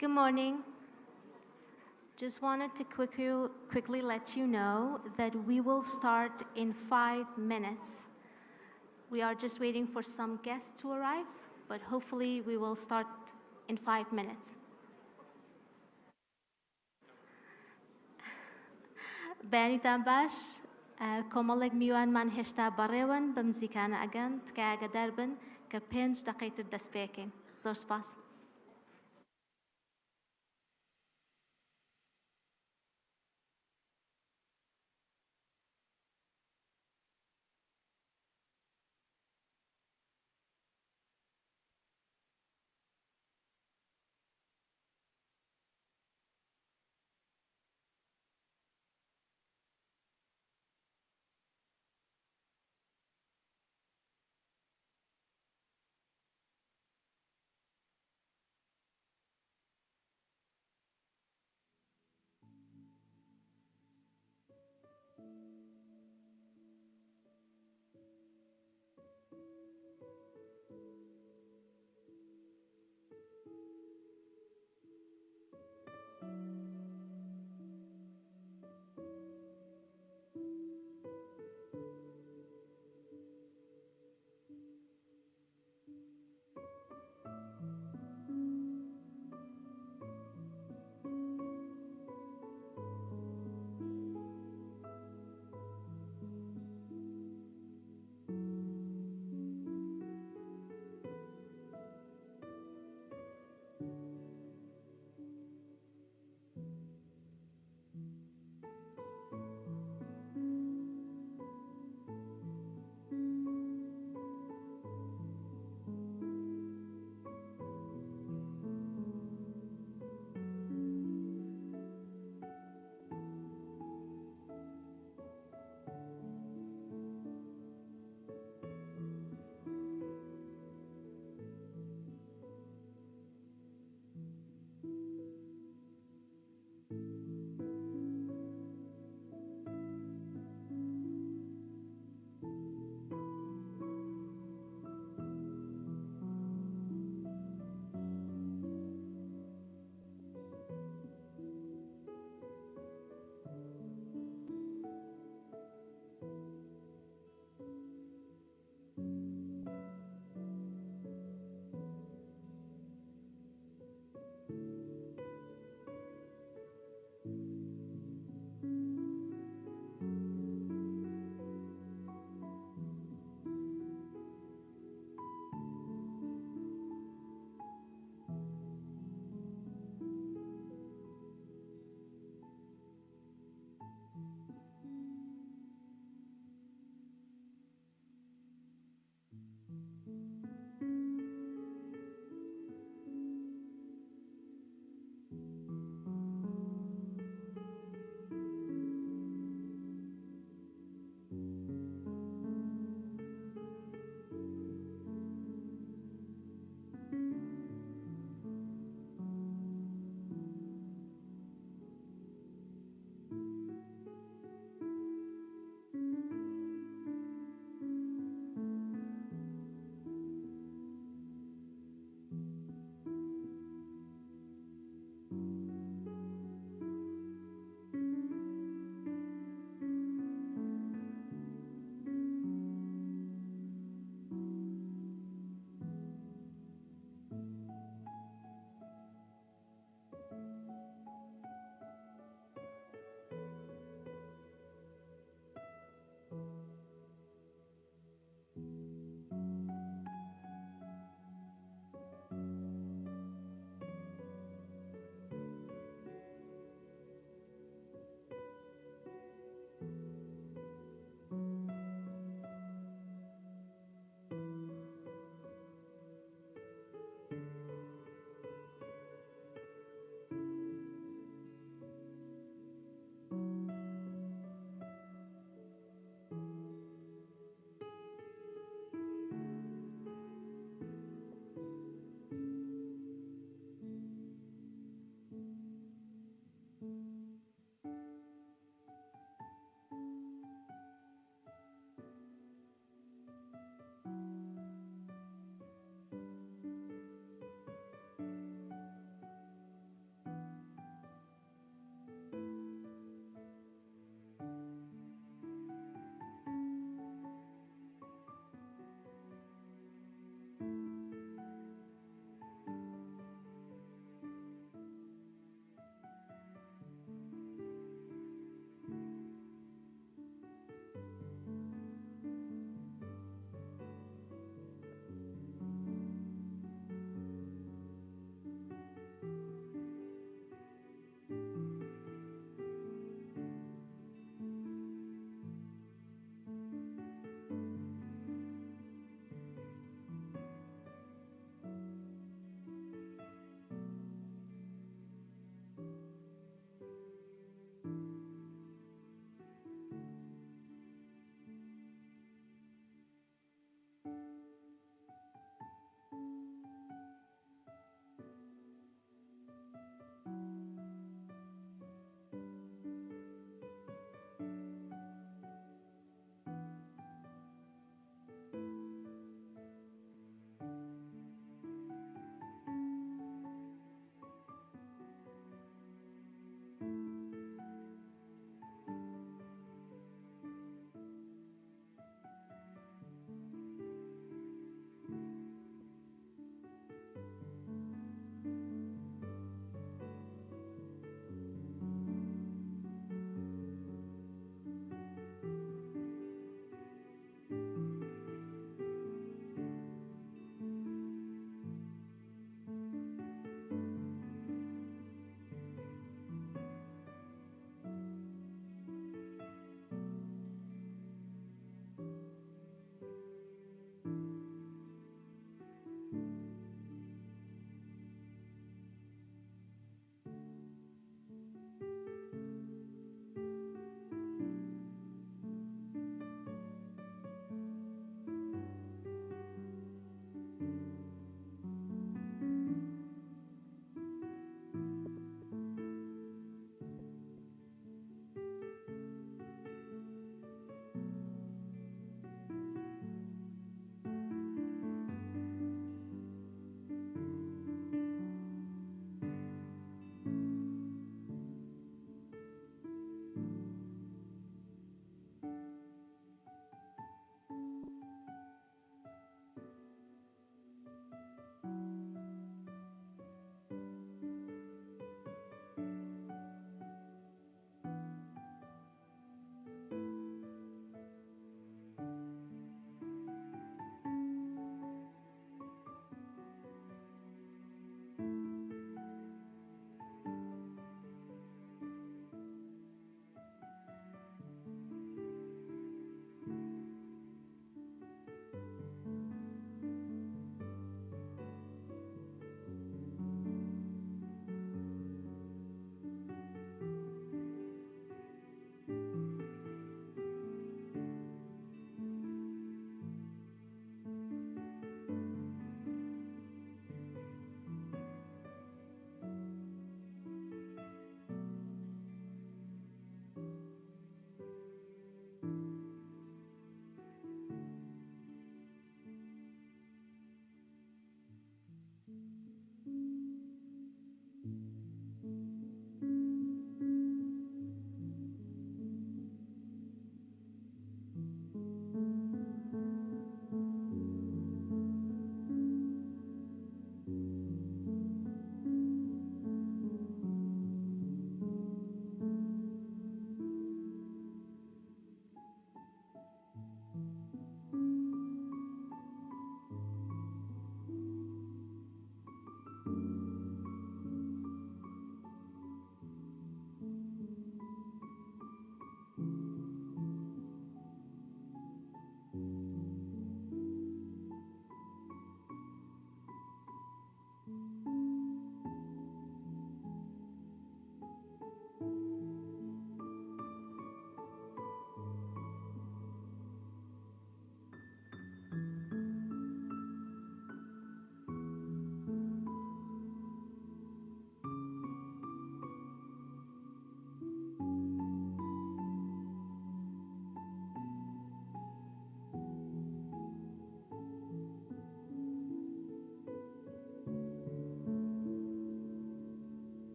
Good morning. Just wanted to quickly let you know that we will start in 5 minutes. We are just waiting for some guests to arrive, but hopefully we will start in 5 minutes. بەیانیتان باش کۆمەڵێک میوانمان هێشتا بەڕێوەن بە مزیکانە ئەگەن تکایە ئاگادار بن کە 5 دقەی تر دەست پێکەین. زۆر سپاس.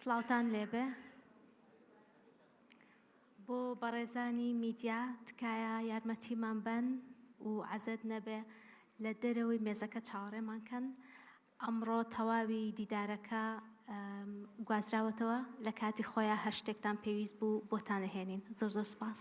سلااوتان لێبێ بۆ بەڕێزانی میدیا تکایە یارمەتیمان بن و عەزت نەبێ لە دەرەوەی مێزەکە چاوەڕێمان کەن. ئەمڕۆ تەواوی دیدارەکە گوازراوەتەوە لە کاتی خۆیان هەر شتێکتان پێویست بوو بۆتان دەهێنین. زۆر زۆر سپاس.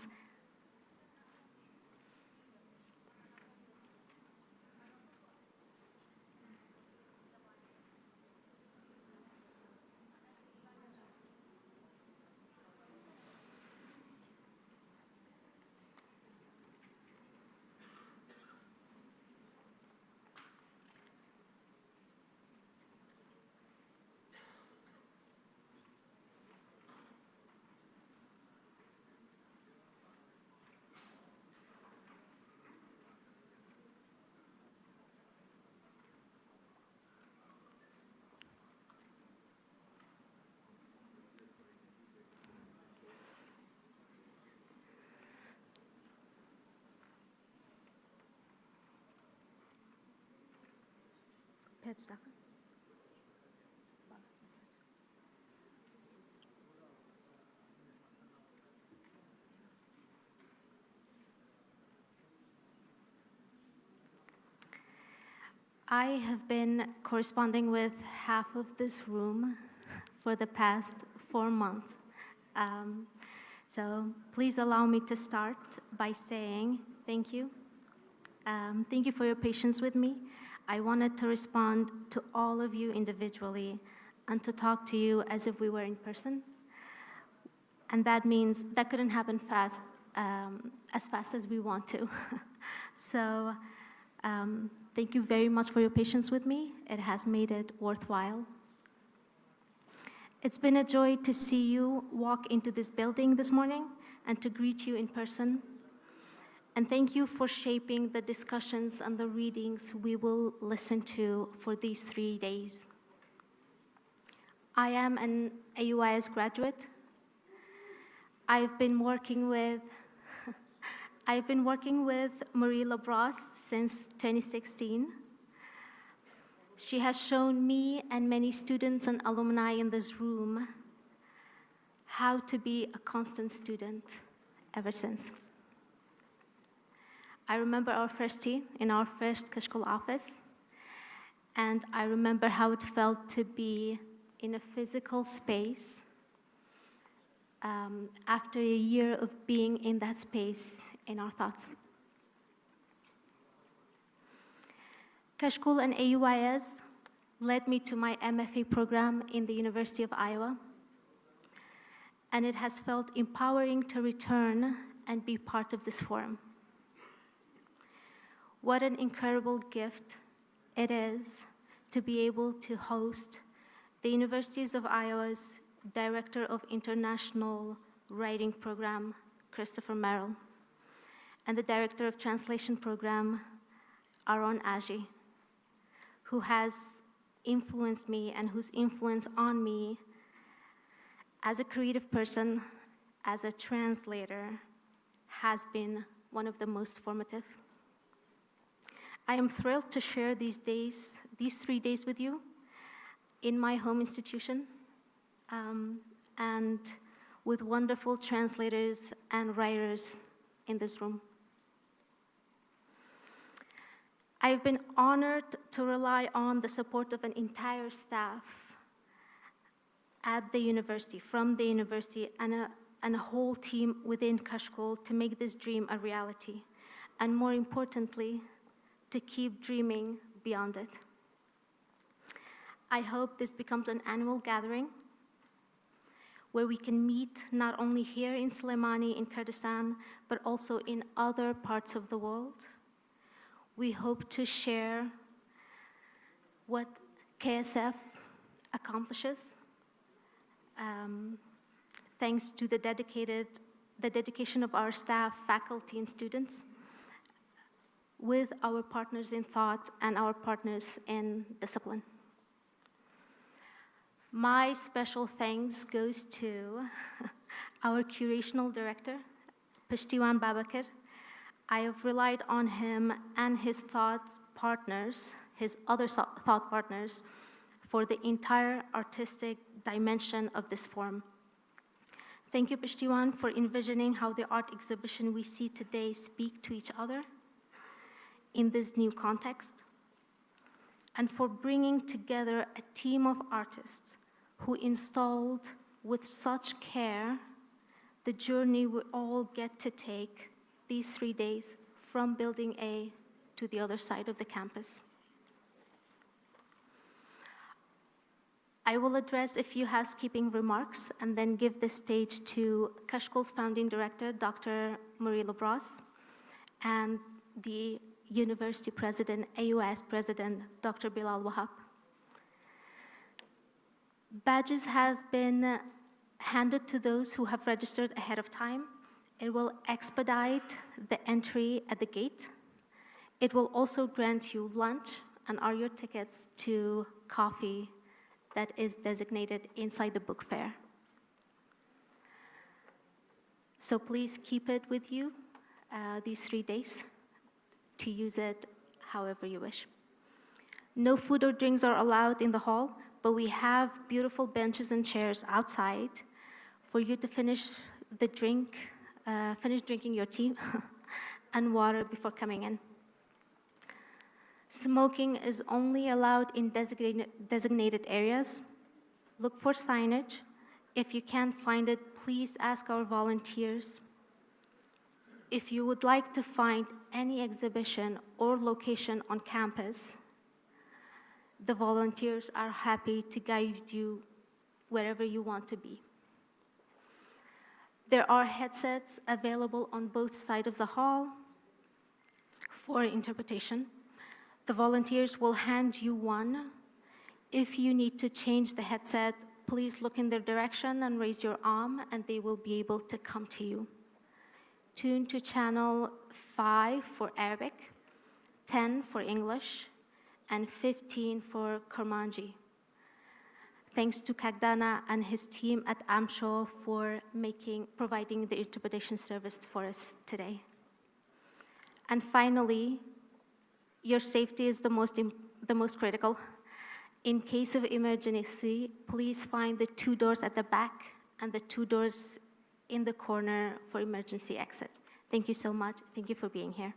I have been corresponding with half of this room for the past 4 months. So please allow me to start by saying thank you. Thank you for your patience with me. I wanted to respond to all of you individually and to talk to you as if we were in person. And that means that couldn't happen as fast as we want to. So thank you very much for your patience with me. It has made it worthwhile. It's been a joy to see you walk into this building this morning and to greet you in person. And thank you for shaping the discussions and the readings we will listen to for these 3 days. I am an AUIS graduate. I've been working with Marie Labrosse since 2016. She has shown me and many students and alumni in this room how to be a constant student ever since. I remember our first tea in our first Kashkool office, and I remember how it felt to be in a physical space after a year of being in that space in our thoughts. Kashkool and AUIS led me to my MFA program in the University of Iowa, and it has felt empowering to return and be part of this forum. What an incredible gift it is to be able to host the Universities of Iowa's Director of International Writing Program, Christopher Merrill, and the Director of Translation Program, Aaron Aji, who has influenced me and whose influence on me as a creative person, as a translator, has been one of the most formative. I am thrilled to share these 3 days with you in my home institution and with wonderful translators and writers in this room. I've been honored to rely on the support of an entire staff at the university, from the university, and a whole team within Kashkool to make this dream a reality, and more importantly, to keep dreaming beyond it. I hope this becomes an annual gathering where we can meet not only here in Slémani in Kurdistan, but also in other parts of the world. We hope to share what KSF accomplishes, thanks to the dedication of our staff, faculty, and students, with our partners in thought and our partners in discipline. My special thanks goes to our curational director, Pishtiwan Babakar. I have relied on him and his thought partners, his other thought partners, for the entire artistic dimension of this forum. Thank you, Pishtiwan, for envisioning how the art exhibition we see today speak to each other in this new context, and for bringing together a team of artists who installed with such care the journey we all get to take these 3 days from Building A to the other side of the campus. I will address a few housekeeping remarks and then give the stage to Kashkool's founding director, Dr. Marie Labras, and the university president, AUS president, Dr. Bilal Wahab. Badges has been handed to those who have registered ahead of time. It will expedite the entry at the gate. It will also grant you lunch and are your tickets to coffee that is designated inside the book fair. So please keep it with you these 3 days to use it however you wish. No food or drinks are allowed in the hall, but we have beautiful benches and chairs outside for you to finish drinking your tea and water before coming in. Smoking is only allowed in designated areas. Look for signage. If you can't find it, please ask our volunteers. If you would like to find any exhibition or location on campus, the volunteers are happy to guide you wherever you want to be. There are headsets available on both sides of the hall for interpretation. The volunteers will hand you one. If you need to change the headset, please look in their direction and raise your arm, and they will be able to come to you. Tune to channel 5 for Arabic, 10 for English, and 15 for Kurmanji. Thanks to Kagdana and his team at AMSHO for providing the interpretation service for us today. And finally, your safety is the most critical. In case of emergency, please find the 2 doors at the back and the 2 doors in the corner for emergency exit. Thank you so much. Thank you for being here.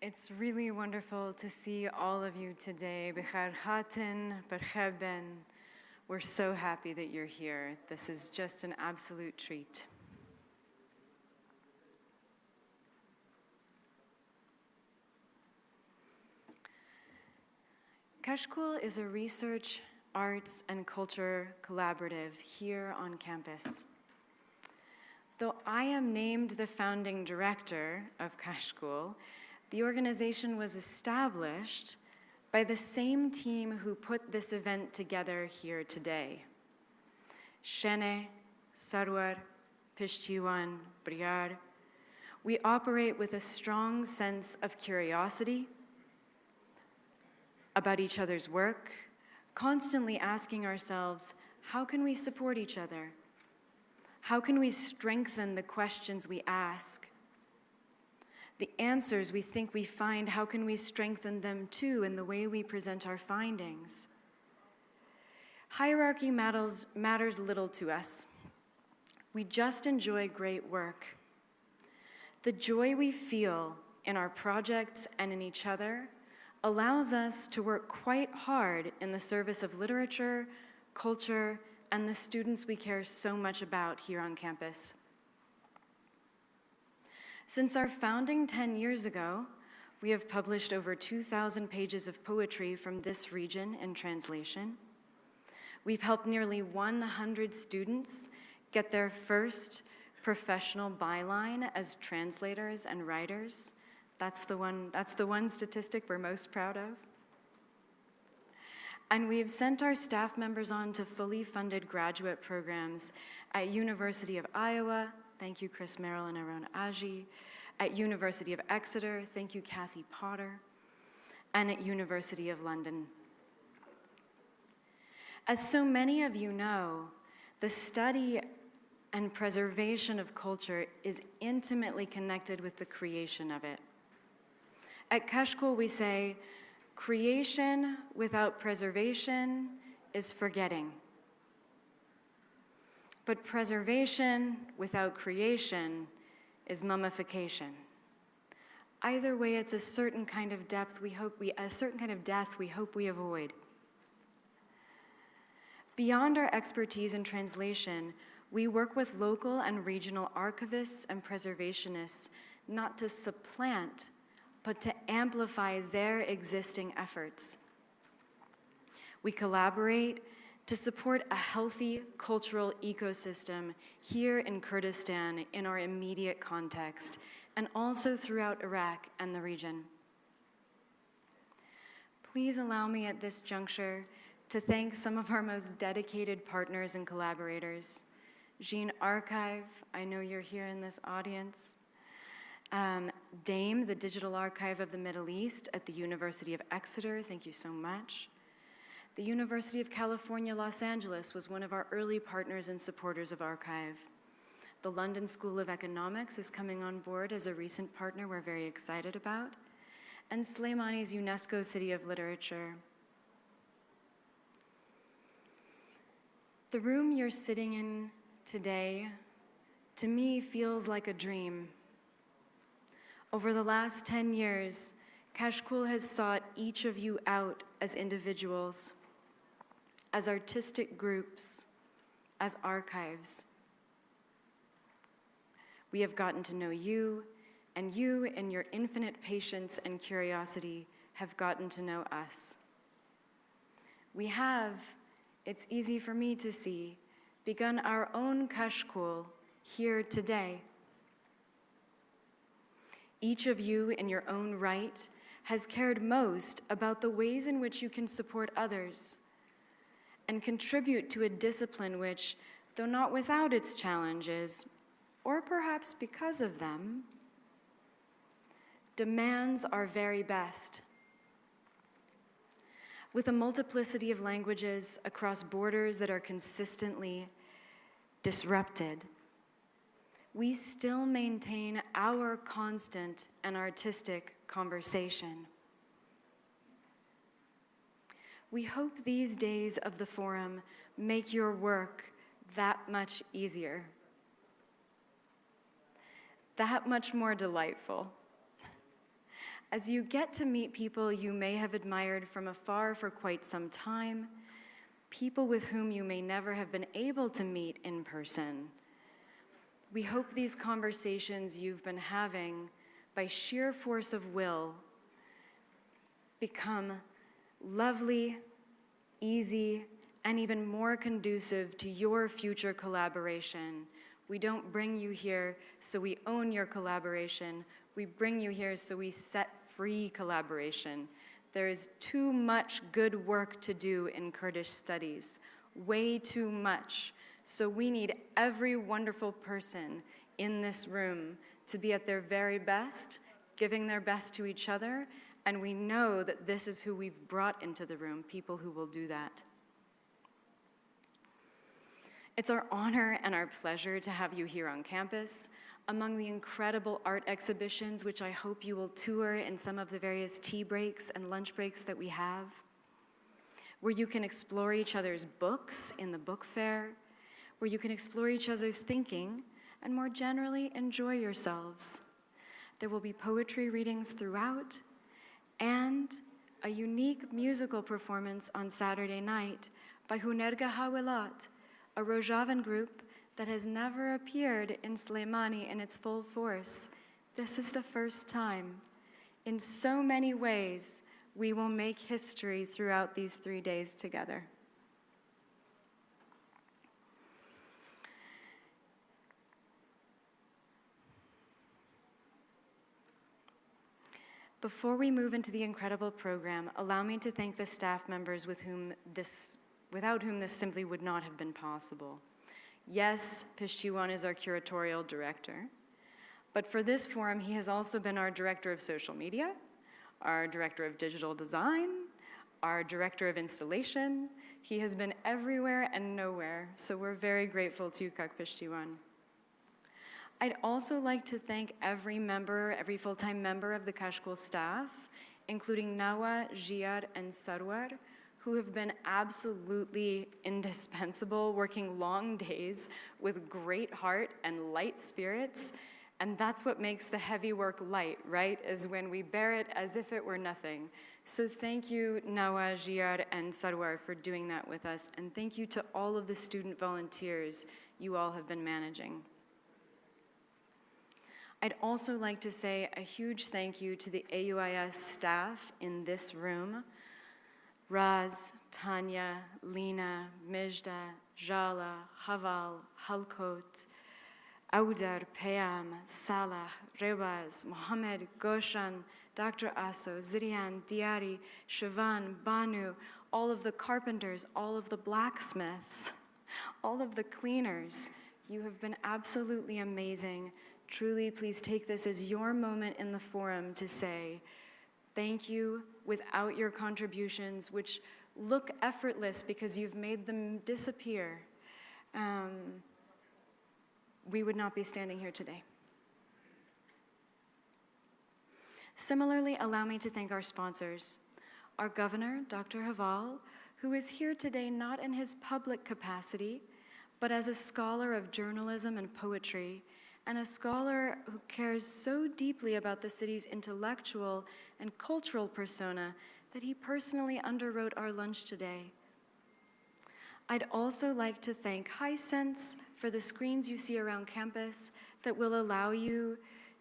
It's really wonderful to see all of you today. B'char hatin, b'rcheben. We're so happy that you're here. This is just an absolute treat. Kashkool is a research, arts, and culture collaborative here on campus. Though I am named the founding director of Kashkool, the organization was established by the same team who put this event together here today. Shene, Sarwar, Pishtiwan, Briar. We operate with a strong sense of curiosity about each other's work, constantly asking ourselves, how can we support each other? How can we strengthen the questions we ask? The answers we think we find, how can we strengthen them too in the way we present our findings? Hierarchy matters little to us. We just enjoy great work. The joy we feel in our projects and in each other allows us to work quite hard in the service of literature, culture, and the students we care so much about here on campus. Since our founding 10 years ago, we have published over 2,000 pages of poetry from this region in translation. We've helped nearly 100 students get their first professional byline as translators and writers. That's the one statistic we're most proud of. And we've sent our staff members on to fully funded graduate programs at University of Iowa. Thank you, Chris Merrill and Aaron Aji. At University of Exeter, thank you, Kathy Potter. and at University of London. As so many of you know, the study and preservation of culture is intimately connected with the creation of it. At Kashkool, we say, creation without preservation is forgetting. But preservation without creation is mummification. Either way, it's a certain kind of death we hope we avoid. Beyond our expertise in translation, we work with local and regional archivists and preservationists not to supplant, but to amplify their existing efforts. We collaborate to support a healthy cultural ecosystem here in Kurdistan in our immediate context, and also throughout Iraq and the region. Please allow me at this juncture to thank some of our most dedicated partners and collaborators. Jean Archive, I know you're here in this audience. DAME, the Digital Archive of the Middle East at the University of Exeter, thank you so much. The University of California, Los Angeles was one of our early partners and supporters of Archive. The London School of Economics is coming on board as a recent partner we're very excited about. And Slémani's UNESCO City of Literature. The room you're sitting in today, to me, feels like a dream. Over the last 10 years, Kashkool has sought each of you out as individuals, as artistic groups, as archives. We have gotten to know you, and you, in your infinite patience and curiosity, have gotten to know us. We have, it's easy for me to see, begun our own Kashkool here today. Each of you, in your own right, has cared most about the ways in which you can support others and contribute to a discipline which, though not without its challenges, or perhaps because of them, demands our very best. With a multiplicity of languages across borders that are consistently disrupted, we still maintain our constant and artistic conversation. We hope these days of the forum make your work that much easier, that much more delightful. As you get to meet people you may have admired from afar for quite some time, people with whom you may never have been able to meet in person, we hope these conversations you've been having, by sheer force of will, become lovely, easy, and even more conducive to your future collaboration. We don't bring you here so we own your collaboration. We bring you here so we set free collaboration. There is too much good work to do in Kurdish studies, way too much. So we need every wonderful person in this room to be at their very best, giving their best to each other, and we know that this is who we've brought into the room, people who will do that. It's our honor and our pleasure to have you here on campus, among the incredible art exhibitions which I hope you will tour in some of the various tea breaks and lunch breaks that we have, where you can explore each other's books in the book fair, where you can explore each other's thinking, and more generally, enjoy yourselves. There will be poetry readings throughout, and a unique musical performance on Saturday night by Hunerga Hawelat, a Rojavan group that has never appeared in Slémani in its full force. This is the first time. In so many ways, we will make history throughout these 3 days together. Before we move into the incredible program, allow me to thank the staff members without whom this simply would not have been possible. Yes, Pishtiwan is our curatorial director, but for this forum, he has also been our director of social media, our director of digital design, our director of installation. He has been everywhere and nowhere, so we're very grateful to Kak Pishtiwan. I'd also like to thank every full-time member of the Kashkool staff, including Nawa, Jiyar, and Sarwar, who have been absolutely indispensable, working long days with great heart and light spirits. And that's what makes the heavy work light, right? Is when we bear it as if it were nothing. So thank you, Nawa, Jiyar, and Sarwar for doing that with us. And thank you to all of the student volunteers you all have been managing. I'd also like to say a huge thank you to the AUIS staff in this room. Raz, Tanya, Lina, Mijda, Jala, Haval, Halkot, Audar, Payam, Salah, Rewaz, Mohammed, Goshan, Dr. Aso, Zirian, Diari, Shivan, Banu, all of the carpenters, all of the blacksmiths, all of the cleaners. You have been absolutely amazing. Truly, please take this as your moment in the forum to say, thank you. Without your contributions, which look effortless because you've made them disappear, we would not be standing here today. Similarly, allow me to thank our sponsors. Our governor, Dr. Haval, who is here today not in his public capacity, but as a scholar of journalism and poetry, and a scholar who cares so deeply about the city's intellectual and cultural persona that he personally underwrote our lunch today. I'd also like to thank Hisense for the screens you see around campus that will allow you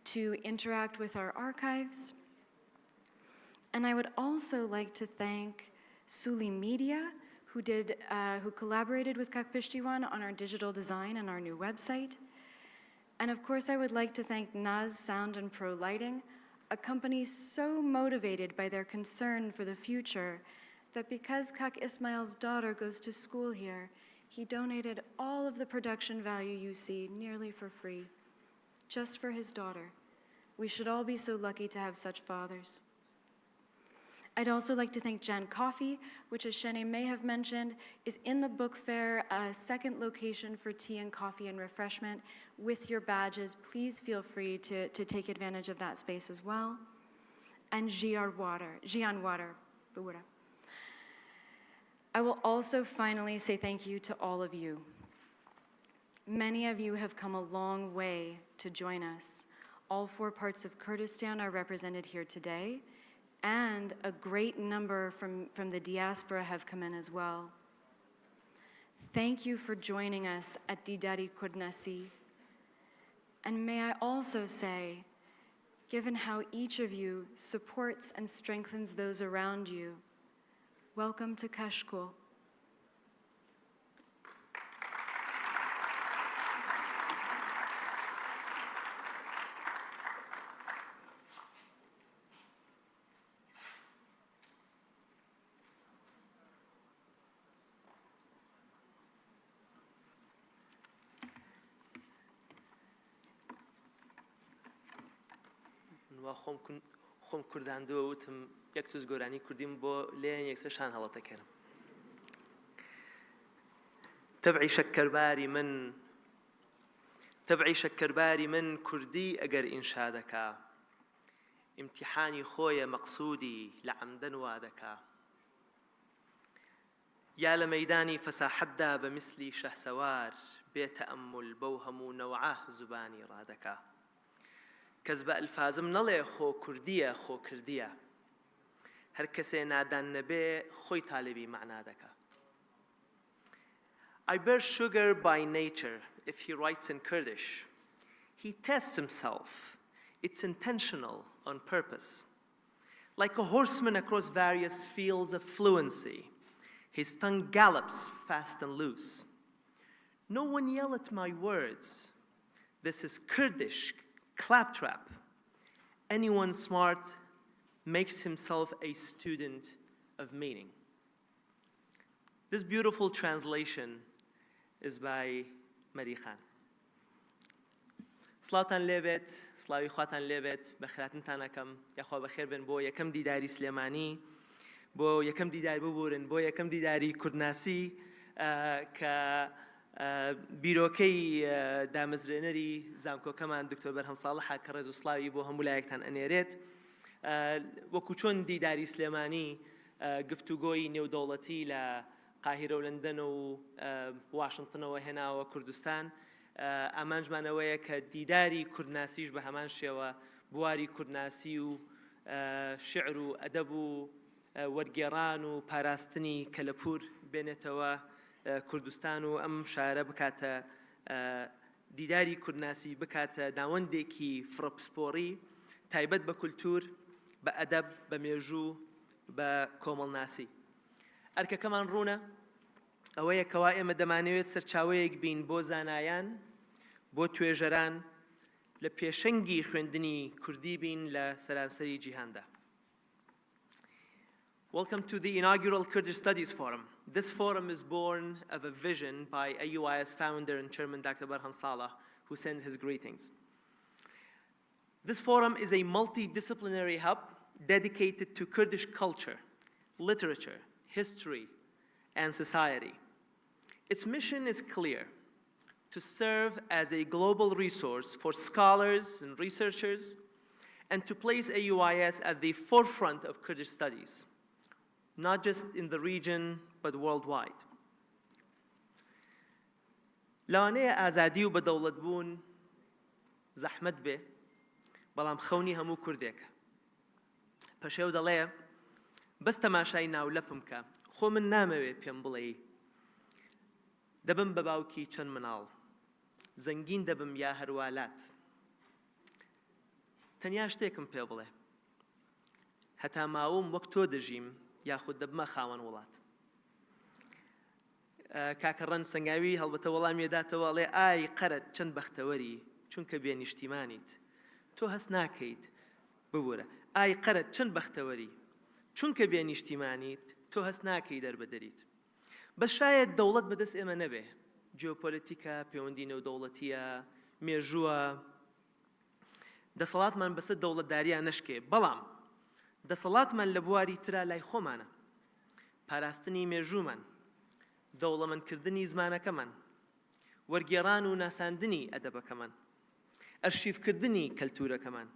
to interact with our archives. And I would also like to thank Suli Media, who collaborated with Kak Pishtiwan on our digital design and our new website. And of course, I would like to thank Naz Sound and Pro Lighting, a company so motivated by their concern for the future that because Kak Ismail's daughter goes to school here, he donated all of the production value you see nearly for free, just for his daughter. We should all be so lucky to have such fathers. I'd also like to thank Jan Coffee, which, as Shene may have mentioned, is in the book fair, a second location for tea and coffee and refreshment. With your badges, please feel free to take advantage of that space as well. And Jian Water. I will also finally say thank you to all of you. Many of you have come a long way to join us. All 4 parts of Kurdistan are represented here today, and a great number from the diaspora have come in as well. Thank you for joining us at Didari Kurdish. And may I also say, given how each of you supports and strengthens those around you, welcome to Kashkool. خۆم کورداندووە وتم یەک تووز گۆرانی کوردیم بۆ لێن یەکسەر شان هەڵەتەکەم. تەبعی شەکەرباری من کوردی ئەگەر ئینشا دەکا، ئیمتیحانی خۆیە مەقسوودی لە عەمدەن وا دەکا، یا لە مەیدانی فەساحەتدا بە میسلی شەهسەوار بێتەئەممل بەو هەموو نەوعە زوبانی ڕادەکا. کەس بە ئەلفازم نەڵێ خۆ کوردیە خۆ کردیە، هەر کەسێ نادان نەبێ خۆی تالێبی مەعنا دەکا. I bear sugar by nature, if he writes in Kurdish. He tests himself. It's intentional, on purpose. Like a horseman across various fields of fluency, his tongue gallops fast and loose. No one yell at my words. This is Kurdish claptrap. Anyone smart makes himself a student of meaning. This beautiful translation is by Mari Khan. سڵاوتان لێبێت سڵاوی خواتان لێبێت بەخێراتنتان ئەکەم یاخوا بەخێر بن بۆ یەکەم دیداری سلێمانی بۆ یەکەم دیداری ببورن بۆ یەکەم دیداری کوردناسی کە بیرۆکەی دامەزرێنەری زانکۆکەمان دکتۆر بەرهەم ساڵحە کە ڕێز و سڵاوی بۆ هەموو لایەکتان ئەنێرێت وەکو چۆن دیداری سلێمانی گفتوگۆی نێودەوڵەتی لە قاهیرە و لەندەن و واشنگتنەوە هێناوە کوردستان ئامانجمانەوەیە کە دیداری کوردناسیش بە هەمان شێوە بواری کوردناسی و شعر و ئەدەب و وەرگێڕان و پاراستنی کەلەپور بێنێتەوە کوردستان و ئەم شارە بکاتە دیداری کوردناسی بکاتە داوەندێکی فڕەپسپۆڕی تایبەت بە کولتور بە ئەدەب بە مێژوو بە کۆمەڵناسی ئەرکەکەمان ڕوونە ئەوەیە کەوا ئێمە دەمانەوێت سەرچاوەیەک بین بۆ زانایان بۆ توێژەران لە پێشەنگی خوێندنی کوردی بین لە سەرانسەری جیهاندا. Welcome to the inaugural Kurdish Studies Forum. This forum is born of a vision by AUIS founder and chairman Dr. Barham Saleh, who sends his greetings. This forum is a multidisciplinary hub dedicated to Kurdish culture, literature, history, and society. Its mission is clear: to serve as a global resource for scholars and researchers, and to place AUIS at the forefront of Kurdish studies, not just in the region, but worldwide. لەوانەیە ئازادی و بەدەوڵەتبوون زەحمەت بێ، بەڵام خەونی هەموو کوردێکە. پەشێو دەڵێ بەس تەماشای ناولەپم کە خۆ من نامەوێ پێم بڵێ دەبم بە باوکی چەند مناڵ زەنگین دەبم یا هەروالات تەنیا شتێکم پێ بڵێ هەتا ماوم وەک تۆ دەژیم یاخود دەبمە خاوەن وڵات. کاکەڕەن سەنگاوی هەڵبەتە وەڵامی داتەوە ئەڵێ ئای قەرت چەند بەختەوەری چونکە بێنیشتیمانیت تۆ هەست ناکەیت ببوورە ئای قەرت چەند بەختەوەری چونکە بێنیشتیمانیت تۆ هەست ناکەی دەربەدەریت. بەس شاید دەوڵەت بەدەست ئێمە نەبێ، جیۆپۆلیتیکە، پەیوەندی نێودەوڵەتیە، مێژووە، دەسەڵاتمان بەسەر دەوڵەتداریان نەشکێ، بەڵام دەسەڵاتمان لە بواری ترا لای خۆمانە، پاراستنی مێژوومان، دەوڵەمەندکردنی زمانەکەمان، وەرگێڕان و ناساندنی ئەدەبەکەمان، ئەرشیڤکردنی کەلتورەکەمان،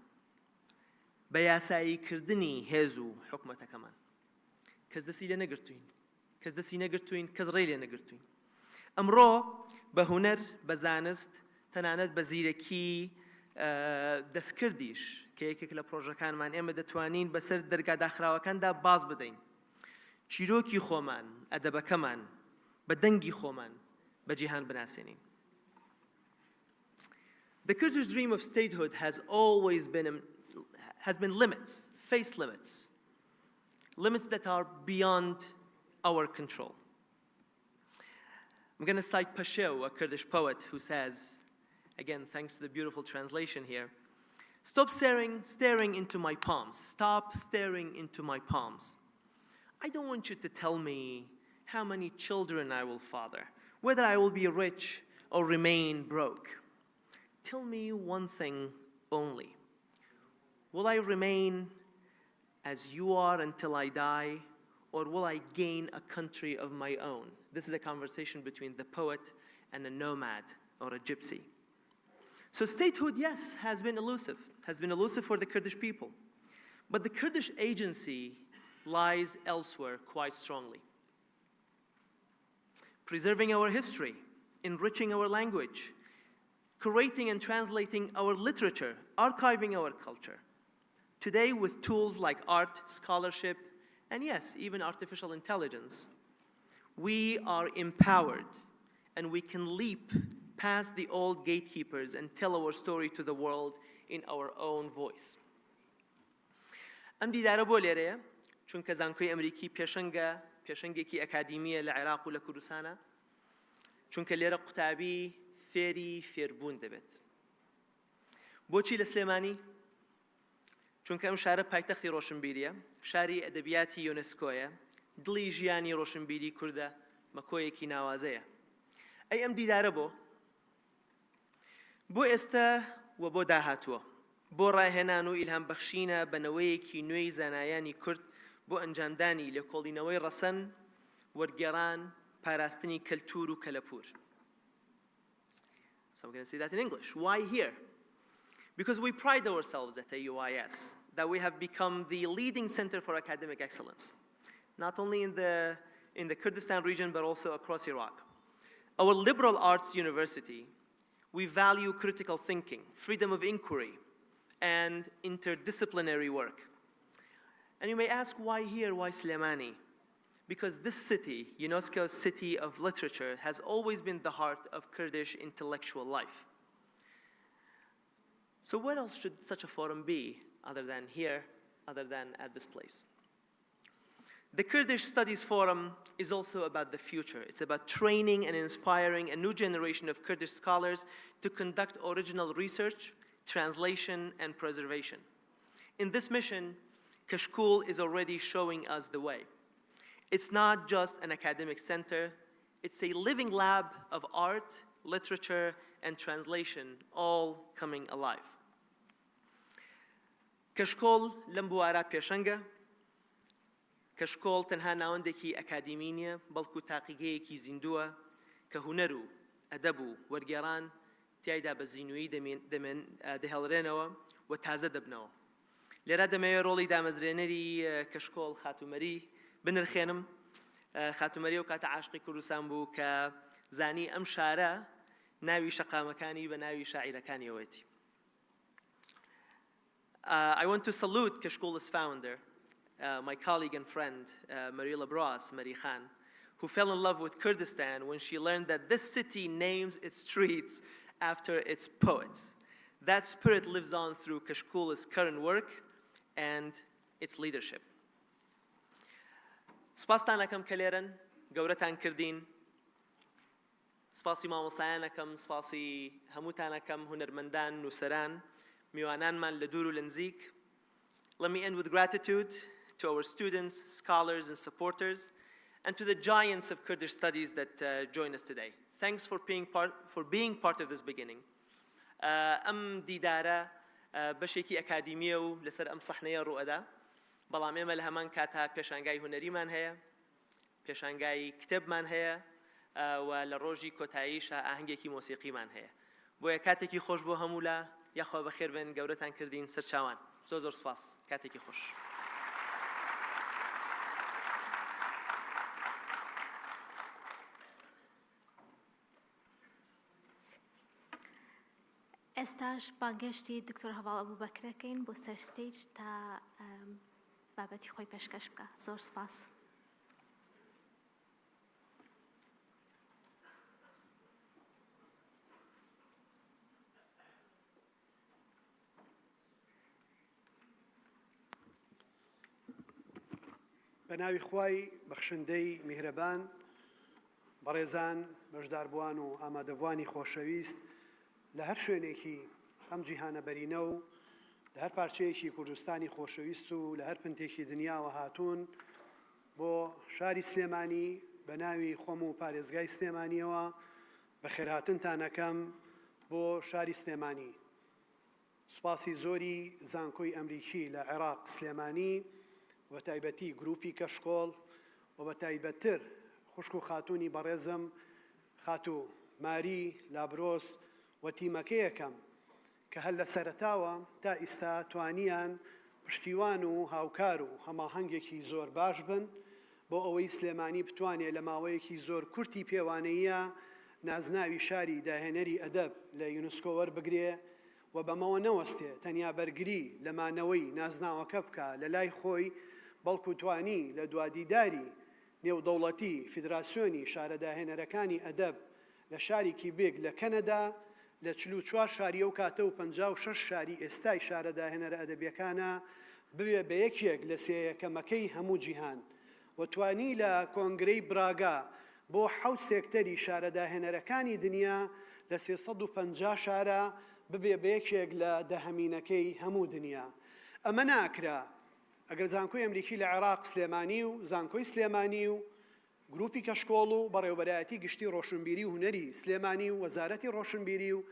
بە یاساییکردنی هێز و حکومەتەکەمان. کەس دەستی لێ نەگرتوین، کەس دەستی نەگرتوین، کەس ڕێی لێ نەگرتوین. ئەمڕۆ بە هونەر، بە زانست، تەنانەت بە زیرەکی دەستکردیش کە یەکێک لە پرۆژەکانمان ئێمە دەتوانین بەسەر دەرگا داخراوەکاندا باز بدەین. چیرۆکی خۆمان، ئەدەبەکەمان، بە دەنگی خۆمان بە جیهان بناسێنین. The Kurdish dream of statehood has been limits, faced limits that are beyond our control. I'm going to cite Pasheo, a Kurdish poet, who says, again, thanks to the beautiful translation here, stop staring into my palms. Stop staring into my palms. I don't want you to tell me how many children I will father, whether I will be rich or remain broke. Tell me one thing only. Will I remain as you are until I die, or will I gain a country of my own? This is a conversation between the poet and a nomad or a gypsy. So statehood, yes, has been elusive for the Kurdish people. But the Kurdish agency lies elsewhere quite strongly. Preserving our history, enriching our language, curating and translating our literature, archiving our culture. Today, with tools like art, scholarship, and yes, even artificial intelligence, we are empowered and we can leap past the old gatekeepers and tell our story to the world in our own voice. ئەم دیدارە بۆ لێرەیە چونکە زانکۆی ئەمریکی پێشەنگێکی ئەکادیمیە لە عێراق و لە کوردستانە، چونکە لێرە قوتابی فێری فێربوون دەبێت. بۆچی لە سلێمانی؟ چونکە ئەم شارە پایتەختی ڕۆشنبیریە، شاری ئەدەبیاتی یۆنسکۆیە، دڵی ژیانی ڕۆشنبیری کوردە، مەکۆیەکی ناوازەیە. ئەی ئەم دیدارە بۆ ئێستا و بۆ داهاتووە بۆ ڕاهێنان و ئیلهام بەخشینە بەنەوەیەکی نوێی زانایانی کورد بۆ ئەنجامدانی لێکۆڵینەوەی ڕەسەن وەرگێڕان پاراستنی کەلتور و کەلەپور. So I'm going to say that in English. Why here? Because we pride ourselves at AUIS that we have become the leading center for academic excellence, not only in the Kurdistan region, but also across Iraq. Our liberal arts university, we value critical thinking, freedom of inquiry, and interdisciplinary work. And you may ask, why here, why Slemani? Because this city, UNESCO's City of Literature, has always been the heart of Kurdish intellectual life. So what else should such a forum be other than here, other than at this place? The Kurdish Studies Forum is also about the future. It's about training and inspiring a new generation of Kurdish scholars to conduct original research, translation, and preservation. In this mission, Kashkool is already showing us the way. It's not just an academic center, it's a living lab of art, literature, and translation, all coming alive. Kashkool لەم بوارە پێشەنگە. کەشکۆڵ تەنها ناوەندێکی ئەکادیمی نییە، بەڵکو تاقیگەیەکی زیندووە کە هونەر و ئەدەب و وەرگێڕان تیایدا بە زینووی دەهێڵرێنەوە و تازە دەبنەوە. لێرە دەمەوێت ڕۆڵی دامەزرێنەری کەشکۆڵ خاتومەری بنرخێنم. خاتومەری و کاتە عاشقی کوردستان بوو کە زانی ئەم شارە ناوی شەقامەکانی بە ناوی شاعیرەکانیەوەتی. I want to salute Kashkool's founder, my colleague and friend, Marie Labras, Marie Khan, who fell in love with Kurdistan when she learned that this city names its streets after its poets. That spirit lives on through Kashkool's current work and its leadership. سپاستان ئەەکەم کە لێرن، گەورەتان کردین. سپاسی مامۆستایانەکەم، سپاسی هەمووتانەکەم، هونەرمەندان، نووسەران، میوانانمان لە دوور و لە نزیک. Let me end with gratitude to our students, scholars, and supporters, and to the giants of Kurdish studies that join us today. Thanks for being part of this beginning. ئەم دیدارە بەشێکی ئەکادیمیە و لەسەر ئەم سەحنەیە ڕوئەدا، بەڵام ئێمە لە هەمان کاتا پێشانگای هونەریمان هەیە، پێشانگای کتێبمان هەیە و لە ڕۆژی کۆتاییشە ئاهەنگێکی مۆسیقیمان هەیە. بۆیە کاتێکی خۆش بۆ هەموو لە یاخوا بەخێر بێن، گەورەتان کردین سەرچاوان. زۆر سپاس، کاتێکی خۆش. ئێستاش بانگەشتی دکتۆر هەواڵ ئەبوبەکرەکەین بۆ سەر ستێج تا بابەتی خۆی پێشکەش بکە. زۆر سپاس. بە ناوی خوای بەخشندەی میهرەبان، بەڕێزان، بەشداربووان و ئامادەبوانی خۆشەویست لە هەر شوێنێکی ئەم جیهانە بەرینە و لە هەر پارچەیەکی کوردستانی خۆشەویست و لە هەر پنتێکی دنیاوە هاتوون بۆ شاری سلێمانی بە ناوی خۆم و پارێزگای سلێمانیەوە بەخێرهاتنتانەکەم بۆ شاری سلێمانی. سوپاسی زۆری زانکۆی ئەمریکی لە عێراق سلێمانی و تایبەتی گروپی کەشکۆڵ و بە تایبەتتر خوشک و خاتوونی بەڕێزم خاتوو ماری لابرۆس و تیمەکەیەکەم کە هەر لە سەرەتاوە تا ئێستا توانیان پشتیوان و هاوکار و هەماهەنگێکی زۆر باش بن بۆ ئەوەی سلێمانی بتوانێت لە ماوەیەکی زۆر کورتی پێوانەیە نازناوی شاری داهێنەری ئەدەب لە یونسکۆ وەربگرێ و بەمەوە نەوەستێ تەنیا بەرگری لە مانەوەی نازناوەکە بکە لە لای خۆی، بەڵکو توانی لە دوادیداری نێودەوڵەتی فیدراسیۆنی شارەداهێنەرەکانی ئەدەب لە شارێکی بێگ لە کەنەدا لە 44 شاری ئەو کاتە و 56 شاری ئێستای شارەداهێنەرە ئەدەبیەکانە بوێ بە یەکێک لە سێیەکەمەکەی هەموو جیهان و توانی لە کۆنگرەی براگا بۆ 7 سێکتەری شارەداهێنەرەکانی دنیا لە 350 شارە ببێ بە یەکێک لە دەهەمینەکەی هەموو دنیا. ئەمە ناکرا ئەگەر زانکۆی ئەمریکی لە عێراق سلێمانی و زانکۆی سلێمانی و گروپی کەشکۆڵ و بەڕێوەبەرایەتی گشتی ڕۆشنبیری و هونەری سلێمانی و وەزارەتی ڕۆشنبیری و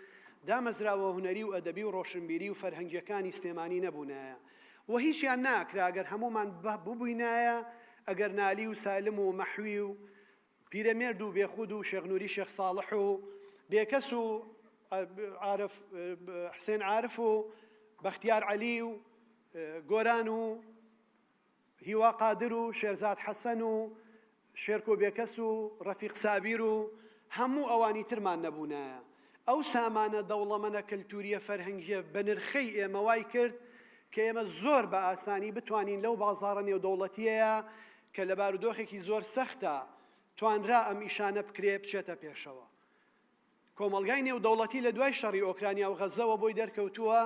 دامەزراوە هونەری و ئەدەبی و ڕۆشنبیری و فەرهەنگیەکانی سلێمانی نەبوونایە و هیچیان ناکرا ئەگەر هەمومان ببووینایە ئەگەر نالی و سالم و مەحوی و پیرەمێرد و بێخود و شێخنووری شێخ ساڵح و بێکەس و حسێن عارف و بەختیار عەلی و گۆران و هیوا قادر و شێرزاد حەسەن و شێرکۆ بێکەس و ڕەفیق سابیر و هەموو ئەوانی ترمان نەبوونایە ئەو سامانە دەوڵەمەنە کەلتوریە فەرهەنگیە بە نرخەی ئێمە وای کرد کە ئێمە زۆر بە ئاسانی بتوانین لەو بازاڕە نێودەوڵەتیەیە کە لە بارودۆخێکی زۆر سەختە توانرا ئەم ئیشانە بکرێ بچێتە پێشەوە کۆمەڵگای نێودەوڵەتی لە دوای شەڕی ئۆکرانیا و غەزەوە بۆی دەرکەوتووە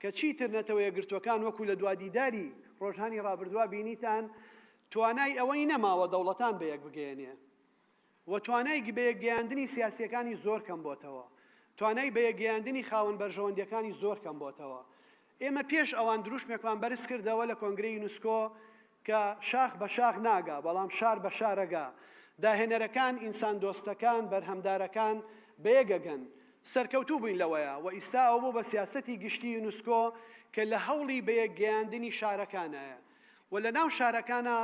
کە چیتر نەتەوە یەکگرتوەکان وەکو لە دوا دیداری ڕۆژانی ڕابردووە بینیتان توانای ئەوەی نەماوە دەوڵەتان بە یەک بگەێنێ و توانای بەیەکگەیاندنی سیاسیەکانی زۆر کەم بۆتەوە توانای بەیەکگەیاندنی خاوەن بەرژەوەندیەکانی زۆر کەم بۆتەوە ئێمە پێش ئەوان دروشمێکمان بەرز کردەوە لە کۆنگرەی یونسکۆ کە شاخ بە شاخ ناگا بەڵام شار بە شارەگا داهێنەرەکان ئینسان دۆستەکان بەرهەمدارەکان بەیەگەگەن سەرکەوتوو بووین لەوەیە و ئیستا ئەو بۆ بە سیاسەتی گشتی یونسکۆ کە لە هەوڵی بەیەکگەیاندنی شارەکانایە و لە ناو شارەکانە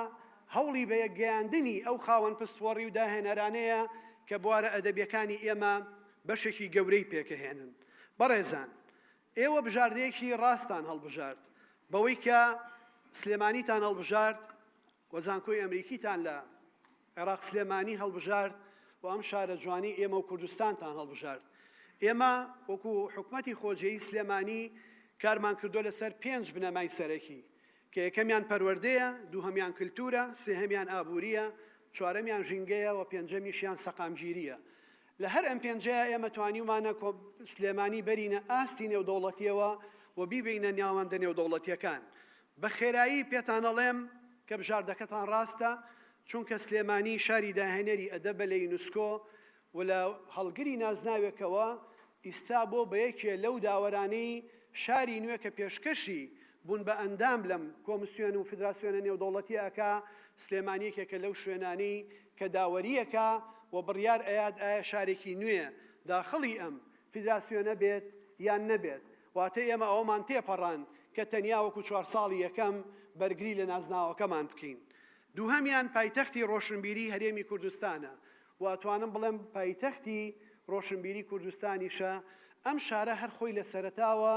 هەوڵی بەیەکگەیاندنی ئەو خاوەن پستوەڕی و داهێنەرانەیە کە بوارە ئەدەبیەکانی ئێمە بەشێکی گەورەی پێکەهێنن بەڕێزان ئێوە بژاردەیەکی ڕاستان هەڵبژارد بەوەی کە سلێمانیتان هەڵبژارد و زانکۆی ئەمریکیتان لە عێراق سلێمانی هەڵبژارد و ئەم شارە جوانی ئێمە و کوردستانتان هەڵبژارد ئێمە وەکو حکومەتی خۆجێیی سلێمانی کارمان کردو لەسەر 5 بنەمای سەرەکی کە یەکەمیان پەروەردەیە دووهەمیان کلتورە سێهەمیان ئابووریە چوارەمیان ژینگەیە و پێنجەمیشیان سەقامگیریە لە هەر ئەم پێنجەیە ئێمە توانیومانە سلێمانی بەرینە ئاستی نێودەوڵەتیەوە و بیبینە ناوەندە نێودەوڵەتیەکان بە خێرایی پێتان ئەڵێم کە بژاردەکەتان ڕاستە چونکە سلێمانی شاری داهێنەری ئەدەبە لە یونسکۆ و لە هەڵگری نازناوێکەوە ئیستا بۆ بە یەکێ لەو داوەرانەی شاری نوێ کە پێشکەشی بوون بە ئەندام لەم کۆمسیۆن و فیدراسیۆنە نێودەوڵەتی ئەکا سلێمانیەکێکە لەو شوێنانەی کە داوەریەکە و بڕیار ئەیاد ئایا شارێکی نوێ داخڵی ئەم فیدراسیۆنە بێت یان نەبێت واتە ئێمە ئەومان تێپەڕان کە تەنیا وەکو 4 ساڵی یەکەم بەرگری لە نازناوەکەمان بکەین دووهەمیان پایتەختی ڕۆشنبیری هەرێمی کوردستانە و ئەتوانم بڵێم پایتەختی ڕۆشنبیری کوردستانیشە ئەم شارە هەر خۆی لە سەرەتاوە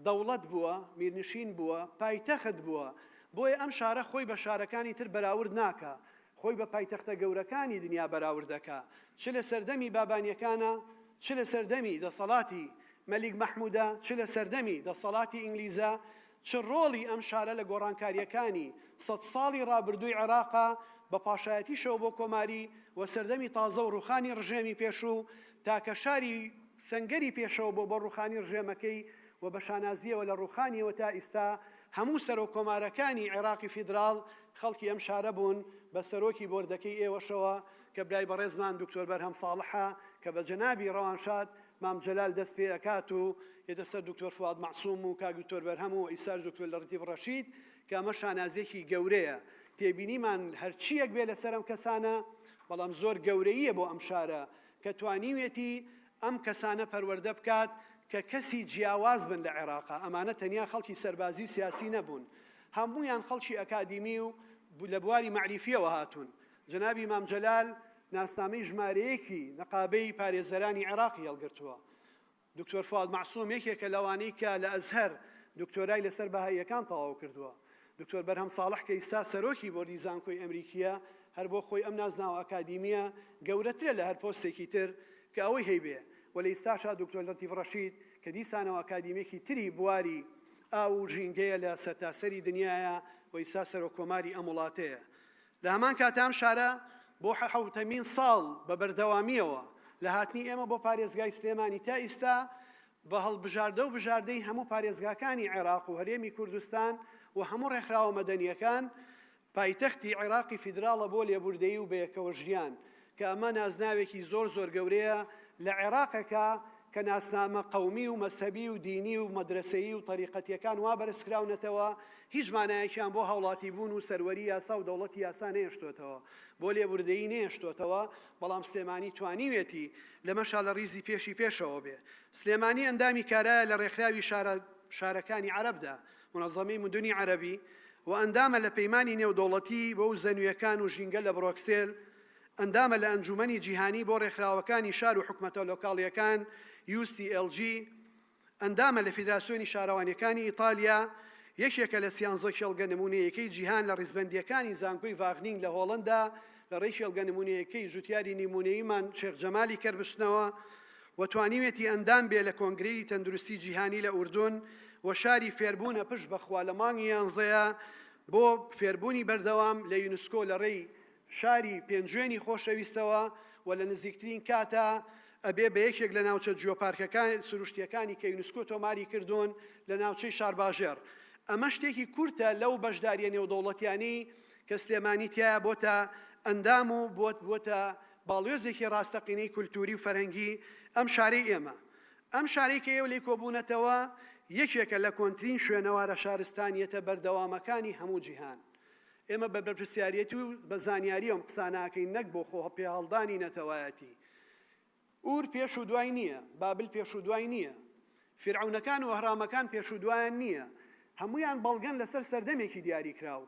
دەوڵەت بووە میرنشین بووە پایتەخت بووە بۆیە ئەم شارە خۆی بە شارەکانی تر بەراورد ناکە خۆی بە پایتەختە گەورەکانی دنیا بەراورد دەکا چ لە سەردەمی بابانیەکانە چ لە سەردەمی دەسەڵاتی مەلیک مەحموودە چ لە سەردەمی دەسەڵاتی ئینگلیزە چ ڕۆڵی ئەم شارە لە گۆڕانکاریەکانی 100 ساڵی ڕابردووی عێراقا بە پاشایەتیشەوە بۆ کۆماری و سەردەمی تازە و ڕوخانی ڕژێمی پێشوو تاکە شاری سەنگەری پێشەوە بۆ ڕوخانی ڕژێمەکەی و بە شانازیەوە لە ڕوخانیەوە تا ئیستا هەموو سەرۆک کۆمارەکانی عێراقی فیدراڵ خەڵکی ئەم شارە بوون بە سەرۆکی بۆردەکەی ئێوەشەوە کە برای بەڕێزمان دکتۆر بەرهەم ساڵحە کە بە جەنابی ڕەوانشاد مام جەلال دەست پێ ئەکات و ئێدە سەر دکتۆر فواد مەعسووم و کاک دکتۆر بەرهەم و ئیسار دکتۆر لەڕەتیف ڕەشید کە ئەمە شانازێکی گەورەیە تێبینیمان هەرچیەک بێ لەسەر ئەم کەسانە بەڵام زۆر گەورەیە بۆ ئەم شارە کە توانیوێتی ئەم کەسانە پەروەردە بکات کە کەسی جیاواز بن لە عێراقا ئەمانە تەنیا خەڵکی سەربازی و سیاسی نەبوون هەموویان خەڵکی ئەکادیمی و لە بواری معریفیەوە هاتوون جەنابی مام جەلال ناسنامەی ژمارەیەکی نەقابەی پارێزەرانی عێراقی هەڵگرتووە دکتۆر فواد مەعسووم یەکێکە لەوانەی کە لە ئەزهەر دکتۆرای لەسەر بەهاییەکان تەواو کردووە دکتۆر بەرهەم ساڵح کە ئیستا سەرۆکی بۆردی زانکۆی ئەمریکیە هەر بۆ خۆی ئەم نازناوە ئەکادیمیە گەورەترە لە هەر پۆستێکی تر کە ئەوەی هەیبێ و لە ئیستاشا دکتۆر لەتیف ڕەشید کە دیسانەوە ئەکادیمێکی تری بواری ئاو ژینگەیە لە سەرتاسەری دنیایە و ئیستا سەرۆک کۆماری ئەم وڵاتەیە لە هەمان کاتام شارە بۆ حەوتەمین ساڵ بە بەردەوامیەوە لە هاتنی ئێمە بۆ پارێزگای سلێمانی تا ئیستا بە هەڵبژاردە و بژاردەی هەموو پارێزگاکانی عێراق و هەرێمی کوردستان و هەموو ڕێکخراوە مەدەنیەکان پایتەختی عێراقی فیدراڵە بۆ لێبوردەیی و بەیەکەوە ژیان کە ئەمە نازناوێکی زۆر زۆر گەورەیە لە عێراقێکە کە ناسنامە قەومی و مەسەبی و دینی و مەدرسەیی و طریقەتیەکان وا بەرزکراونەتەوە هیچ مانایەکیان بۆ هاوڵاتی بوون و سەروەری یاسا و دەوڵەتی یاسا نێشتوێتەوە بۆ لێبوردەیی نێشتوێتەوە بەڵام سلێمانی توانیوێتی لەمەشا لە ڕیزی پێشی پێشەوە بێ سلێمانی ئەندامی کارایە لە ڕێکخراوی شارەکانی عەرەبدا منەظەمەی مدنی عەرەبی و ئەندامە لە پەیمانی نێودەوڵەتی بۆ زەنویەکان و ژینگە لە بڕۆکسێل ئەندامە لە ئەنجومەنی جیهانی بۆ ڕێکخراوەکانی شار و حکومەتە لۆکاڵیەکان UCLG ئەندامە لە فیدراسیۆنی شارەوانیەکانی ئیتالیا یەکێکە لە 13 شێڵگە نمونەیەکەی جیهان لە ڕیزبەندیەکانی زانکۆی ڤاغنینگ لە هۆڵەندا لە ڕێی شێڵگە نمونەیەکەی ژوتیاری نمونەییمان شێخ جەمالی کەربشتنەوە و توانیوێتی ئەندام بێ لە کۆنگرەی تەندروستی جیهانی لە ئوردون و شاری فێربوونە پشت بەخوا لە مانگی 11 بۆ فێربوونی بەردەوام لە یونسکۆ لە ڕێی شاری پێنجوێنی خۆشەویستەوە و لە نزیکترین کاتە ئەبێ بە یەکێک لە ناوچە جیۆپارکەکان سروشتیەکانی کە یونسکۆ تۆماری کردوون لە ناوچەی شارباژێر ئەمە شتێکی کورتە لەو بەشداریە نێودەوڵەتیانی کە سلێمانی تایە بۆتە ئەندام و بۆتە باڵێۆزێکی ڕاستەقینەی کولتوری و فەرهەنگی ئەم شارەی ئێمە ئەم شارەی کە ئێوە لێی کۆبوونەتەوە یەکێکە لە کۆنترین شوێنەوارە شارستانیەتە بەردەوامەکانی هەموو جیهان ئێمە بە بەرپرسیارەتی و بە زانیاری ئەم قساناکەین نەک بۆ خۆ پێهەڵدانی نەتەوایەتی ئور پێش و دوای نییە بابل پێش و دوای نییە فرعونەکان و ئەهرامەکان پێش و دوایان نییە هەمویان بەڵگەن لەسەر سەردەمێکی دیاری کراو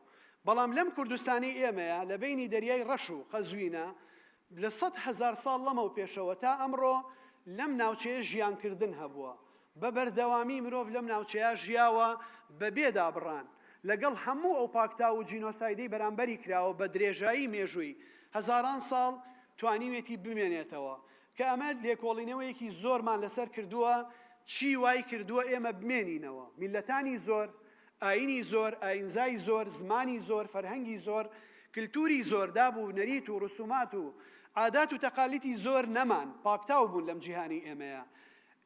بەڵام لەم کوردستانی ئێمەیە لە بینی دەریای ڕەش و قەزوینە لە 100,000 ساڵ لەمە و پێشەوە تا ئەمڕۆ لەم ناوچەیە ژیانکردن هەبووە بە بەردەوامی مرۆڤ لەم ناوچەیە ژیاوە بە بێدابڕان لەگەڵ هەموو ئەو پاکتا و جینۆسایدەی بەرامبەری کراوە بە درێژایی مێژووی هەزاران ساڵ توانیوێتی بمێنێتەوە کە ئەمە لێکۆڵینەوەیەکی زۆرمان لەسەر کردووە چی وای کردووە ئێمە بمێنینەوە میلەتانی زۆر ئاینی زۆر ئاینزای زۆر زمانی زۆر فەرهەنگی زۆر کلتوری زۆر دابوو نەریت و ڕسومات و عادات و تەقالیتی زۆر نەمان پاکتاو بوون لەم جیهانی ئێمەیە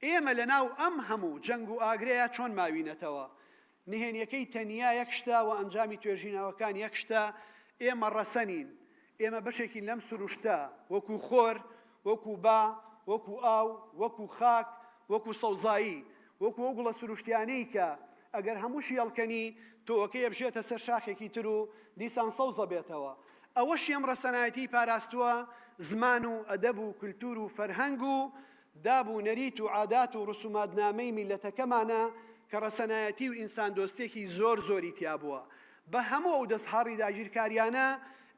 ئێمە لەناو ئەم هەموو جەنگ و ئاگرەیە چۆن ماوینەتەوە نهێنیەکەی تەنیا یەک شتە و ئەنجامی توێژینەوەکان یەک شتە ئێمە ڕەسەنین ئێمە بەشێکی لەم سروشتە وەکو خۆر وەکو با وەکو ئاو وەکو خاک وەکو سەوزایی وەکو ئەو گوڵە سروشتیانەی کە ئەگەر هەمووشی هەڵکەنی تۆوەکەی بژێتە سەر شاخێکی تر و دیسان سەوزە بێتەوە ئەوەشی ئەم ڕەسەنایەتی پاراستووە زمان و ئەدەب و کولتور و فەرهەنگ و دابوو نەریت و عادات و ڕسوماتنامەی میلەتەکەمانە کە ڕەسەنایەتی و ئینسان دۆستێکی زۆر زۆری تیا بووە بە هەموو ئەو دەستهاڕی داگیرکاریانە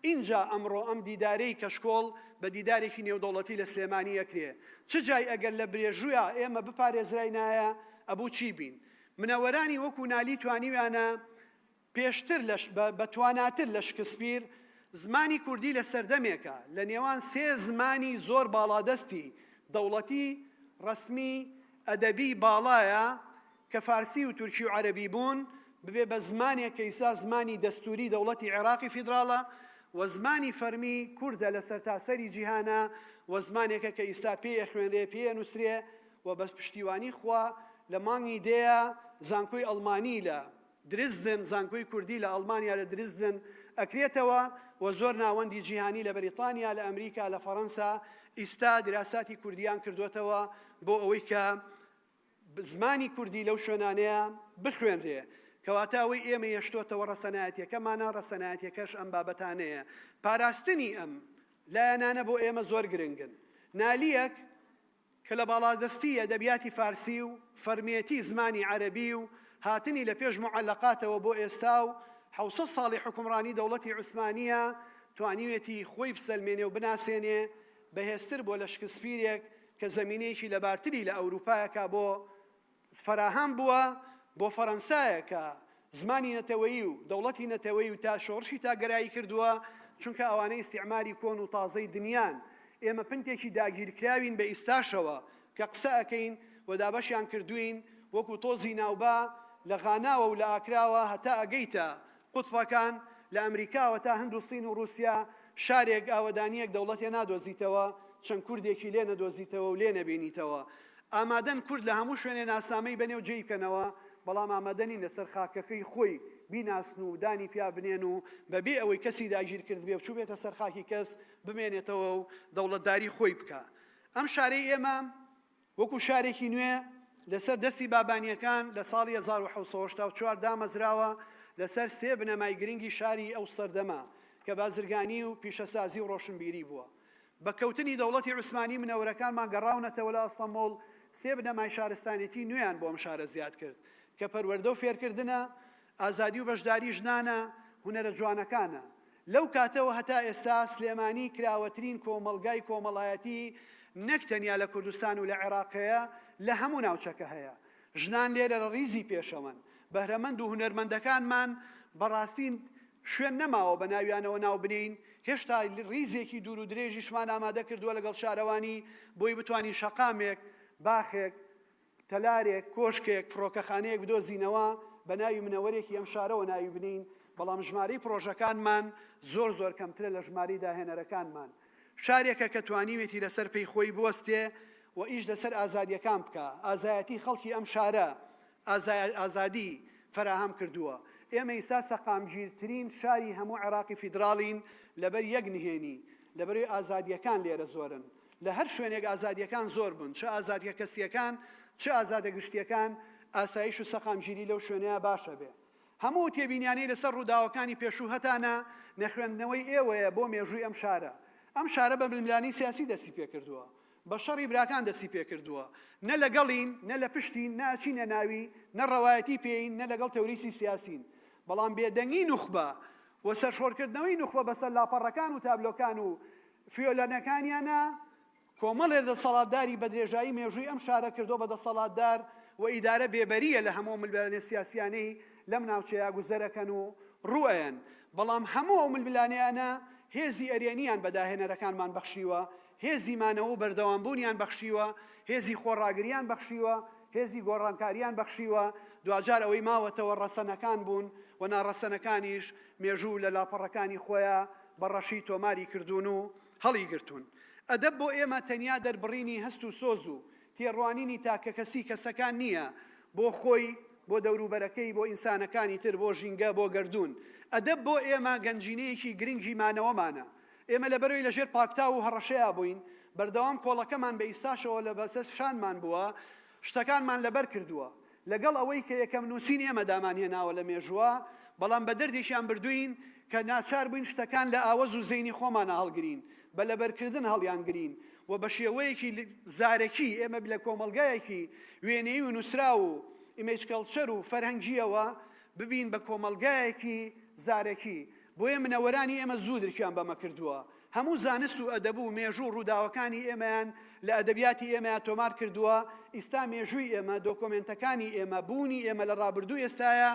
اینجا ئەمڕۆ ئەم دیدارەی کەشکۆڵ بە دیدارێکی نێودەوڵەتی لە سلێمانی یەکرێ چ جای ئەگەر لە برێژوویە ئێمە بپارێزرای نایە ئەبوو چی بین منەوەرانی وەکو نالی توانیویانە پێشتر بە تواناتر لە شکسپیر زمانی کوردی لە سەردەمێکە لە نێوان سێ زمانی زۆر باڵادەستی دەوڵەتی ڕسمی ئەدەبی باڵایە کە فارسی و تورکی و عەرەبی بوون ببێ بە زمانێک کە ئیسا زمانی دەستوری دەوڵەتی عێراقی فیدراڵە و زمانی فەرمی کوردە لە سەرتاسەری جیهانە و زمانێکە کە ئیستا پێ خوێنرێ پێ نووسرێ و بە پشتیوانی خوا لە مانگی دەیە زانکۆی ئەڵمانی لە درزدن زانکۆی کوردی لە ئەڵمانیا لە درزدن ئەکرێتەوە و زۆر ناوەندی جیهانی لە بەریتانیا لە ئەمریکا لە فەڕەنسا ئیستا دراساتی کوردیان کردوێتەوە بۆ ئەوەی کە زمانی کوردی لەو شوێنانەیە بخوێنرێ کەواتە ئەوەی ئێمە یەشتۆتەوە ڕەسەنایەتیەکەمانە ڕەسەنایەتیەکەش ئەم بابەتانەیە پاراستنی ئەم لایەنانە بۆ ئێمە زۆر گرنگن نالیەک کە لە باڵادەستی ئەدەبیاتی فارسی و فەرمیەتی زمانی عەرەبی و هاتنی لە پێش معەلەقاتەوە بۆ ئێستا و 700 ساڵی حکومڕانی دەوڵەتی عوسمانیە توانیوێتی خۆی بسەلمێنێ و بناسێنێ بەهێزتر بۆ لە شکسپیرێک کە زەمینەیەکی لەبارتری لە ئەوروپایەکە بۆ فەراهەم بووە بۆ فەڕەنسایە کە زمانی نەتەوەیی و دەوڵەتی نەتەوەیی و تا شۆڕشی تاگەرایی کردووە چونکە ئەوانەی ئیستیعماری کۆن و تازەی دنیان ئێمە پنتێکی داگیرکراوین بە ئیستاشەوە کە قسە ئەکەین و دابەشیان کردوین وەکو تۆزی ناوبا لە غاناوە و لە ئاکراوە هەتا ئەگەیتە قوتفەکان لە ئەمریکاوە تا هەند و سین و رووسیا شارێک ئاوەدانیەک دەوڵەتێ نادۆزیتەوە چەند کوردێکی لێ نەدۆزیتەوە و لێ نەبینیتەوە ئامادەن کورد لە هەموو شوێنێ ناسنامەی بەنێو جێی بکەنەوە بەڵام ئامادەنی لەسەر خاکەکەی خۆی بیناسن و دانی پیا بنێن و بەبێ ئەوەی کەسی داگیر کرد بێ بچوو بێتە سەر خاکی کەس بمێنێتەوە و دەوڵەتداری خۆی بکە ئەم شارەی ئێمە وەکو شارێکی نوێ لەسەر دەستی بابانیەکان لە ساڵی 1970 دامەزراوە لەسەر سێ بنەمای گرنگی شاری ئەو سەردەما کە بازرگانی و پیشەسازی و ڕۆشنبیری بووە. بە کەوتنی دەوڵەتی عوسمانی منەوەرەکانمان گەڕاونەتەوە لە ئەستەمبوڵ سێ بنەمای شارستانێتی نوێیان بۆ ئەم شارە زیاد کرد کە پەروەردە و فێرکردنە، ئازادی و بەشداری ژنانە، هونەرە جوانەکانە. لەو کاتەوە هەتا ئێستا سلێمانی کراوەترین کۆمەڵگای کۆمەڵایەتی نەک تەنیا لە کوردستان و لە عێراقەیە لە هەموو ناوچەکە هەیە. ژنان لێرە لە ڕیزی پێشەوەن. بەهرەمەند و هونەرمەندەکانمان بەڕاستی شوێن نەماوە بە ناویانەوە ناو بنین، هێشتا ریزێکی دوور و درێژیشمان ئامادە کردووە لەگەڵ شارەوانی بۆی بتوانین شەقامێک، باخێک، تەلارێک، کۆشکێک، فڕۆکەخانەیەک بدۆزینەوە بە ناوی منەوەرێکی ئەم شارەوە ناوی بنین. بەڵام ژمارەی پرۆژەکانمان زۆر کەمترە لە ژمارەی داهێنەرەکانمان. شارێکە کە توانیوێتی لەسەر پێی خۆی بوەستێ و ئیش لەسەر ئازادیەکان بکە. ئازایەتی خەڵکی ئەم شارە ئازادی فراهەم کردووە. ئێمە ئێستا سەقامگیرترین شاری هەموو عێراقی فیدراڵین لەبەر یەک نهێنی، لەبەرەوەی ئازادیەکان لێرە زۆرن. لە هەر شوێنێک ئازادیەکان زۆر بوون، چه ئازادیە کەسیەکان، چه ئازادە گشتیەکان، ئاسایش و سەقامگیری لەو شوێنەیە باشە بێ. هەموو تێبینیانەی لەسەر ڕووداوەکانی پێشوو هەتانە نەخوێندنەوەی ئێوەیە بۆ مێژووی ئەم شارە. ئەم شارە بە ململانی سیاسی دەستی پێ کردووە، بە شەڕی براکان دەستی پێ کردووە. نە لەگەڵین، نە لە پشتین، نە ئەچینە ناوی، نە ڕەوایەتی پێین، نە لەگەڵ تەوریسی سیاسین. بەڵام بێدەنگی نوخبە و سەرشۆڕکردنەوەی نوخبە بەسەر لاپەڕەکان و تابلۆکان و فیۆلەنەکانیانە کۆمەڵێ دەسەڵاتداری بە درێژایی مێژووی ئەم شارە کردووە بە دەسەڵاتدار و ئیدارە بێبەریە لە هەموو ململانێ سیاسیانەی لەم ناوچەیە گوزەرەکەن و ڕوئەن. بەڵام هەموو ئەو ململانیانە هێزی ئەرێنیان بە داهێنەرەکانمان بەخشیوە، هێزی مانەوە و بەردەوامبوونیان بەخشیوە، هێزی خۆڕاگریان بەخشیوە، هێزی گۆڕانکاریان بەخشیوە. دوجار ئەوەی ماوەتەوە ڕەسەنەکان بوون و ناڕەسەنەکانیش مێژوو لە لاپەڕەکانی خۆیان بەڕەشی تۆماری کردوون و هەڵی گرتوون. ئەدەب بۆ ئێمە تەنیا دەربڕینی هەست و سۆز و تێڕوانینی تاکە کەسی کەسەکان نییە، بۆ خۆی، بۆ دەوروبەرەکەی، بۆ ئینسانەکانی تر، بۆ ژینگە، بۆ گردون. ئەدەب بۆ ئێمە گەنجینەیەکی گرنگی مانەوەمانە. ئێمە لەبەرەوەی لەژێر پاکتا و هەڕەشەیە بووین، بەردەوام کۆڵەکەمان بە ئیستاشەوە لە بەسەر شانمان بووە، شتەکانمان لەبەر کردووە. لەگەڵ ئەوەی کە یەکەم نووسین ئێمە دامانهێناوە لە مێژووە، بەڵام بە دەردێکیان بردوین کە ناچار بووین شتەکان لە ئاوەز و زەینی خۆمانە هەڵگرین، بە لەبەرکردن هەڵیان گرین و بە شێوەیەکی زارەکی ئێمە لە کۆمەڵگایەکی وێنەی و نووسرا و ئیمێج کەڵچەر و فەرهەنگیەوە ببین بە کۆمەڵگایەکی زارەکی. بۆیە منەوەرانی ئێمە زوو درکیان بەمە کردووە. هەموو زانست و ئەدەب و مێژوو ڕووداوەکانی ئێمەیان لە ئەدەبیاتی ئێمەیان تۆمار کردووە. ئێستا مێژووی ئێمە، دۆکۆمنتەکانی ئێمە، بوونی ئێمە لە ڕابردوو ئێستایە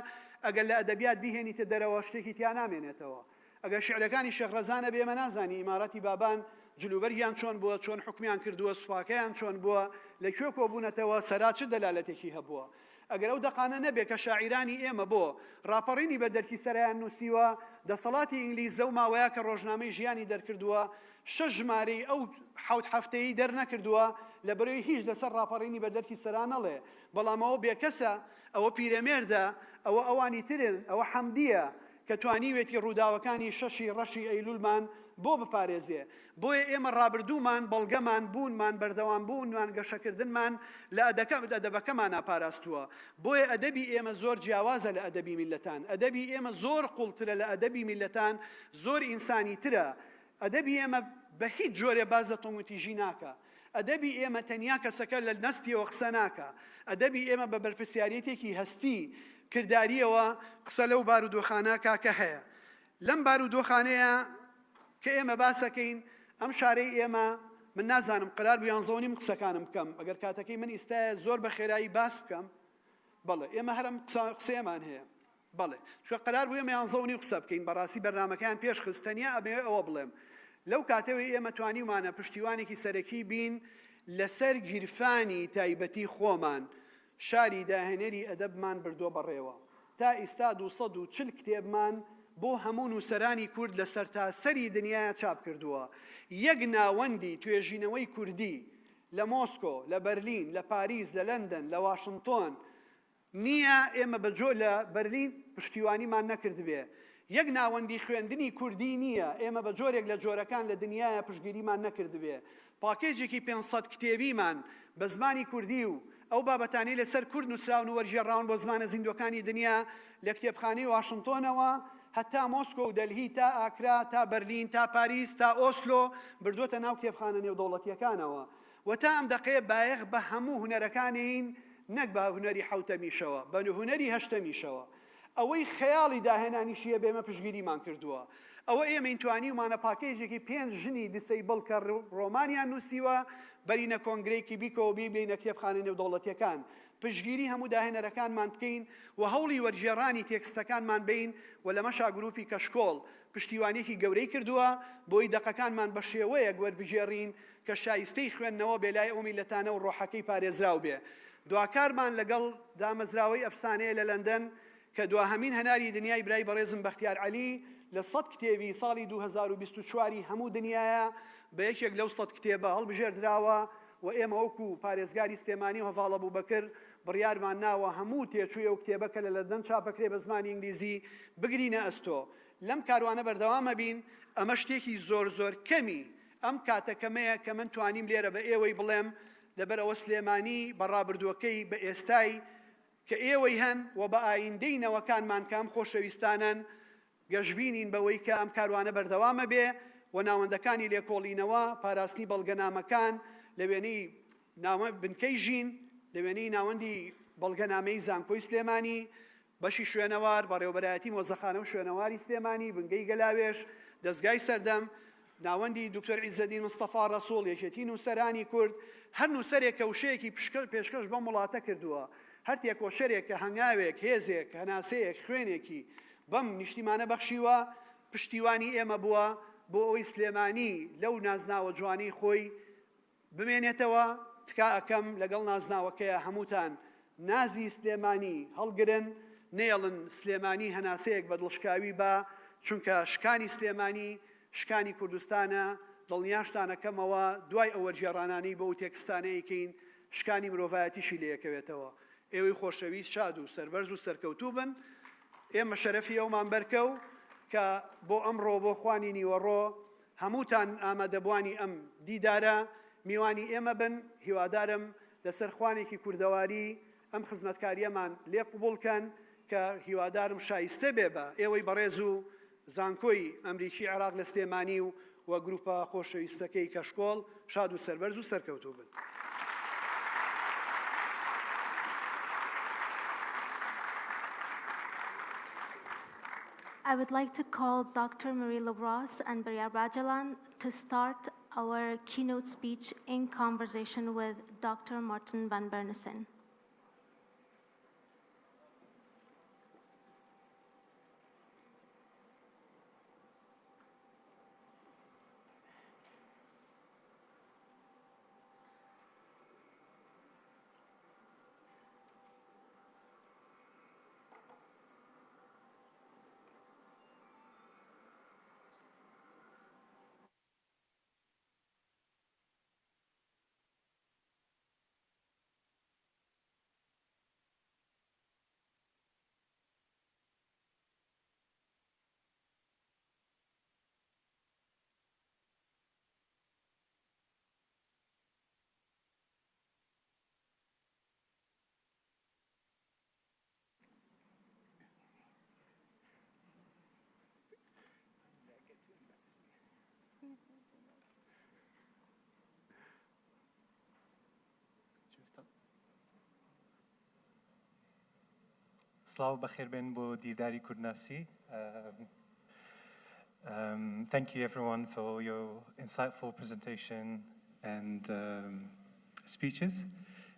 ئەگەر لە ئەدەبیات بیهێنیتە دەرەوە شتێکی تیا نامێنێتەوە. ئەگەر شعرەکانی شێخرەزانە بێمە نازانی ئیماراتی بابان جلوبەریان چۆن بووە، چۆن حکمیان کردووە، سوپاکەیان چۆن بووە، لەکوێ کۆبوونەتەوە، سەرا چ دەلالەتێکی هەبووە. ئەگەر ئەو دەقانە نەبێ کە شاعیرانی ئێمە بۆ ڕاپەڕینی بەردەرکی سەرایان نووسیوە، دەسەڵاتی ئینگلیز لەو ماوەیە کە ڕۆژنامەی ژیانی دەرکردووە، 6 ژمارەی ئەو 7 هەفتەیەی دەرنەکردووە لەبەرەوەی هیچ لەسەر ڕاپەڕینی بەردەرکی سەرا نەڵێ. بەڵام ئەوە بێکەسە، ئەوە پیرەمێردە، ئەوە ئەوانی ترن، ئەوە حەمدیە کە توانیوێتی ڕووداوەکانی 6 ڕەشی ئەیلولمان بۆ بپارێزێ. بۆیە ئێمە ڕابردوومان، بەڵگەمان، بوونمان، بەردەوام بوونمان، گەشەکردنمان لە ئەدەبەکەمان ئاپاراستووە. بۆیە ئەدەبی ئێمە زۆر جیاوازە لە ئەدەبی میلەتان. ئەدەبی ئێمە زۆر قوڵترە لە ئەدەبی میلەتان، زۆر ئینسانی ترە. ئەدەبی ئێمە بە هیچ جۆرێ باز لە تۆمەتیژی ناکە. ئەدەبی ئێمە تەنیا کەسەکە لە نەستیەوە قسە ناکە. ئەدەبی ئێمە بە بەرپرسیارەتێکی هەستی کرداریەوە قسە لەو بارودۆخانە کاکە هەیە. لەم بارودۆخانەیە کە ئێمە باسەکەین، ئەم شارەی ئێمە من نازانم قرار بوو 11:30 قسەکانم بکەم. ئەگەر کاتەکەی من ئێستایە زۆر بە خێرایی باس بکەم، بەڵێ ئێمە هەرم قسەیەمان هەیە. بەڵێ چونکە قرار بوو ئێمە 11:30 قسە بکەین، بەڕاستی بەرنامەکەیان پێش خستەنیا ئەبێ ئەوە بڵێم. لەو کاتەوەی ئێمە توانیمانە پشتیوانێکی سەرەکی بین لەسەر گیرفانی تایبەتی خۆمان، شاری داهێنەری ئەدەبمان بردۆ بەڕێوە. تا ئێستا 240 کتێبمان بۆ هەموو نووسەرانی کورد لە سەرتاسەری دنیاە چاپ کردووە. یەک ناوەندی توێژینەوەی کوردی لە مۆسکۆ، لە بەرلین، لە پاریس، لە لەندەن، لە واشنگتۆن نییە ئێمە بەجۆ لە بەرلین پشتیوانیمان نەکردبێ. یەک ناوەندی خوێندنی کوردی نییە ئێمە بە جۆرێک لە جۆرەکان لە دنیاە پشتگیریمان نەکردبێ پاکێجێکی 500 کتێبیمان بە زمانی کوردی و ئەو بابەتانەی لەسەر کورد نووسراون و وەرجێڕاون بۆ زمانە زیندوەکانی دنیا لە کتێبخانەی واشنتۆنەوە هەتا مۆسکۆ و دەلهی تا ئاکرا تا بەرلین تا پاریس تا ئۆسلۆ بردووەتە ناو کتێبخانە نێودەوڵەتیەکانەوە و تا ئەم دەقەیە بایەخ بە هەموو هونەرەکانین نەک بە هونەری حەوتەمیشەوە بە هونەری هەشتەمیشەوە ئەوەی خەیاڵی داهێنانیشیە بێمە پشتگیریمان کردووە ئەوە ئێمە ئینتوانیومانە پاکێجێکی 5 ژنی دیسەیبڵ کە ڕۆمانیان نووسیوە بەرینە کۆنگرەیەکی بیکەوە بینە کتێبخانە نێودەوڵەتیەکان پشتگیری هەموو داهێنەرەکانمان بکەین و هەوڵی وەرجێڕانی تێکستەکانمان بین و لە مەشا گروپی کەشکۆڵ پشتیوانێکی گەورەی کردووە بۆی دەقەکانمان بە شێوەیەک وەربژێڕین کە شایستەی خوێندنەوە بێلای ئەو میلەتانە و ڕۆحەکەی پارێزراو بێ دواکارمان لەگەڵ دامەزراوەی ئەفسانەیە لە لەندەن کە دواهەمین هەناری دنیای برای بەڕێزم بەختیار عەلی لە 100 کتێبی ساڵی 2024 هەموو دنیاە بە یەکێک لەو 100 کتێبە هەڵبژێردراوە و ئێمە وەکو پارێزگاری سلێمانی و هەڤاڵە بووبەکر بڕیارمان ناوە هەموو تێچوویە و کتێبەکە لە لەندەن چاپەکرێ بە زمانی ئینگلیزی بگرینە ئەستۆ لەم کاروانە بەردەوامە بین ئەمە شتێکی زۆر زۆر کەمی ئەم کاتەکەمەیە کە من توانیم لێرە بە ئێوەی بڵێم لەبەرەوە سلێمانی بەڕابردووەکەی بە ئێستای کە ئێوەی هەن و بە ئایندەی نەوەکانمان کام خۆشەویستانن گەشببینین بەوەی کە ئەم کاروانە بەردەوامە بێ و ناوەندەکانی لێکۆڵینەوە پاراستنی بەڵگەنامەکان لە وێنەی ناوە بنکەی ژین لە وێنەی ناوەندی بەڵگەنامەی زانکۆی سلێمانی بەشی شوێنەوار بەڕێوەبەرایەتی مۆزەخانە و شوێنەواری سلێمانی بنگەی گەلاوێش دەستگای سەردەم ناوەندی دکتۆر عیزەدین مستەفا ڕەسوڵ یەکێتی نووسەرانی کورد هەر نووسەرێک کە وشەیەکی پێشکەش بەم وڵاتە کردووە هەر تێکۆشەرێک کە هەنگاوێک هێزێک هەناسەیەک خوێنێکی بەم نیشتیمانە بەخشیوە پشتیوانی ئێمە بووە بۆ ئەوەی سلێمانی لەو نازناوە جوانەی خۆی بمێنێتەوە تکا ئەەکەم لەگەڵ نازناوەکەیە هەمووتان نازی سلێمانی هەڵگرن نێڵن سلێمانی هەناسەیەک بە دڵشکاوی بە چونکە شکانی سلێمانی شکانی کوردستانە دڵنیاشتانەکەمەوە دوای ئەو وەرجێڕانانەی بە ئەو تێکستانەیەکەین شکانی مرۆڤایەتیشی لێیەکەوێتەوە ئێوەی خۆشەویست شاد و سەربەرز و سەرکەوتوو بن ئێمە شەرەفی ئەومان بەرکەو کە بۆ ئەمڕۆ بۆ خوانی نیوەڕۆ هەمووتان ئامادەبوانی ئەم دیدارە میوانی ئێمە بن هیوادارم لەسەر خوانێکی کوردەواری ئەم خزمەتکاریەمان لێ قبوڵکەن کە هیوادارم شایستە بێ بە ئێوەی بەڕێز و زانکۆی ئەمریکی عێراق لە سلێمانی و گروپە خۆشەویستەکەی کەشکۆڵ شاد و سەربەرز و سەرکەوتوو بن. I would like to call Dr. Marie Labrosse and Baria Rajalan to start our keynote speech in conversation with Dr. Martin van Bernissen. Slav b'khair ben bo Didari Kurdish. Thank you everyone for your insightful presentation and speeches.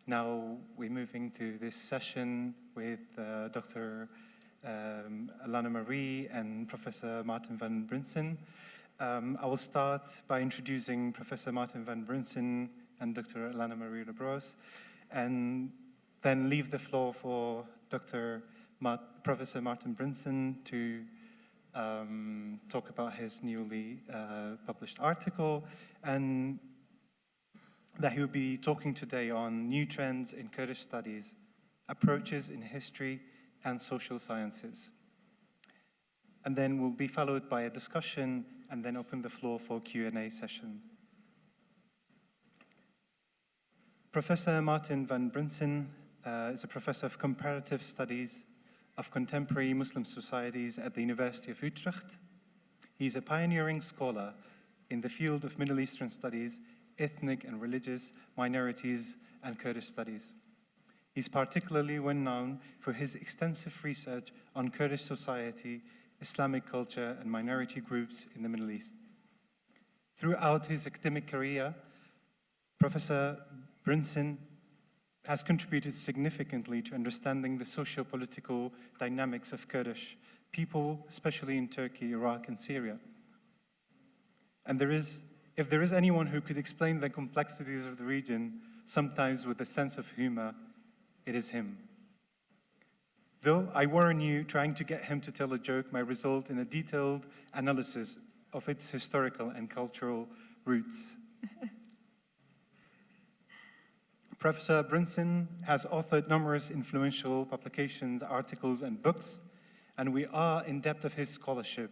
Now we're moving to this session with Dr. Alana Marie and Professor Martin van Brinsen. I will start by introducing Professor Martin van Brinsen and Dr. Alana Marie Labrosse, and then leave the floor for Professor Martin Brinsen to talk about his newly published article, and that he will be talking today on new trends in Kurdish studies, approaches in history and social sciences. and then will be followed by a discussion and then open the floor for Q&A sessions. Professor Martin van Brinsen is a professor of comparative studies of contemporary Muslim societies at the University of Utrecht. He's a pioneering scholar in the field of Middle Eastern studies, ethnic and religious minorities, and Kurdish studies. He's particularly well known for his extensive research on Kurdish society, Islamic culture, and minority groups in the Middle East. Throughout his academic career, Professor Brinsen has contributed significantly to understanding the socio-political dynamics of Kurdish people, especially in Turkey, Iraq, and Syria. And if there is anyone who could explain the complexities of the region, sometimes with a sense of humor, it is him. Though I warn you, trying to get him to tell a joke might result in a detailed analysis of its historical and cultural roots. Professor Brinsen has authored numerous influential publications, articles, and books, and we are in depth of his scholarship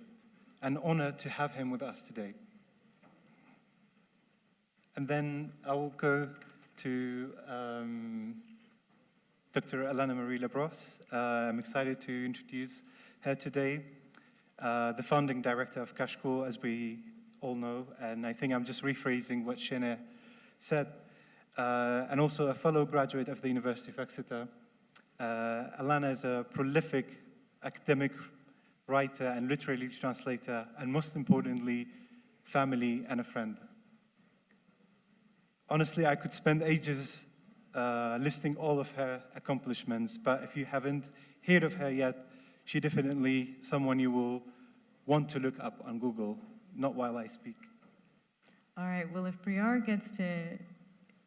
and honored to have him with us today. And then I will go to Dr. Elena Marie Labrosse. I'm excited to introduce her today, the founding director of Kashkool, as we all know, and I think I'm just rephrasing what Shene said, and also a fellow graduate of the University of Exeter. Elena is a prolific academic writer and literary translator, and most importantly, family and a friend. Honestly, I could spend ages listing all of her accomplishments, but if you haven't heard of her yet, she's definitely someone you will want to look up on Google, not while I speak. All right, well, if Briar gets to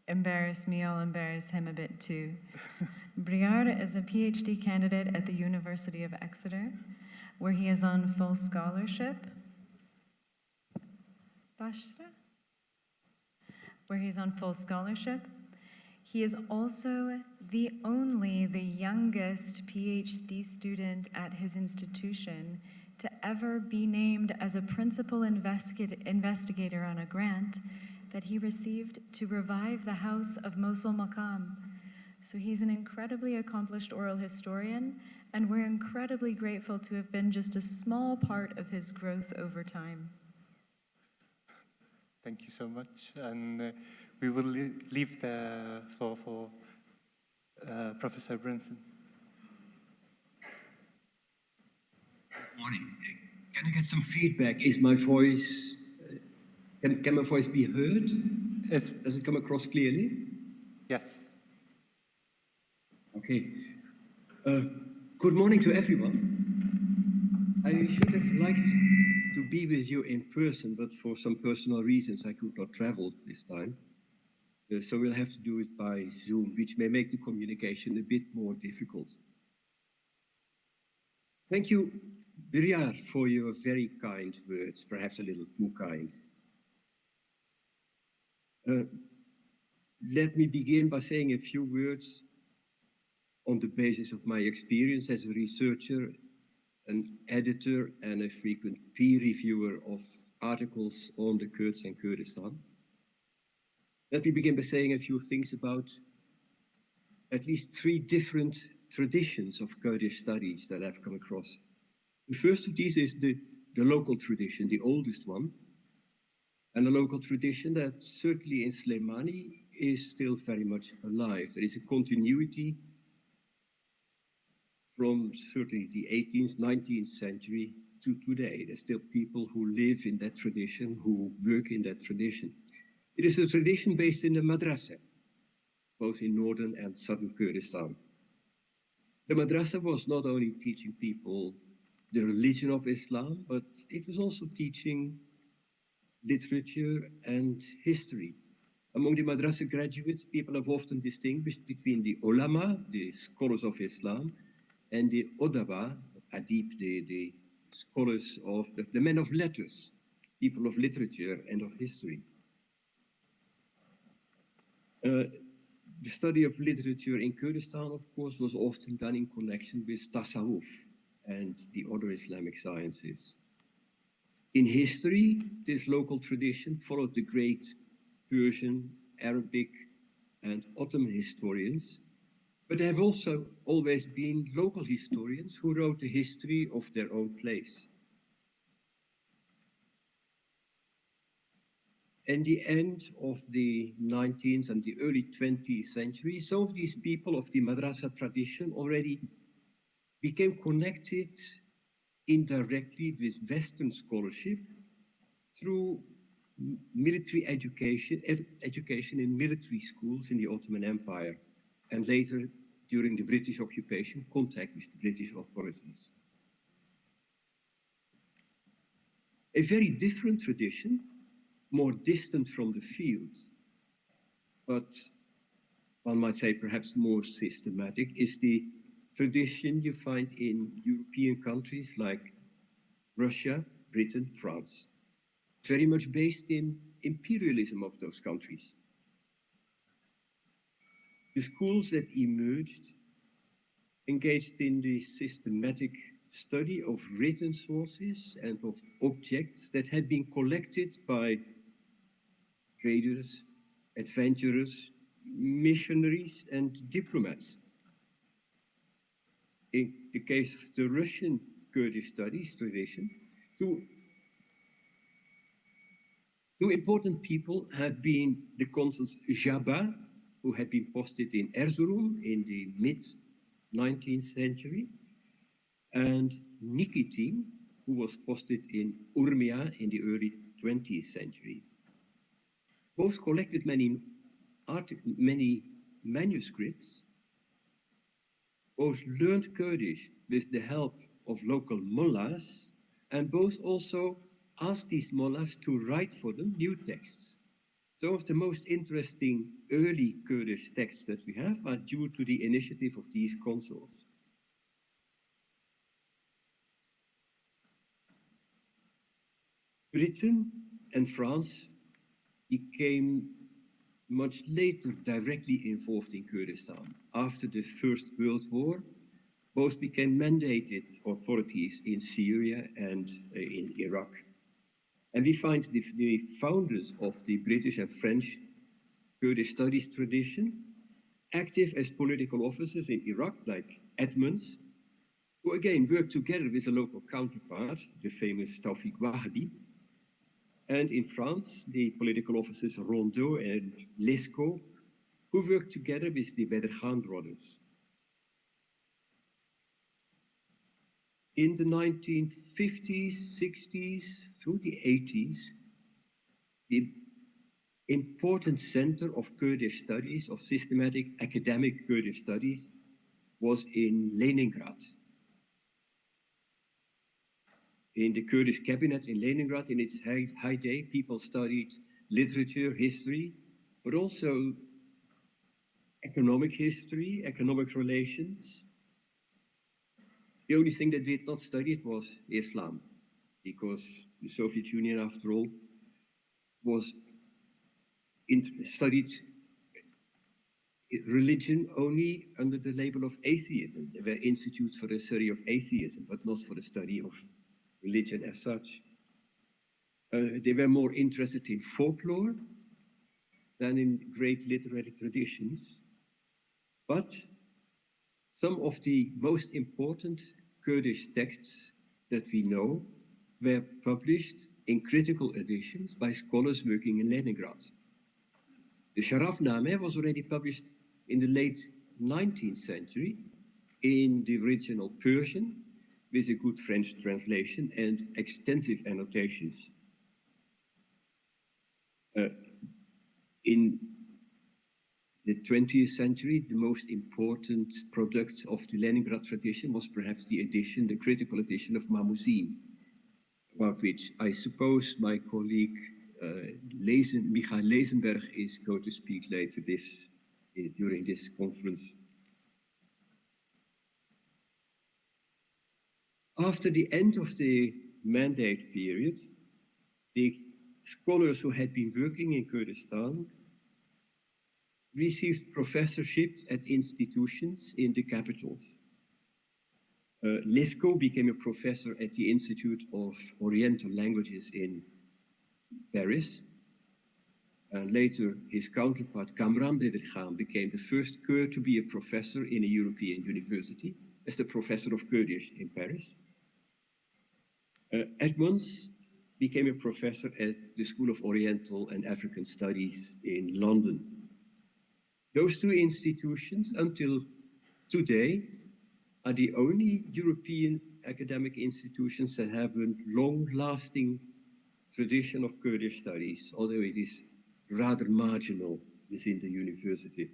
embarrass me, I'll embarrass him a bit too. Briar is a PhD candidate at the University of Exeter, where he is on full scholarship. Bashra? Where he's on full scholarship. He is also the youngest PhD student at his institution to ever be named as a principal investigator on a grant that he received to revive the house of Mosul Maqam. So he's an incredibly accomplished oral historian, and we're incredibly grateful to have been just a small part of his growth over time. Thank you so much. And we will leave the floor for Professor Brinsen. Good morning. Can I get some feedback? Is my voice, can my voice be heard? Does it come across clearly? Yes. Okay. Good morning to everyone. I should have liked to be with you in person, but for some personal reasons I could not travel this time. So we'll have to do it by Zoom, which may make the communication a bit more difficult. Thank you, Briar, for your very kind words, perhaps a little too kind. Let me begin by saying a few words on the basis of my experience as a researcher, an editor, and a frequent peer reviewer of articles on the Kurds and Kurdistan. Let me begin by saying a few things about at least three different traditions of Kurdish studies that I've come across. The first of these is the local tradition, the oldest one, and a local tradition that certainly in Slémani is still very much alive. There is a continuity from certainly the 18th, 19th century to today. There's still people who live in that tradition, who work in that tradition. It is a tradition based in the madrasa, both in northern and southern Kurdistan. The madrasa was not only teaching people the religion of Islam, but it was also teaching literature and history. Among the madrasa graduates, people have often distinguished between the ulama, the scholars of Islam, and the udaba, adib, the scholars of the men of letters, people of literature and of history. The study of literature in Kurdistan, of course, was often done in connection with tasawwuf and the other Islamic sciences. In history, this local tradition followed the great Persian, Arabic, and Ottoman historians, but there have also always been local historians who wrote the history of their own place. In the end of the 19th and the early 20th century, some of these people of the madrasa tradition already became connected indirectly with Western scholarship through military education in military schools in the Ottoman Empire, and later, during the British occupation, contact with the British authorities. A very different tradition, more distant from the field, but one might say perhaps more systematic, is the tradition you find in European countries like Russia, Britain, France. Very much based in imperialism of those countries. The schools that emerged engaged in the systematic study of written sources and of objects that had been collected by traders, adventurers, missionaries, and diplomats. In the case of the Russian Kurdish studies tradition, two important people had been the consuls Jabba, who had been posted in Erzurum in the mid-19th century, and Nikitin, who was posted in Urmia in the early 20th century. Both collected many manuscripts, both learned Kurdish with the help of local mullahs, and both also asked these mullahs to write for them new texts. Some of the most interesting early Kurdish texts that we have are due to the initiative of these consuls. Britain and France became much later directly involved in Kurdistan. After the First World War, both became mandated authorities in Syria and in Iraq. And we find the founders of the British and French Kurdish studies tradition active as political officers in Iraq, like Edmonds, who again worked together with a local counterpart, the famous Tawfiq Wahhabi. And in France, the political officers Rondeau and Lescaut, who worked together with the Badr Khan brothers. In the 1950s, 60s, through the 80s, the important center of Kurdish studies, of systematic academic Kurdish studies, was in Leningrad. In the Kurdish cabinet in Leningrad, in its heyday, people studied literature, history, but also economic history, economic relations. The only thing they did not study it was Islam, because the Soviet Union, after all, studied religion only under the label of atheism. There were institutes for the study of atheism, but not for the study of religion as such. They were more interested in folklore than in great literary traditions. But some of the most important Kurdish texts that we know were published in critical editions by scholars working in Leningrad. The Sharafnameh was already published in the late 19th century in the original Persian, with a good French translation and extensive annotations. In the 20th century, the most important product of the Leningrad tradition was perhaps the critical edition of Mamoudzine, about which I suppose my colleague Michael Lezenberg is going to speak later during this conference. After the end of the mandate period, the scholars who had been working in Kurdistan received professorships at institutions in the capitals. Lesko became a professor at the Institute of Oriental Languages in Paris. And later, his counterpart, Kamran Bedirkhan, became the first Kurd to be a professor in a European university, as the professor of Kurdish in Paris. Edmonds became a professor at the School of Oriental and African Studies in London. Those two institutions, until today, are the only European academic institutions that have a long-lasting tradition of Kurdish studies, although it is rather marginal within the university.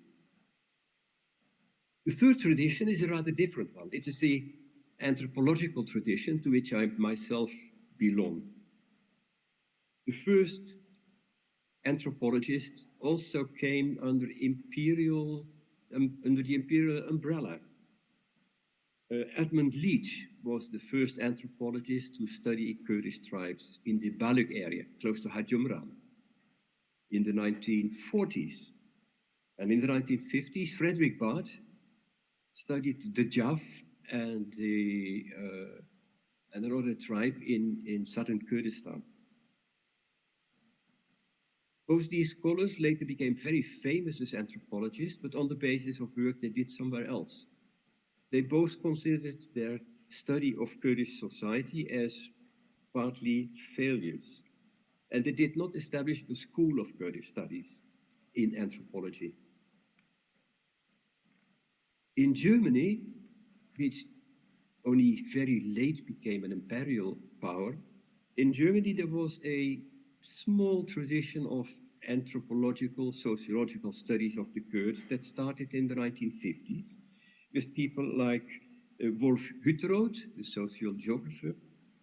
The third tradition is a rather different one. It is the anthropological tradition to which I myself belong. The first anthropologists also came under the imperial umbrella. Edmund Leach was the first anthropologist to study Kurdish tribes in the Baluk area, close to Hajumran, in the 1940s. And in the 1950s, Frederick Barth studied the Jav and another tribe in southern Kurdistan. Both these scholars later became very famous as anthropologists, but on the basis of work they did somewhere else. They both considered their study of Kurdish society as partly failures, and they did not establish a school of Kurdish studies in anthropology. In Germany, which only very late became an imperial power, in Germany there was a small tradition of anthropological, sociological studies of the Kurds that started in the 1950s with people like Wolf Hütteroth, the social geographer,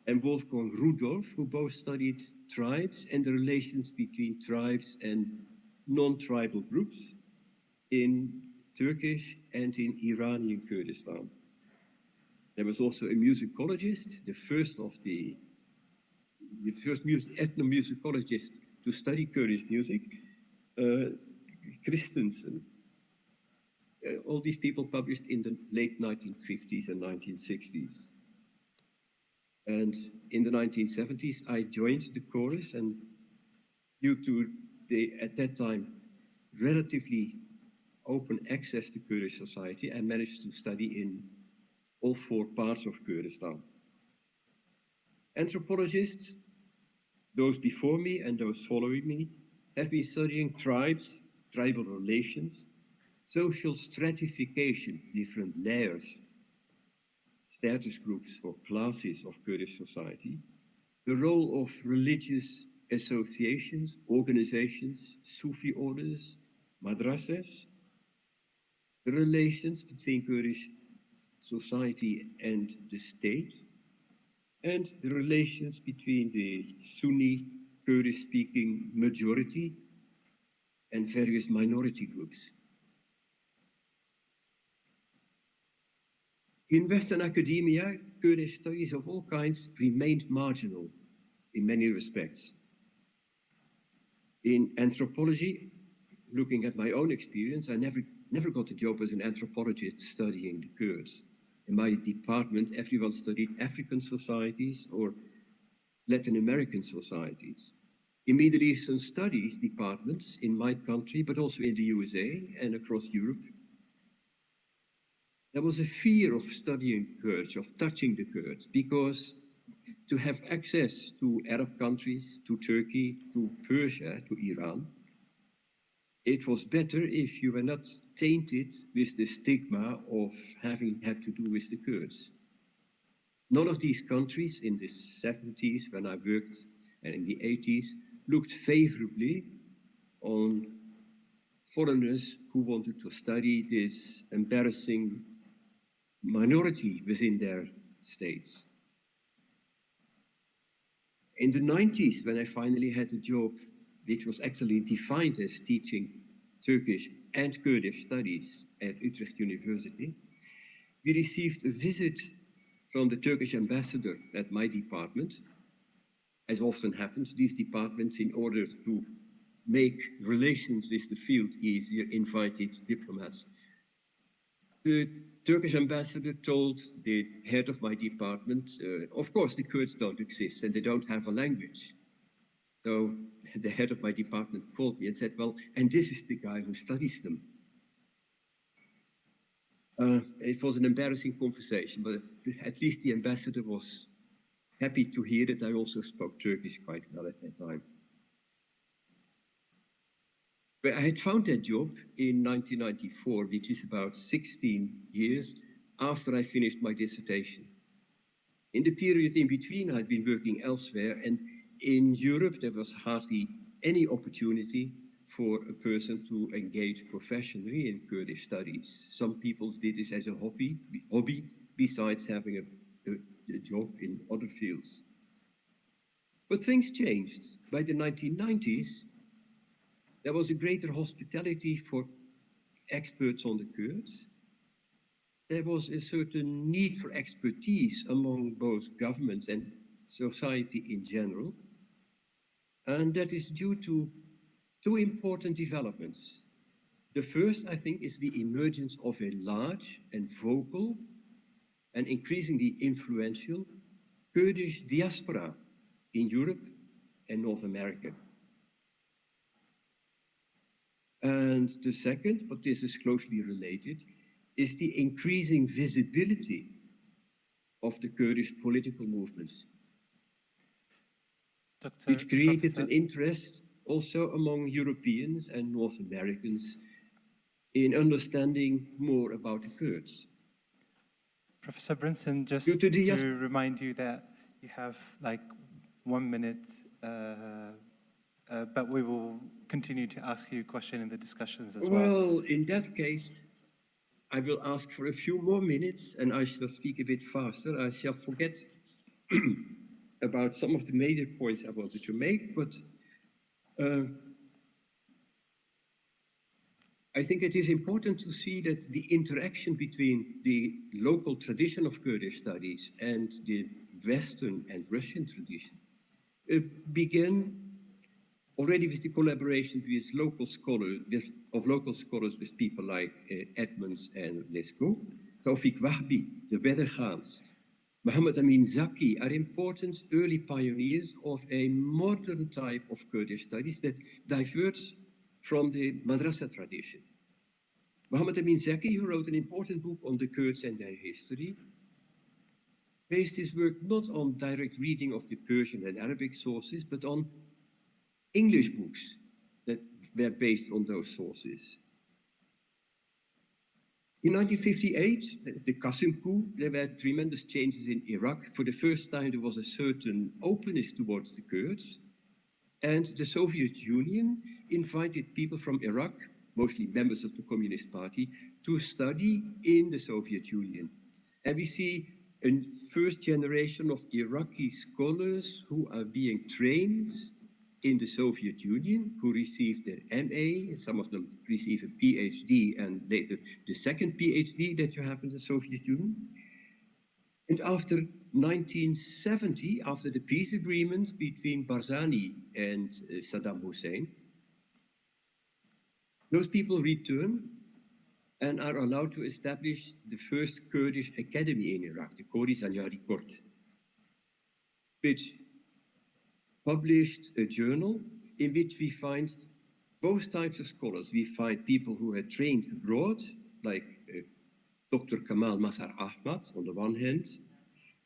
and Wolfgang Rudolph, who both studied tribes and the relations between tribes and non-tribal groups in Turkish and in Iranian Kurdistan. There was also a musicologist, the first ethnomusicologist to study Kurdish music, Christensen. All these people published in the late 1950s and 1960s. And in the 1970s, I joined the chorus, and due to the, at that time, relatively open access to Kurdish society, I managed to study in all four parts of Kurdistan. Anthropologists, those before me and those following me, have been studying tribes, tribal relations, social stratification, different layers, status groups or classes of Kurdish society, the role of religious associations, organizations, Sufi orders, madrasas, the relations between Kurdish society and the state, and the relations between the Sunni Kurdish-speaking majority and various minority groups. In Western academia, Kurdish studies of all kinds remained marginal in many respects. In anthropology, looking at my own experience, I never got a job as an anthropologist studying the Kurds. In my department, everyone studied African societies or Latin American societies. In Middle Eastern studies departments in my country, but also in the USA and across Europe, there was a fear of studying Kurds, of touching the Kurds, because to have access to Arab countries, to Turkey, to Persia, to Iran, it was better if you were not tainted with the stigma of having had to do with the Kurds. None of these countries in the 70s, when I worked, and in the 80s, looked favorably on foreigners who wanted to study this embarrassing minority within their states. In the 90s, when I finally had a job which was actually defined as teaching Turkish and Kurdish studies at Utrecht University, we received a visit from the Turkish ambassador at my department. As often happens, these departments, in order to make relations with the field easier, invited diplomats. The Turkish ambassador told the head of my department, of course, the Kurds don't exist and they don't have a language. So the head of my department called me and said, well, and this is the guy who studies them. It was an embarrassing conversation, but at least the ambassador was happy to hear that I also spoke Turkish quite well at that time. But I had found that job in 1994, which is about 16 years after I finished my dissertation. In the period in between, I'd been working elsewhere, and in Europe, there was hardly any opportunity for a person to engage professionally in Kurdish studies. Some people did this as a hobby besides having a job in other fields. But things changed. By the 1990s, there was a greater hospitality for experts on the Kurds. There was a certain need for expertise among both governments and society in general. And that is due to two important developments. The first, I think, is the emergence of a large and vocal and increasingly influential Kurdish diaspora in Europe and North America. And the second, but this is closely related, is the increasing visibility of the Kurdish political movements, which created an interest also among Europeans and North Americans in understanding more about the Kurds. Professor Brinson, just to remind you that you have like 1 minute, but we will continue to ask you a question in the discussions as well. Well, in that case, I will ask for a few more minutes and I shall speak a bit faster. I shall forget about some of the major points I wanted to make, but I think it is important to see that the interaction between the local tradition of Kurdish studies and the Western and Russian tradition began already with the collaboration with local scholars, with people like Edmonds and Lesko, Tawfiq Wahbi, the Wettergaans, Muhammad Amin Zaki are important early pioneers of a modern type of Kurdish studies that diverges from the madrasa tradition. Muhammad Amin Zaki, who wrote an important book on the Kurds and their history, based his work not on direct reading of the Persian and Arabic sources, but on English books that were based on those sources. In 1958, the Qasim coup, there were tremendous changes in Iraq. For the first time, there was a certain openness towards the Kurds. And the Soviet Union invited people from Iraq, mostly members of the Communist Party, to study in the Soviet Union. And we see a first generation of Iraqi scholars who are being trained in the Soviet Union, who received their MA, some of them receive a PhD, and later the second PhD that you have in the Soviet Union. And after 1970, after the peace agreement between Barzani and Saddam Hussein, those people return and are allowed to establish the first Kurdish academy in Iraq, the Kori Zanyari Court, which published a journal in which we find both types of scholars. We find people who had trained abroad, like Dr. Kamal Mazhar Ahmad on the one hand,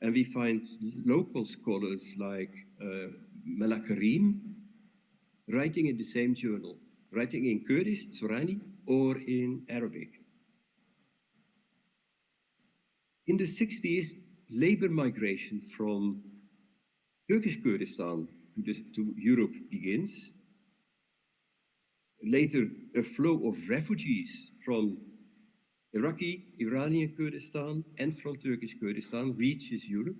and we find local scholars like Mela Karim writing in the same journal, writing in Kurdish, Sorani, or in Arabic. In the 60s, labor migration from Turkish Kurdistan to Europe begins. Later, a flow of refugees from Iraqi, Iranian Kurdistan, and from Turkish Kurdistan reaches Europe.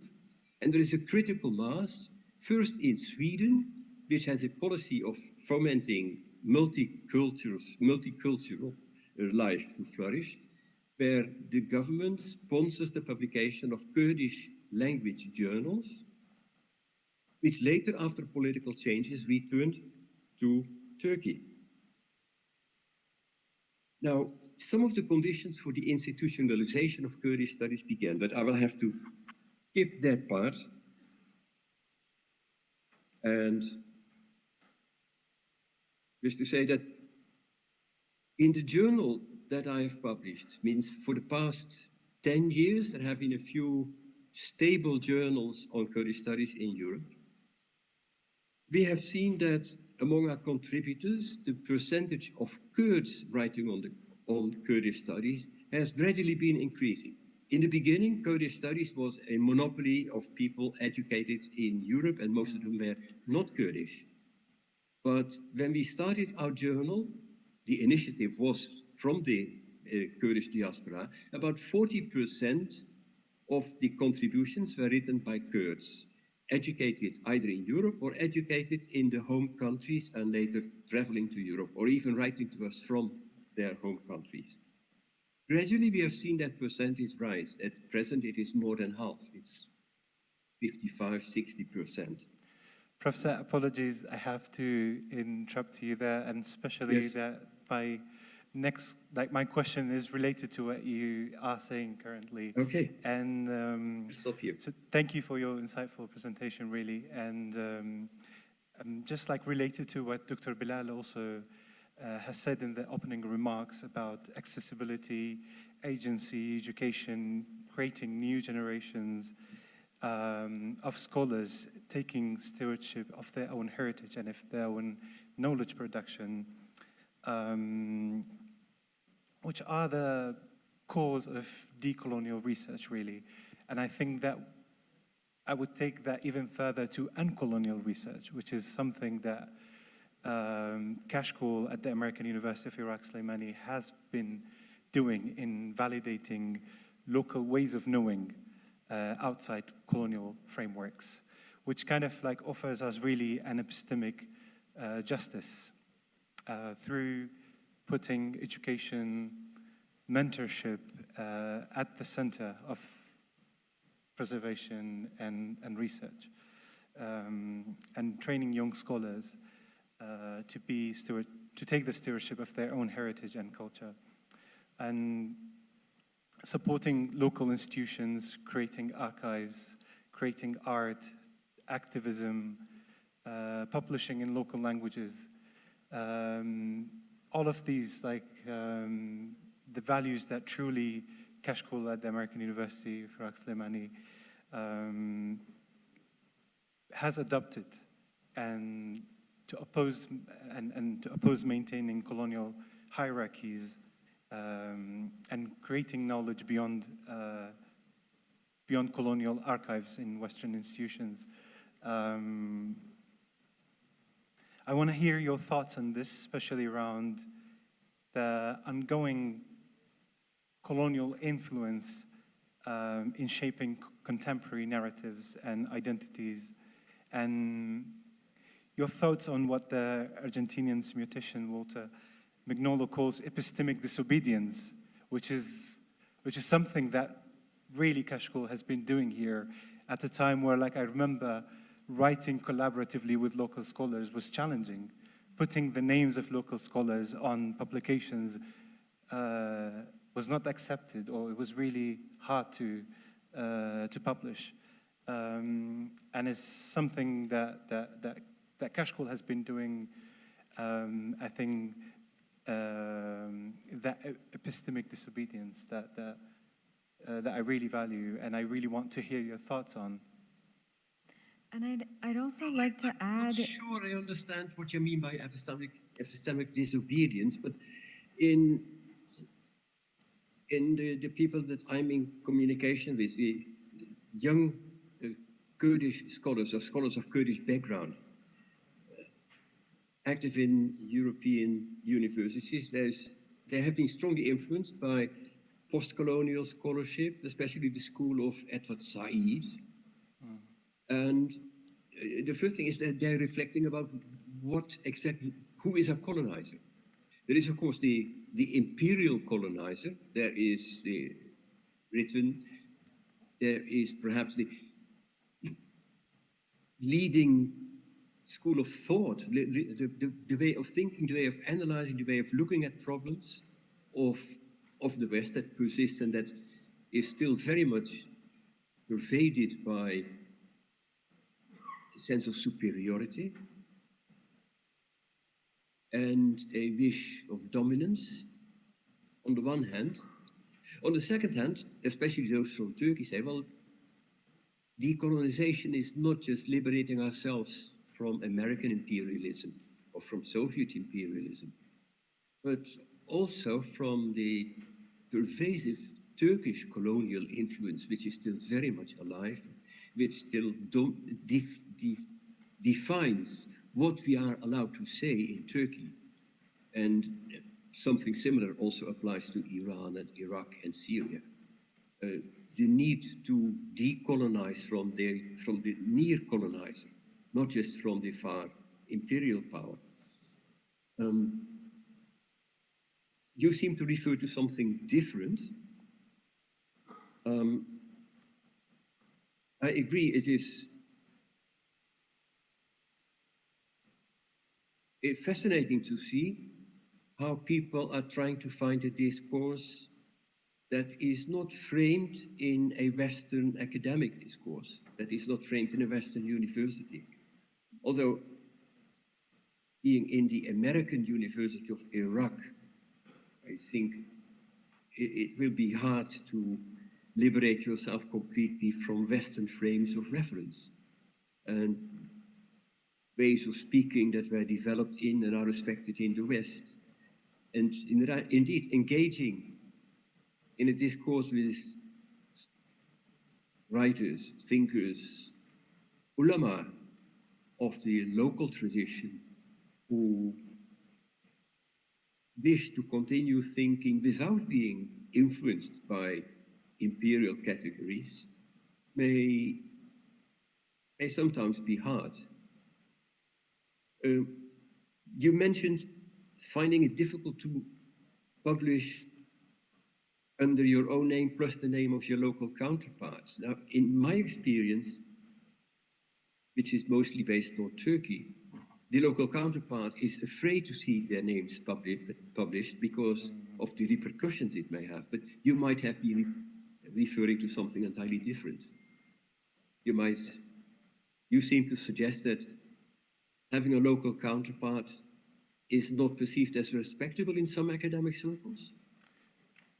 And there is a critical mass, first in Sweden, which has a policy of fomenting multicultural life to flourish, where the government sponsors the publication of Kurdish language journals, which later, after political changes, returned to Turkey. Now, some of the conditions for the institutionalization of Kurdish studies began, but I will have to skip that part. And just to say that in the journal that I have published, means for the past 10 years, there have been a few stable journals on Kurdish studies in Europe. We have seen that among our contributors, the percentage of Kurds writing on Kurdish studies has gradually been increasing. In the beginning, Kurdish studies was a monopoly of people educated in Europe, and most of them were not Kurdish. But when we started our journal, the initiative was from the Kurdish diaspora. About 40% of the contributions were written by Kurds, educated either in Europe or educated in the home countries and later traveling to Europe or even writing to us from their home countries. Gradually, we have seen that percentage rise. At present, it is more than half. It's 55–60%. Professor, apologies, I have to interrupt you there, and especially Yes. that my question is related to what you are saying currently. Okay. And Stop here. so thank you for your insightful presentation, really. And just like related to what Dr. Bilal also has said in the opening remarks about accessibility, agency, education, creating new generations of scholars taking stewardship of their own heritage and of their own knowledge production, which are the cause of decolonial research, really. And I think that I would take that even further to uncolonial research, which is something that Kashkool at the American University of Iraq, Slémani, has been doing in validating local ways of knowing outside colonial frameworks, which kind of like offers us really an epistemic justice through putting education, mentorship at the center of preservation and research, and training young scholars to take the stewardship of their own heritage and culture, and supporting local institutions, creating archives, creating art, activism, publishing in local languages. All of these, the values that truly Kashkool at the American University of Iraq, Slémani has adopted, and to oppose maintaining colonial hierarchies and creating knowledge beyond colonial archives in Western institutions. I want to hear your thoughts on this, especially around the ongoing colonial influence in shaping contemporary narratives and identities, and your thoughts on what the Argentinian semiotician Walter Mignolo calls epistemic disobedience, which is something that really Kashkool has been doing here at a time where, I remember, writing collaboratively with local scholars was challenging. Putting the names of local scholars on publications was not accepted, or it was really hard to publish. And it's something that Kashkool has been doing, I think, that epistemic disobedience that I really value, and I really want to hear your thoughts on. And I'd also like to add... I'm not sure I understand what you mean by epistemic disobedience, but in the people that I'm in communication with, the young Kurdish scholars, or scholars of Kurdish background, active in European universities, they have been strongly influenced by post-colonial scholarship, especially the school of Edward Said. And the first thing is that they're reflecting about who is a colonizer. There is, of course, the imperial colonizer. There is there is perhaps the leading school of thought, the way of thinking, the way of analyzing, the way of looking at problems of of the West that persists and that is still very much pervaded by a sense of superiority and a wish of dominance on the one hand. On the second hand, especially those from Turkey say, well, decolonization is not just liberating ourselves from American imperialism or from Soviet imperialism, but also from the pervasive Turkish colonial influence, which is still very much alive, which still defines what we are allowed to say in Turkey. And something similar also applies to Iran and Iraq and Syria. The need to decolonize from the near colonizer, not just from the far imperial power. You seem to refer to something different. I agree, it is fascinating to see how people are trying to find a discourse that is not framed in a Western academic discourse, that is not framed in a Western university. Although being in the American University of Iraq, I think it will be hard to liberate yourself completely from Western frames of reference and ways of speaking that were developed in and are respected in the West. And indeed, engaging in a discourse with writers, thinkers, ulama of the local tradition who wish to continue thinking without being influenced by imperial categories may sometimes be hard. You mentioned finding it difficult to publish under your own name plus the name of your local counterparts. Now, in my experience, which is mostly based on Turkey, the local counterpart is afraid to see their names published because of the repercussions it may have. But you might have been referring to something entirely different. You seem to suggest that having a local counterpart is not perceived as respectable in some academic circles?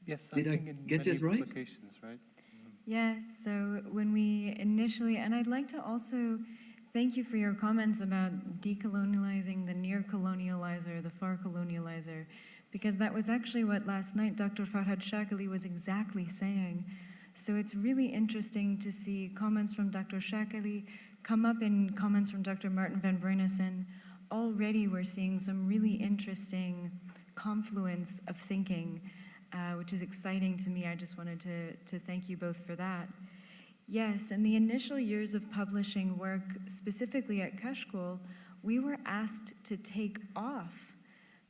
Yes, Did I get that right? Right? Yes, so when we initially, and I'd like to also thank you for your comments about decolonializing the near colonializer, the far colonializer, because that was actually what last night Dr. Farhad Shakali was exactly saying. So it's really interesting to see comments from Dr. Shakali come up in comments from Dr. Martin van Brunissen. Already we're seeing some really interesting confluence of thinking, which is exciting to me. I just wanted to thank you both for that. Yes, in the initial years of publishing work, specifically at Kashkool, we were asked to take off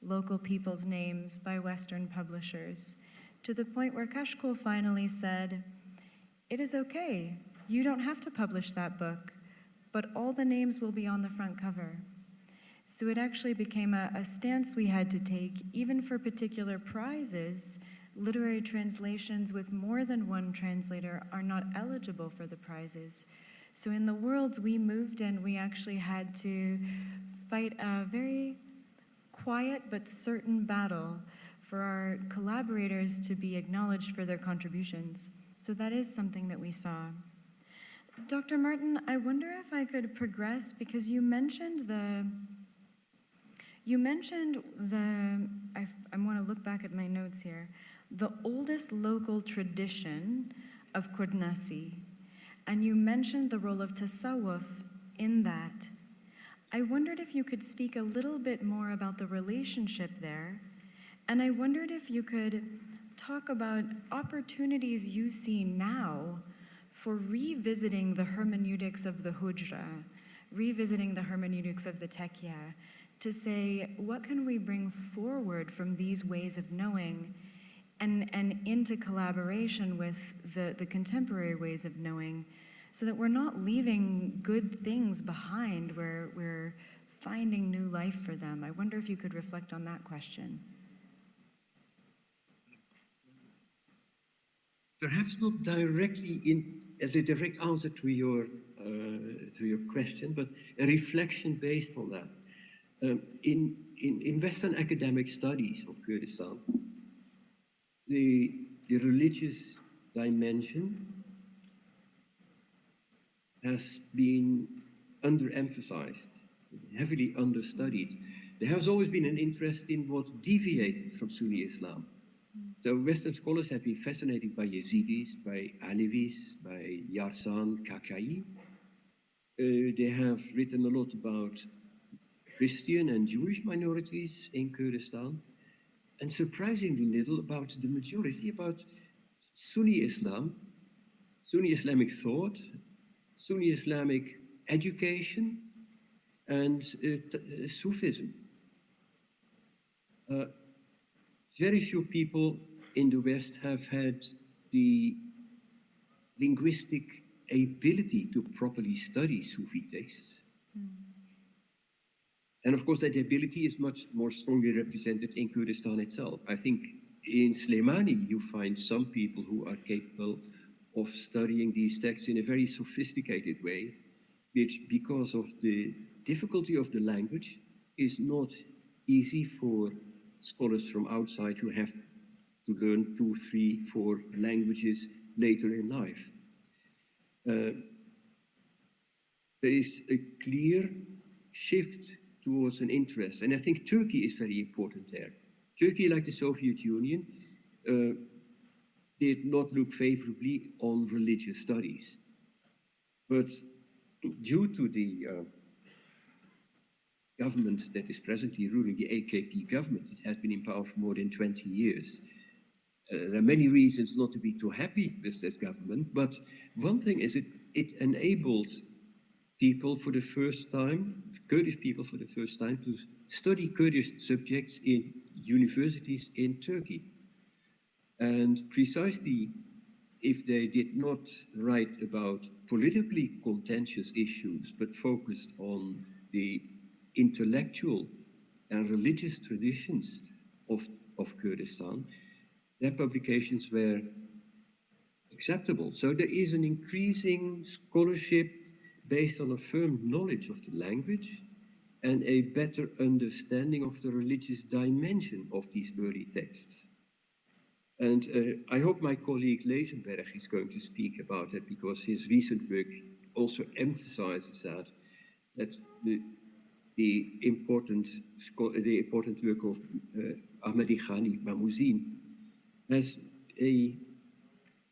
local people's names by Western publishers, to the point where Kashkool finally said, "It is okay, you don't have to publish that book, but all the names will be on the front cover." So it actually became a stance we had to take, even for particular prizes. Literary translations with more than one translator are not eligible for the prizes. So in the worlds we moved in, we actually had to fight a very quiet but certain battle for our collaborators to be acknowledged for their contributions. So that is something that we saw. Dr. Martin, I wonder if I could progress, because you mentioned I want to look back at my notes here, the oldest local tradition of Kurdenasi, and you mentioned the role of tasawwuf in that. I wondered if you could speak a little bit more about the relationship there, and I wondered if you could talk about opportunities you see now for revisiting the hermeneutics of the hujra, revisiting the hermeneutics of the taqiyya, to say, what can we bring forward from these ways of knowing and into collaboration with the contemporary ways of knowing, so that we're not leaving good things behind, we're finding new life for them. I wonder if you could reflect on that question. perhaps not directly as a direct answer to your question, but a reflection based on that. In Western academic studies of Kurdistan, the religious dimension has been underemphasized, heavily understudied. There has always been an interest in what deviated from Sunni Islam. So Western scholars have been fascinated by Yazidis, by Alevis, by Yarsan, Kakai. They have written a lot about Christian and Jewish minorities in Kurdistan, and surprisingly little about the majority, about Sunni Islam, Sunni Islamic thought, Sunni Islamic education, and Sufism. Very few people in the West have had the linguistic ability to properly study Sufi texts. And of course, that ability is much more strongly represented in Kurdistan itself. I think in Slemani, you find some people who are capable of studying these texts in a very sophisticated way, which, because of the difficulty of the language, is not easy for scholars from outside who have to learn 2, 3, 4 languages later in life. There is a clear shift towards an interest, and I think Turkey is very important there. Turkey, like the Soviet Union, did not look favorably on religious studies. But due to the government that is presently ruling, the AKP government, it has been in power for more than 20 years. There are many reasons not to be too happy with this government, but one thing is it enabled people for the first time, Kurdish people for the first time, to study Kurdish subjects in universities in Turkey. And precisely if they did not write about politically contentious issues, but focused on the intellectual and religious traditions of Kurdistan, their publications were acceptable. So there is an increasing scholarship based on a firm knowledge of the language and a better understanding of the religious dimension of these early texts. And I hope my colleague Lezenberg is going to speak about that, because his recent work also emphasizes that the important work of Ahmadi Khani Mamoudzine has a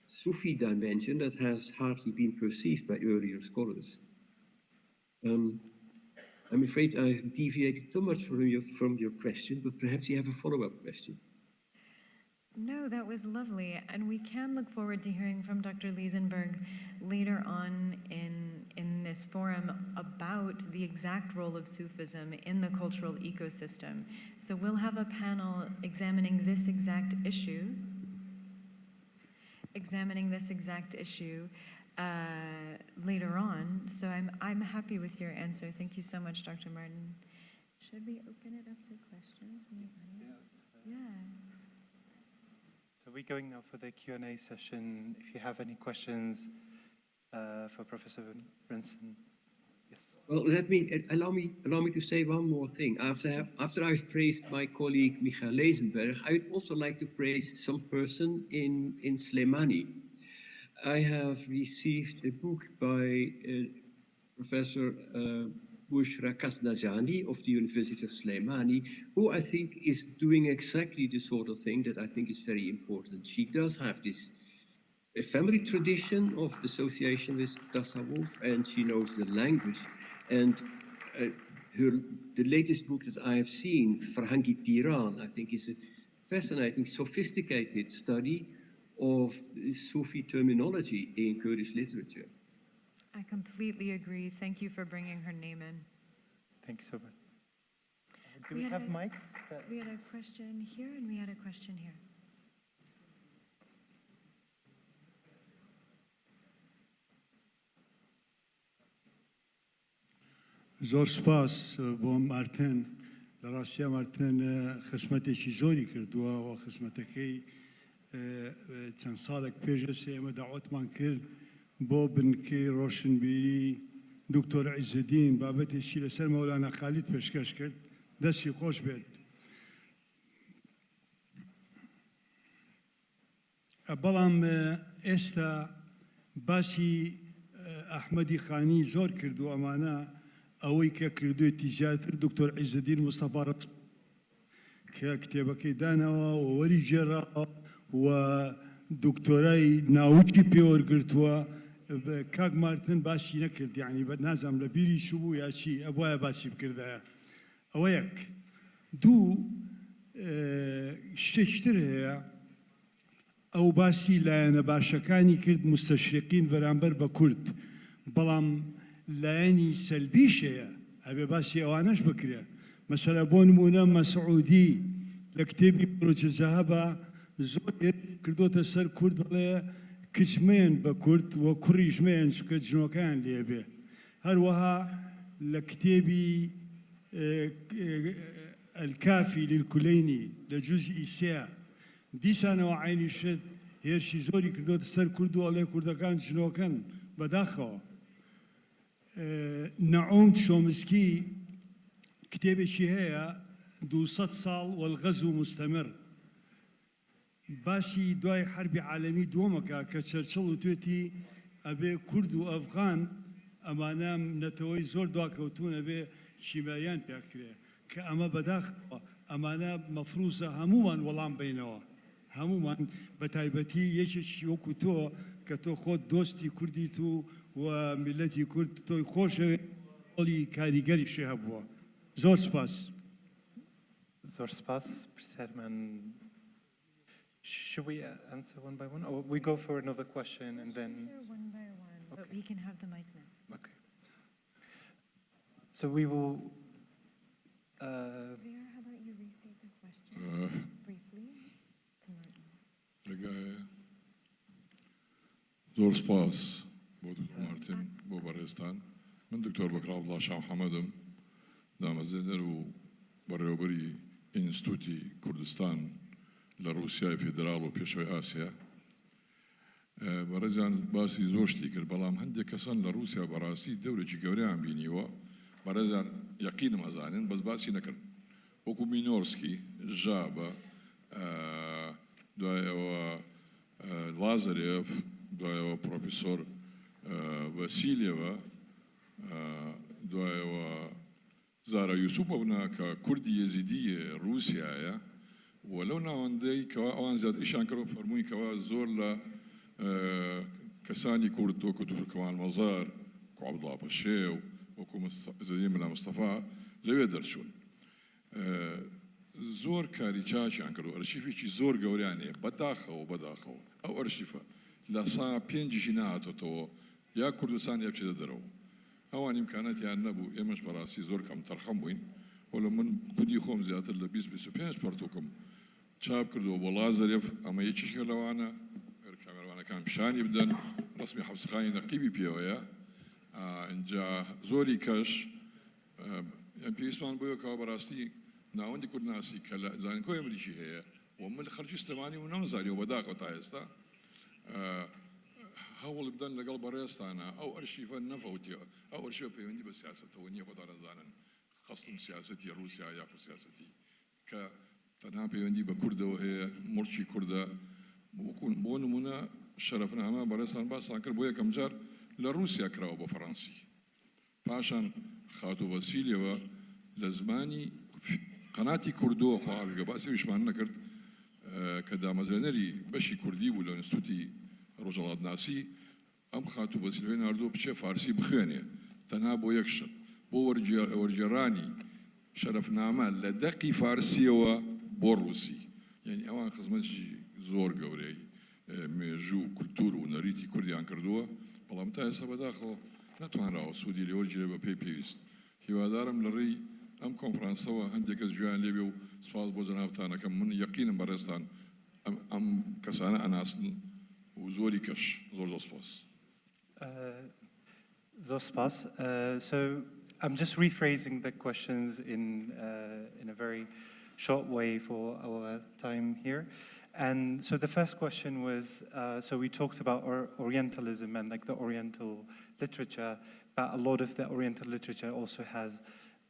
Sufi dimension that has hardly been perceived by earlier scholars. I'm afraid I've deviated too much from your question, but perhaps you have a follow-up question. No, that was lovely. And we can look forward to hearing from Dr. Lezenberg later on in this forum about the exact role of Sufism in the cultural ecosystem. So we'll have a panel examining this exact issue. Later on. So I'm happy with your answer. Thank you so much, Dr. Martin. Should we open it up to questions from the audience? Yeah. So we're going now for the Q&A session. If you have any questions for Professor Brinson. Yes. Well, allow me to say one more thing. After I've praised my colleague Michael Lezenberg, I would also like to praise some person in Slemani. I have received a book by Professor Bushra Kasnajani of the University of Slemani, who I think is doing exactly the sort of thing that I think is very important. She does have this a family tradition of association with Tasawwuf, and she knows the language. And the latest book that I have seen, Farhangi Piran, I think is a fascinating, sophisticated study of Sufi terminology in Kurdish literature. I completely agree. Thank you for bringing her name in. Thank you so much. Do we have mics? We had a question here and we had a question here. زۆر سپاس بۆ مارتن لە ڕاستیە مارتن خزمەتێکی زۆری کردووە و خزمەتەکەی چەند ساڵێک پێشەسێ ئێمە داوەتمان کرد بۆ بنکەی ڕۆشنبیری دکتۆر عیزەدین بابەتێکی لەسەر مەولانا خالید پێشکەش کرد دەستی خۆش بێت. بەڵام ئێستا باسی ئەحمەدی خانی زۆر کردو ئەمانە ئەوەی کە کردوێتی زیاتر دکتۆر عیزەدین مستەفا کە کتێبەکەی دانەوە و وەری ژێڕاوە و دکتۆرای ناوچی پێوەرگرتووە کاک مارتن باسی نەکرد یعنی بە نازانم لە بیری شوبوو یا چی ئەوایە باسی بکردایە. ئەوە یەک. دوو شتێکتر هەیە ئەو باسی لایەنە باشەکانی کرد مستەشرقین بەرامبەر بە کورد بەڵام لایەنی سەلبیش هەیە ئەبێ باسی ئەوانەش بکرێ. مەسەلە بۆ نمونە مەسعودی لە کتێبی پرۆچە زەهەبە زۆر کردوتە سەر کورد بڵێ کچمێن بە کورد و کوڕیژمێن چکە جنۆکان لێبێ. هەروەها لە کتێبی الکافی للکولینی لە جوزئی سێ دیسانەوە عینی شت هێرشی زۆری کردوتە سەر کورد و ئەڵێ کوردەکان جنۆکەن بەداخەوە. نەعوم شۆمسکی کتێبێکی هەیە 200 ساڵ والغەزو مستەمر باسی دوای حربی عالەمی دووەمەکە کە چەرچڵ و توێتی ئەبێ کورد و ئەفغان ئەمانە نەتەوەی زۆر دواکەوتون ئەبێ شیمایان پێکرێ کە ئەمە بەداخەوە ئەمانە مەفروزە هەمومان وەڵام بینەوە هەمومان بە تایبەتی یەکێکی وەکو تۆ کە تۆ خۆت دۆستی کوردیت و میلەتی کورد تۆی خۆشەوێ ئەڵی کاریگەریشی هەبووە. زۆر سپاس. زۆر سپاس پرسیارمان. Should we answer one by one, or we go for another question and then? Answer one by one, but we can have the mic now. Okay. So we will. Priya, how about you restate the question briefly to Martin? زۆر سپاس بۆ دکتۆر مارتین بۆ بەڕێستان. من دکتۆر بەکرا عەبدوڵڵا شاه محەممەدم دامەزێنەر و بەڕێوەبەری ئینستیتوتی کوردستان لە رووسیای فێدراڵ و پێشەوەی ئاسیا. بەڕێزان باسی زۆر شتی کرد بەڵام هەندێک کەسان لە رووسیا بەڕاستی دەورێکی گەورەیان بینیوە بەڕێزان یەقینم ئەزانن بەس باسی نەکرد وەکو مینۆرسکی ژابە دوایەوە لازەرێف دوایەوە پرۆفیسۆر ڤەسیلێڤە دوایەوە زارا یوسوپە بوونا کە کوردی یەزیدیە رووسیایە و لەو ناوەندەی کەوا ئەوان زیاد ئیشان کردەوە فەرمووی کەوا زۆر لە کەسانی کورد وەکو تورکمان مەزار وەکو عەبدوڵڵا پەشێو وەکو عیزەدین مەلا مستەفا لەوێ دەرچوون. زۆر کاری چاچیان کرد و ئەرشیفێکی زۆر گەوریان هەیە بەداخەوە ئەو ئەرشیفە لە سا پێنجیشی نهاتۆتەوە یا کوردستان یا بچێتە دەرەوە. ئەوان ئیمکانەتیان نەبوو ئێمەش بەڕاستی زۆر کەم تەرخەم بووین وەڵە من خودی خۆم زیاتر لە 20-25 پەرتووکم چاپ کردووە بۆ لازەرێف ئەمە یەکیشکە لەوانە کامێرەوانەکان پیشانی بدەن ڕسمی حەفسخانی نەقیبی پێوەیە اینجا زۆری کەش پێویستمان بۆیە کەوا بەڕاستی ناوەندی کوردناسی کە لە زانکۆی ئەمریکی هەیە و من خەڵکی سلێمانی و نەمزانیوە بەداخەوە تا ئێستا هەوڵ بدەن لەگەڵ بەڕێستانە ئەو ئەرشیفە نەفەوتیەوە ئەو ئەرشیفە پەیوەندی بە سیاسەتەوە نییە خۆتان دەزانن خەستم سیاسەتی رووسیا یاخو سیاسەتی کە تەنها پەیوەندی بە کوردەوە هەیە موڕچی کووردە بۆ نمونە شەرەفنامە بەڕێستان باسان کرد بۆ یەکەم جار لە رووسیا کراوە بە فەڕەنسی پاشان خاتۆ ڤەسیلێڤە لە زمانی قەناتی کوردۆ خواهاویگە باسی ویشمان نەکرد کە دامەزرێنەری بەشی کوردی بوو لە ئینستیتوتی ڕۆژهەڵاتناسی ئەم خاتۆ ڤەسیلێڤەی ناردووە بچێ فارسی بخوێنێ تەنها بۆ یەک شت بۆ وەرجێڕانی شەرەفنامە لە دەقی فارسیەوە بۆ ڕووسی یعنی ئەوان خزمەتی زۆر گەورەی مێژوو کولتور و نەریتی کوردیان کردووە بەڵام تا ئێستا بەداخەوە نەتوانراوە سوودی لێوەرگیرێ بە پێی پێویست. هیوادارم لە ڕێی ئەم کۆنفرانسەوە هەندێک کەس گویان لێبێ و سپاس بۆ جەنابتانەکەم من یەقینم بەڕێستان ئەم کەسانە ئەناسن و زۆری کەش زۆر سپاس. زۆر سپاس. So I'm just rephrasing the questions in a very short way for our time here. And so the first question was, so we talked about Orientalism and like the Oriental literature, but a lot of the Oriental literature also has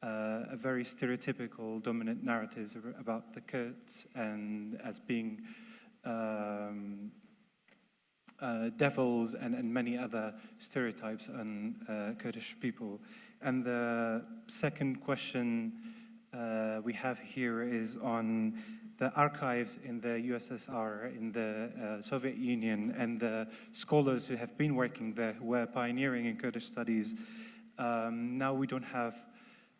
a very stereotypical dominant narratives about the Kurds and as being devils and many other stereotypes on Kurdish people. And the second question we have here is on the archives in the USSR, in the Soviet Union, and the scholars who have been working there, who were pioneering in Kurdish studies. Now we don't have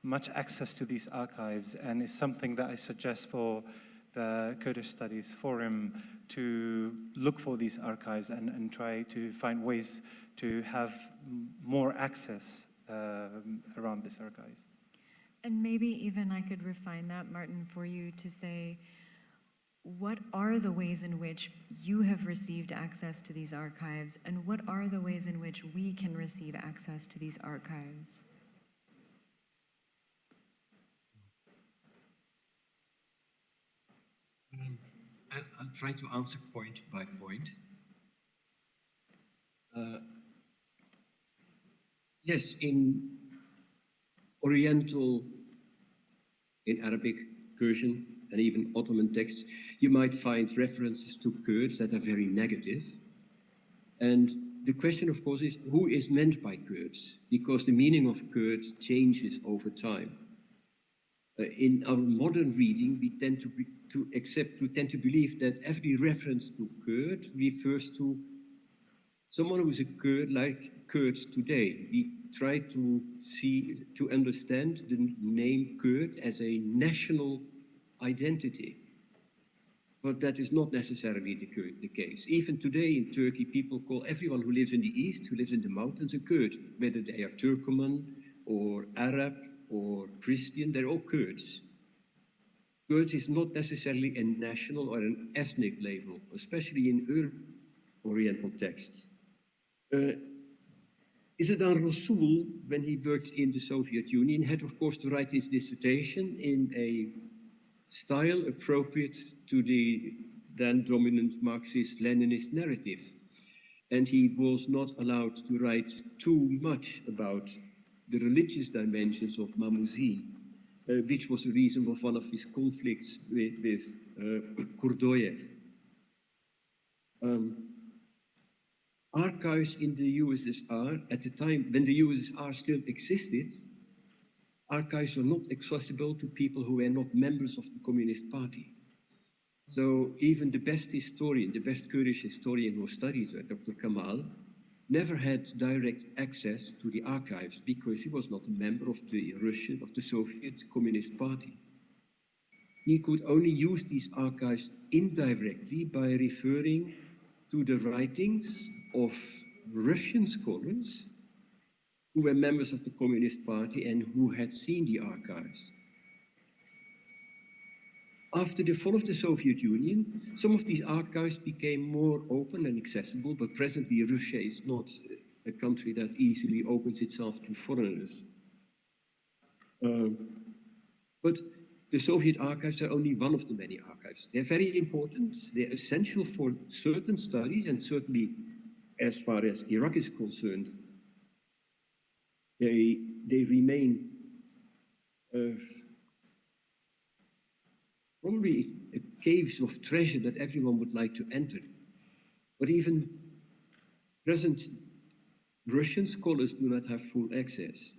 much access to these archives, and it's something that I suggest for the Kurdish Studies Forum to look for these archives and try to find ways to have more access around this archive. And maybe even I could refine that, Martin, for you to say, what are the ways in which you have received access to these archives, and what are the ways in which we can receive access to these archives? I'll try to answer point by point. Yes, in Oriental, in Arabic, Persian, and even Ottoman texts, you might find references to Kurds that are very negative. And the question, of course, is who is meant by Kurds? Because the meaning of Kurds changes over time. In our modern reading, we tend to believe that every reference to Kurd refers to someone who is a Kurd like Kurds today. We try to understand the name Kurd as a national identity. But that is not necessarily the case. Even today in Turkey, people call everyone who lives in the east, who lives in the mountains, a Kurd, whether they are Turkoman or Arab or Christian, they're all Kurds. Kurds is not necessarily a national or an ethnic label, especially in early Oriental texts. Isidore Rasool, when he worked in the Soviet Union, had of course to write his dissertation in a style appropriate to the then dominant Marxist-Leninist narrative. And he was not allowed to write too much about the religious dimensions of Mamoudzine, which was the reason of one of his conflicts with Kurdoyev. Archives in the USSR, at the time when the USSR still existed, archives were not accessible to people who were not members of the Communist Party. So even the best historian, the best Kurdish historian who studied Dr. Kamal, never had direct access to the archives because he was not a member of the Soviet Communist Party. He could only use these archives indirectly by referring to the writings of Russian scholars who were members of the Communist Party and who had seen the archives. After the fall of the Soviet Union, some of these archives became more open and accessible, but presently Russia is not a country that easily opens itself to foreigners. But the Soviet archives are only one of the many archives. They're very important, they're essential for certain studies, and certainly as far as Iraq is concerned, they remain probably caves of treasure that everyone would like to enter. But even present Russian scholars do not have full access.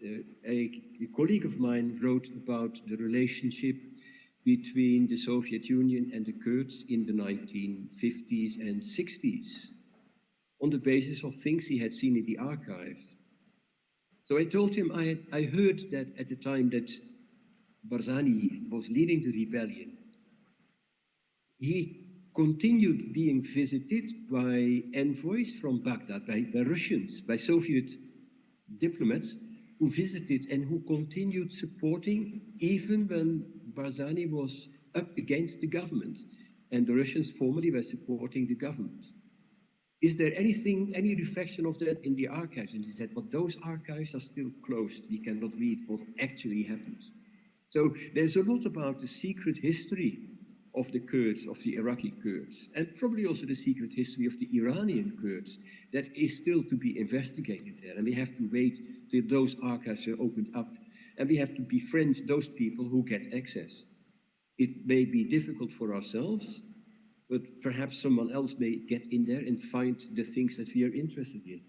A colleague of mine wrote about the relationship between the Soviet Union and the Kurds in the 1950s and 60s on the basis of things he had seen in the archive. So I told him I heard that at the time that Barzani was leading the rebellion, he continued being visited by envoys from Baghdad, by Russians, by Soviet diplomats who visited and who continued supporting even when Barzani was up against the government and the Russians formally were supporting the government. Is there any reflection of that in the archives? And he said, but those archives are still closed. We cannot read what actually happened. So there's a lot about the secret history of the Kurds, of the Iraqi Kurds, and probably also the secret history of the Iranian Kurds that is still to be investigated there. And we have to wait till those archives are opened up, and we have to befriend those people who get access. It may be difficult for ourselves, but perhaps someone else may get in there and find the things that we are interested in.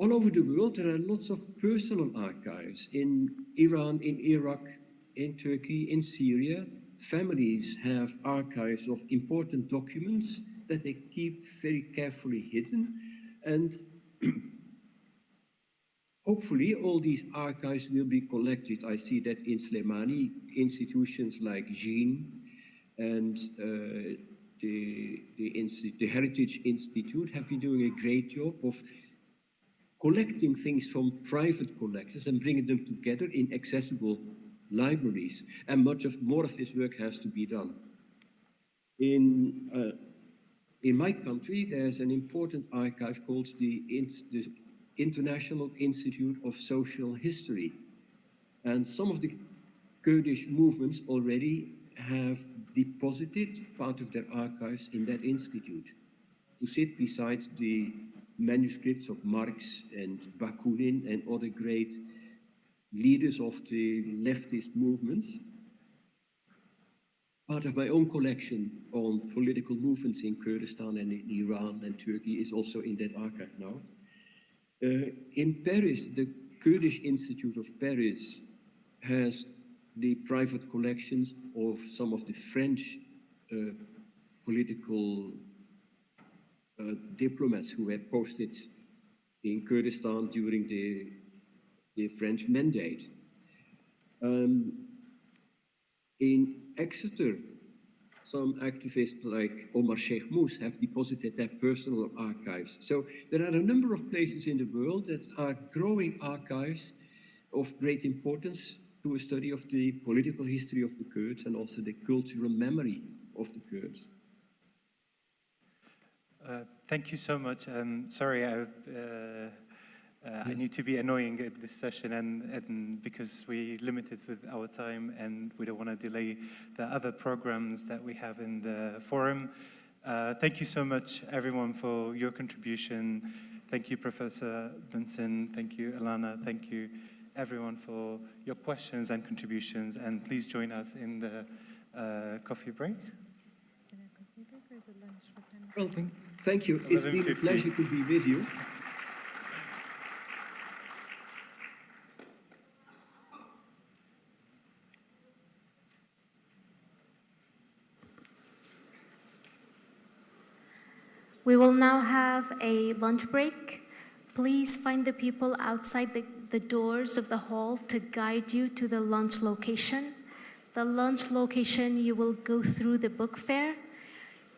All over the world, there are lots of personal archives. In Iran, in Iraq, in Turkey, in Syria, families have archives of important documents that they keep very carefully hidden. And hopefully all these archives will be collected. I see that in Slémani, institutions like Jean and the Heritage Institute have been doing a great job of collecting things from private collectors and bringing them together in accessible libraries. And more of this work has to be done. In my country, there's an important archive called the International Institute of Social History. And some of the Kurdish movements already have deposited part of their archives in that institute to sit beside the manuscripts of Marx and Bakunin and other great leaders of the leftist movements. Part of my own collection on political movements in Kurdistan and in Iran and Turkey is also in that archive now. In Paris, the Kurdish Institute of Paris has the private collections of some of the French political diplomats who were posted in Kurdistan during the French mandate. In Exeter, some activists like Omar Sheikh Mous have deposited their personal archives. So there are a number of places in the world that are growing archives of great importance to a study of the political history of the Kurds and also the cultural memory of the Kurds. Thank you so much. Sorry, I need to be annoying at this session, and because we're limited with our time and we don't want to delay the other programs that we have in the forum. Thank you so much, everyone, for your contribution. Thank you, Professor Benson. Thank you, Alana. Thank you, everyone, for your questions and contributions. And please join us in the coffee break. Well, thank you. It's been a pleasure to be with you. We will now have a lunch break. Please find the people outside the doors of the hall to guide you to the lunch location. The lunch location, you will go through the book fair.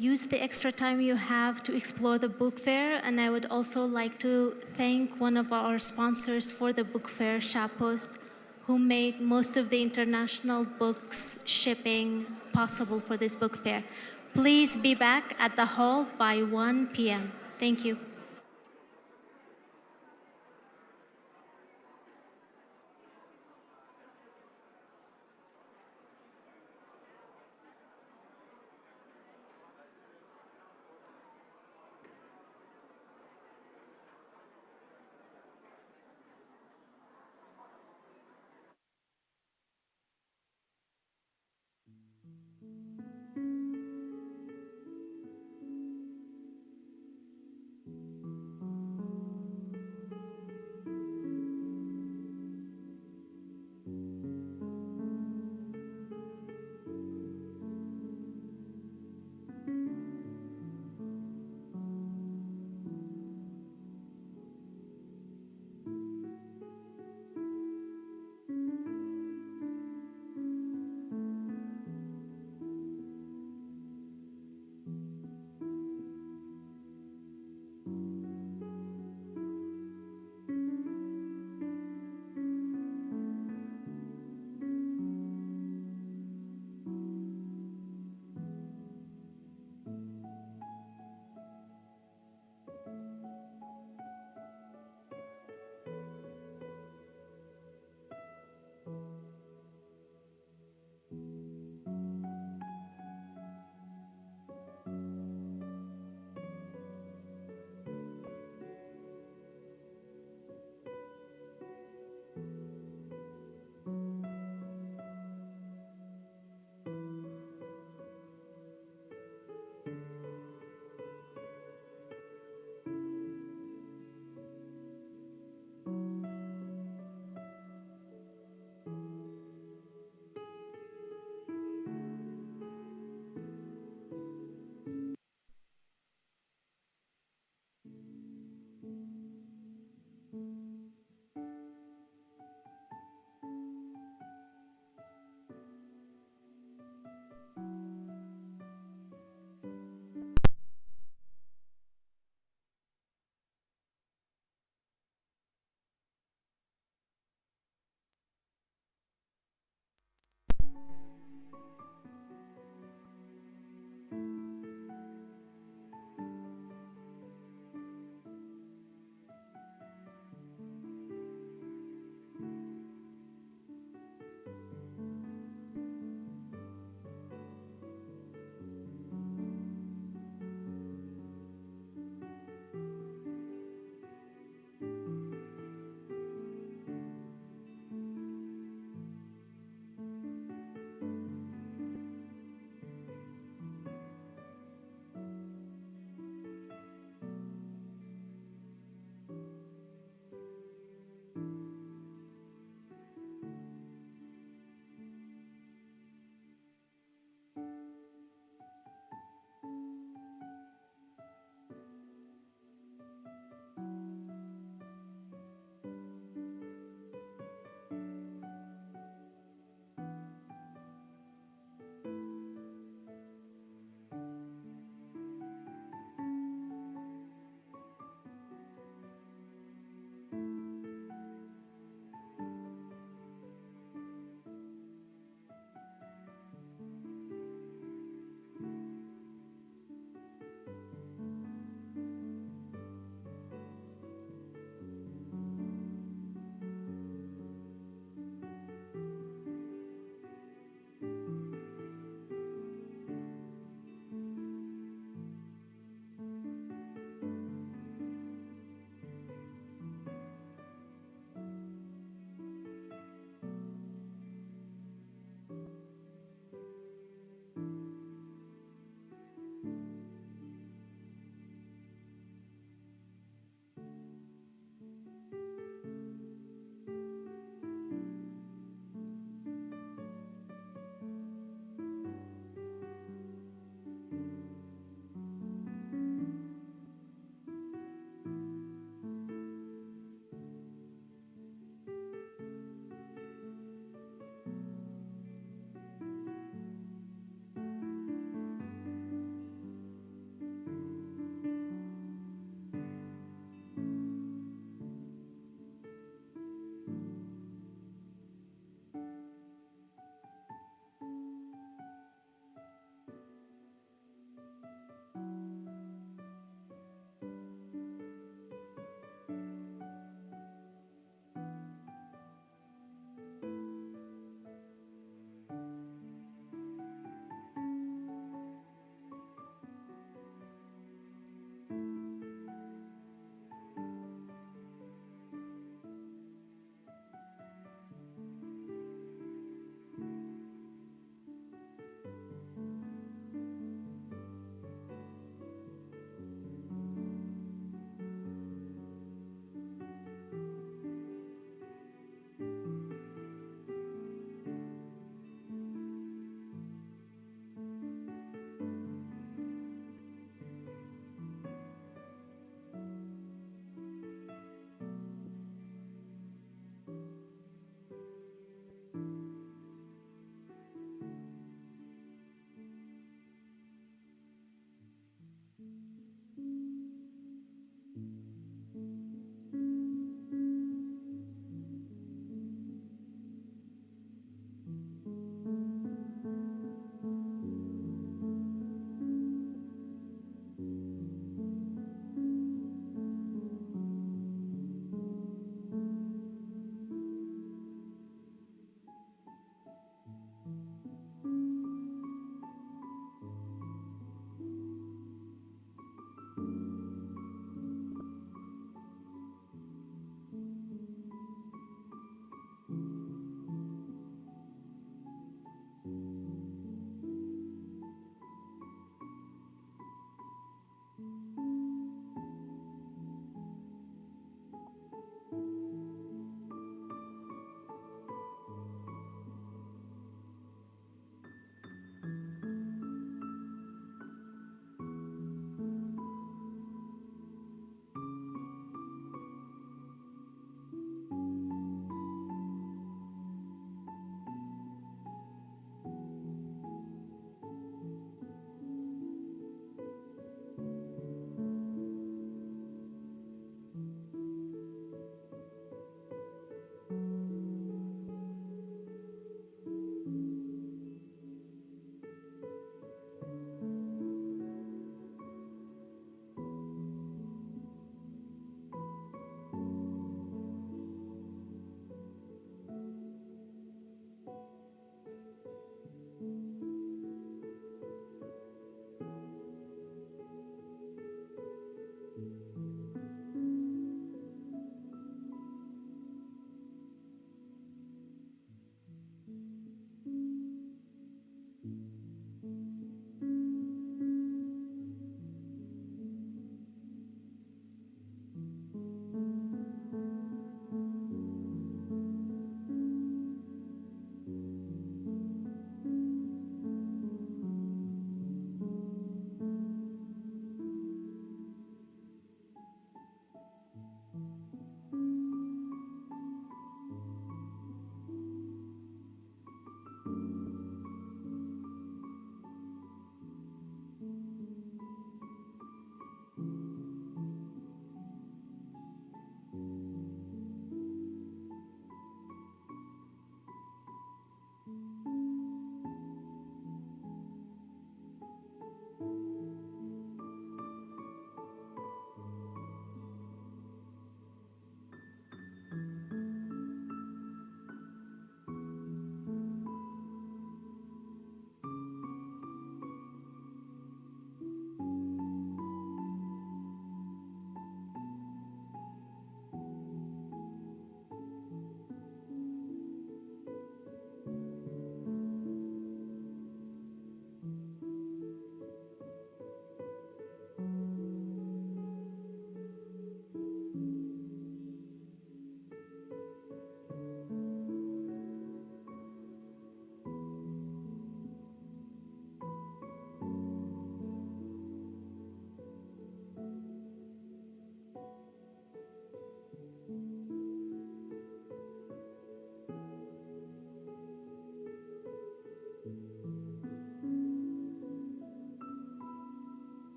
Use the extra time you have to explore the book fair, and I would also like to thank one of our sponsors for the book fair, Shapost, who made most of the international books shipping possible for this book fair. Please be back at the hall by 1 p.m. Thank you.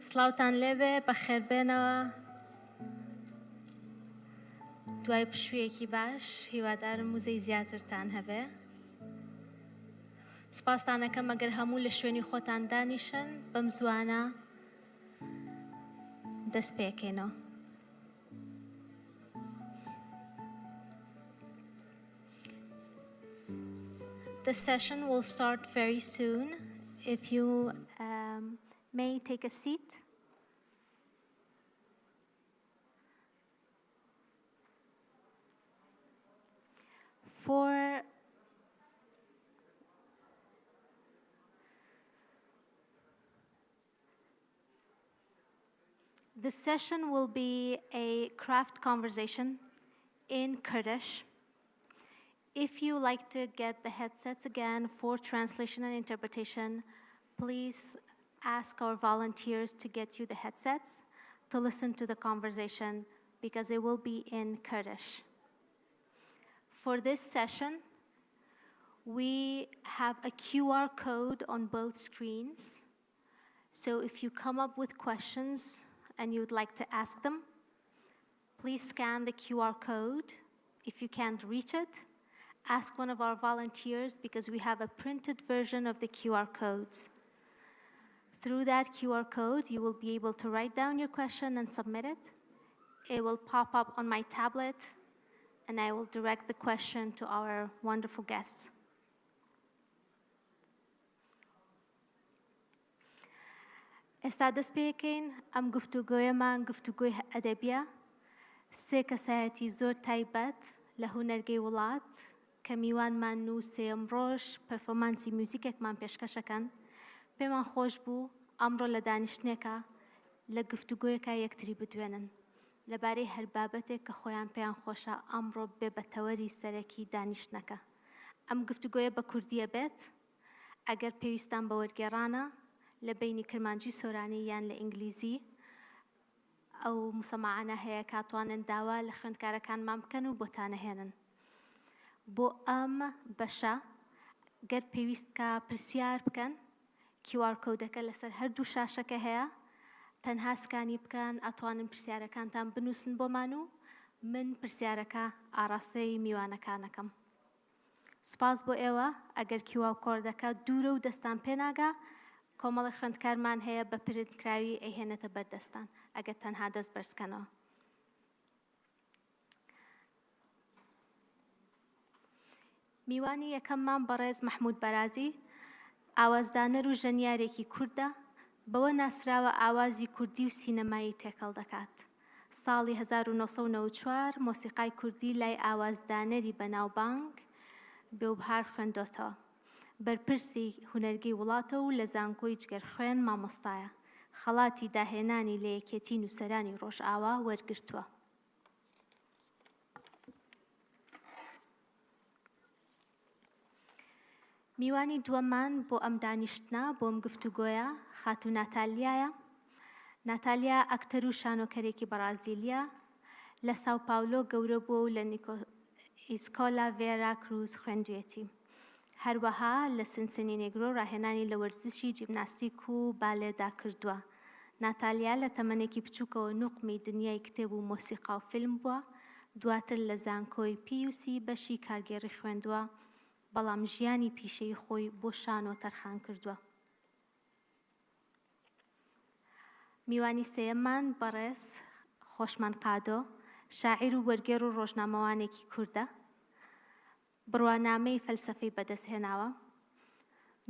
سلااوتان لێبێ بەخێربێنەوە دوای پشوویەکی باش هیوادارم وزەی زیاترتان هەبێ سپاستانەکەم ئەگەر هەموو لە شوێنی خۆتان دانیشن بەم زوانە دەست پێکەینەوە The session will start very soon. If you may take a seat. The session will be a craft conversation in Kurdish. If you like to get the headsets again for translation and interpretation, please ask our volunteers to get you the headsets to listen to the conversation because it will be in Kurdish. For this session, we have a QR code on both screens. So if you come up with questions and you would like to ask them, please scan the QR code. If you can't reach it, ask one of our volunteers because we have a printed version of the QR codes. Through that QR code, you will be able to write down your question and submit it. It will pop up on my tablet, and I will direct the question to our wonderful guests. ئێستا دەست پێکەین ئەم گفتوگۆیەمان گفتوگۆی ئەدەبیە سێ کەسایەتی زۆر تایبەت لە هونەرگەی وڵات کە میوانمان و سێم ڕۆژ پەرفۆمانسی میوزیکێکمان پێشکەشەکەن پێمان خۆش بوو ئەمڕۆ لە دانیشتنێکە لە گفتوگۆیەکە یەکتری بدوێنن لەبارەی هەر بابەتێک کە خۆیان پێیان خۆشە ئەمڕۆ بێ بە تەوەری سەرەکی دانیشتنەکە ئەم گفتوگۆیە بە کوردیە بێت ئەگەر پێویستان بە وەرگێڕانە لە بینی کرمانجی سۆرانی یان لە ئینگلیزی ئەو مسەماعانە هەیە کاتوانن داوا لە خوێندکارەکانمان بکەن و بۆتانەهێنن بۆ ئەم بەشە گەر پێویستکە پرسیار بکەن QR کۆدەکە لەسەر هەردوو شاشەکە هەیە تەنها سکانی بکەن ئەتوانن پرسیارەکانتان بنووسن بۆمان و من پرسیارەکە ئاراستەی میوانەکانەکەم سپاس بۆ ئێوە ئەگەر QR کۆدەکە دوورە و دەستان پێناگا کۆمەڵی خوێندکارمان هەیە بە پرینتکراوی ئەیهێنێتە بەردەستان ئەگەر تەنها دەست بەرزکەنەوە میوانی یەکەممان بەڕێز مەحموود بەرازی ئاوازدانەر و ژەنیارێکی کوردە بەوە ناسراوە ئاوازی کوردی و سینەمایی تێکەڵ دەکات ساڵی 1994 مۆسیقای کوردی لای ئاوازدانەری بەناوبانگ بێوبهار خوێندۆتەوە بەرپرسی هونەرگەی وڵاتەوە و لە زانکۆی جگەرخوێن مامۆستایە خەڵاتی داهێنانی لە یەکێتی نووسەرانی ڕۆژئاوا وەرگرتووە میوانی دووەممان بۆ ئەم دانیشتنە بۆم گفتوگۆیە خاتوو ناتالیایە ناتالیا ئەکتەر و شانۆکەرێکی بەرازیلیا لە ساو پاولۆ گەورە بووە و لە ئیسکۆلا ڤێرا کروز خوێندوێتی هەروەها لە سنسنی نێگرۆ ڕاهێنانی لە وەرزشی جیمناستیک و بالێدا کردووە ناتالیا لە تەمەنێکی بچووکەوە نوقمی دنیای کتێب و مۆسیقا و فیلم بووە دواتر لە زانکۆی پیوسی بەشی کارگێڕی خوێندووە بەڵام ژیانی پیشەی خۆی بۆ شانۆ تەرخان کردووە میوانی سێیەممان بەڕێز خۆشمان قادۆ شاعیر و وەرگێڕ و ڕۆژنامەوانێکی کوردە بڕوانامەی فەلسەفەی بەدەستهێناوە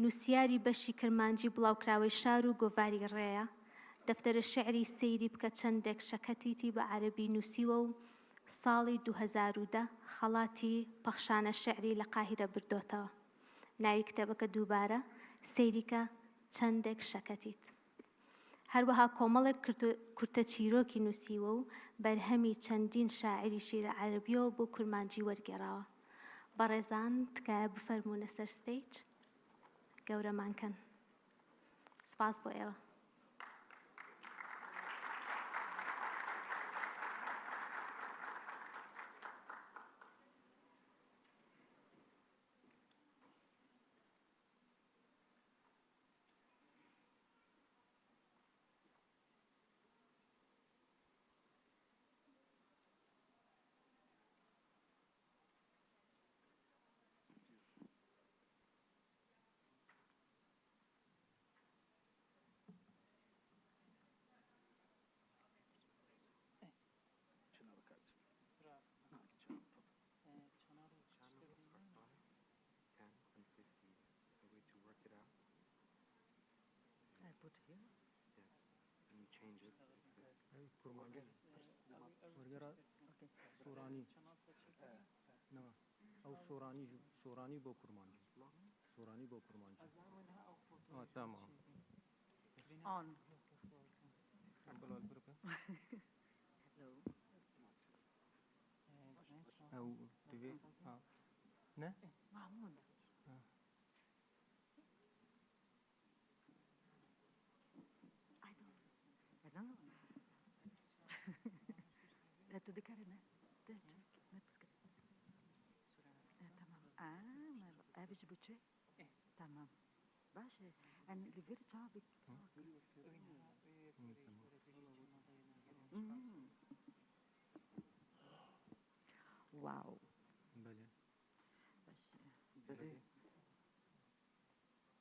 نووسیاری بەشی کرمانجی بڵاوکراوەی شار و گۆڤاری ڕێیە دەفتەرە شعری سەیری بکە چەندێک شەکەتیتی بە عەرەبی نووسیوە و ساڵی 2010 خەڵاتی پەخشانە شعری لە قاهیرە بردۆتەوە ناوی کتێبەکە دووبارە سەیریکە چەندێک شەکەتیت هەروەها کۆمەڵێک کورتە چیرۆکی نووسیوە و بەرهەمی چەندین شاعری شیرە عەرەبیەوە بۆ کورمانجی وەرگێڕاوە بەڕێزان تکایە بفەرمونە سەر ستەیج گەورەمانکەن سپاس بۆ ئێوە put here? Yes. And you change it. kurmancı. Okay. Surani. No. أو سوراني بو كرمانجي. سوراني بو كرمانجي. تمام. On. أو تبي نه؟ محمود. I don't. لا تذكرنا. تمام. ما أبيش بتشي. تمام. باشه. أنا اللي غير تعبك. واو. بله. باشه.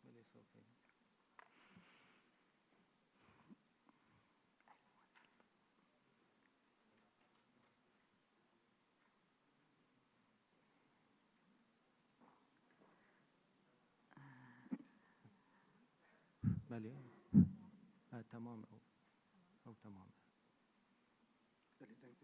بله صوفي. بله. تمام أو تمام. بله تانك.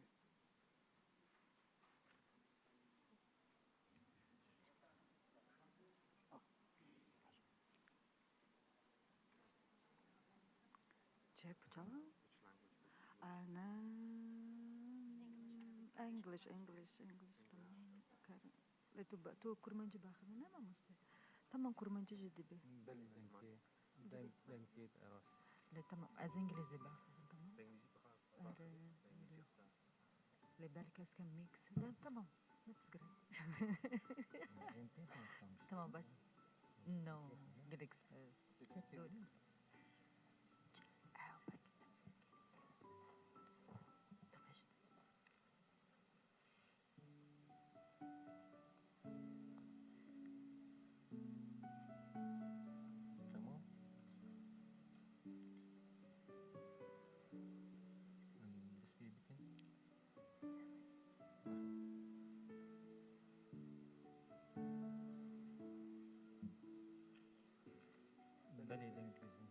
چه بچه؟ أنا English تمام. كار. تو كرمانجي باخذ أنا ما مستحيل. تمام كرمانجي جدي به. بله دنكي أراس. لا تمام از انگلیسی باخذ تمام. لبالك اس كان ميكس. لا تمام نفس قريب. تمام بس. نو جيت اكسبرس. بله الإنجليزي.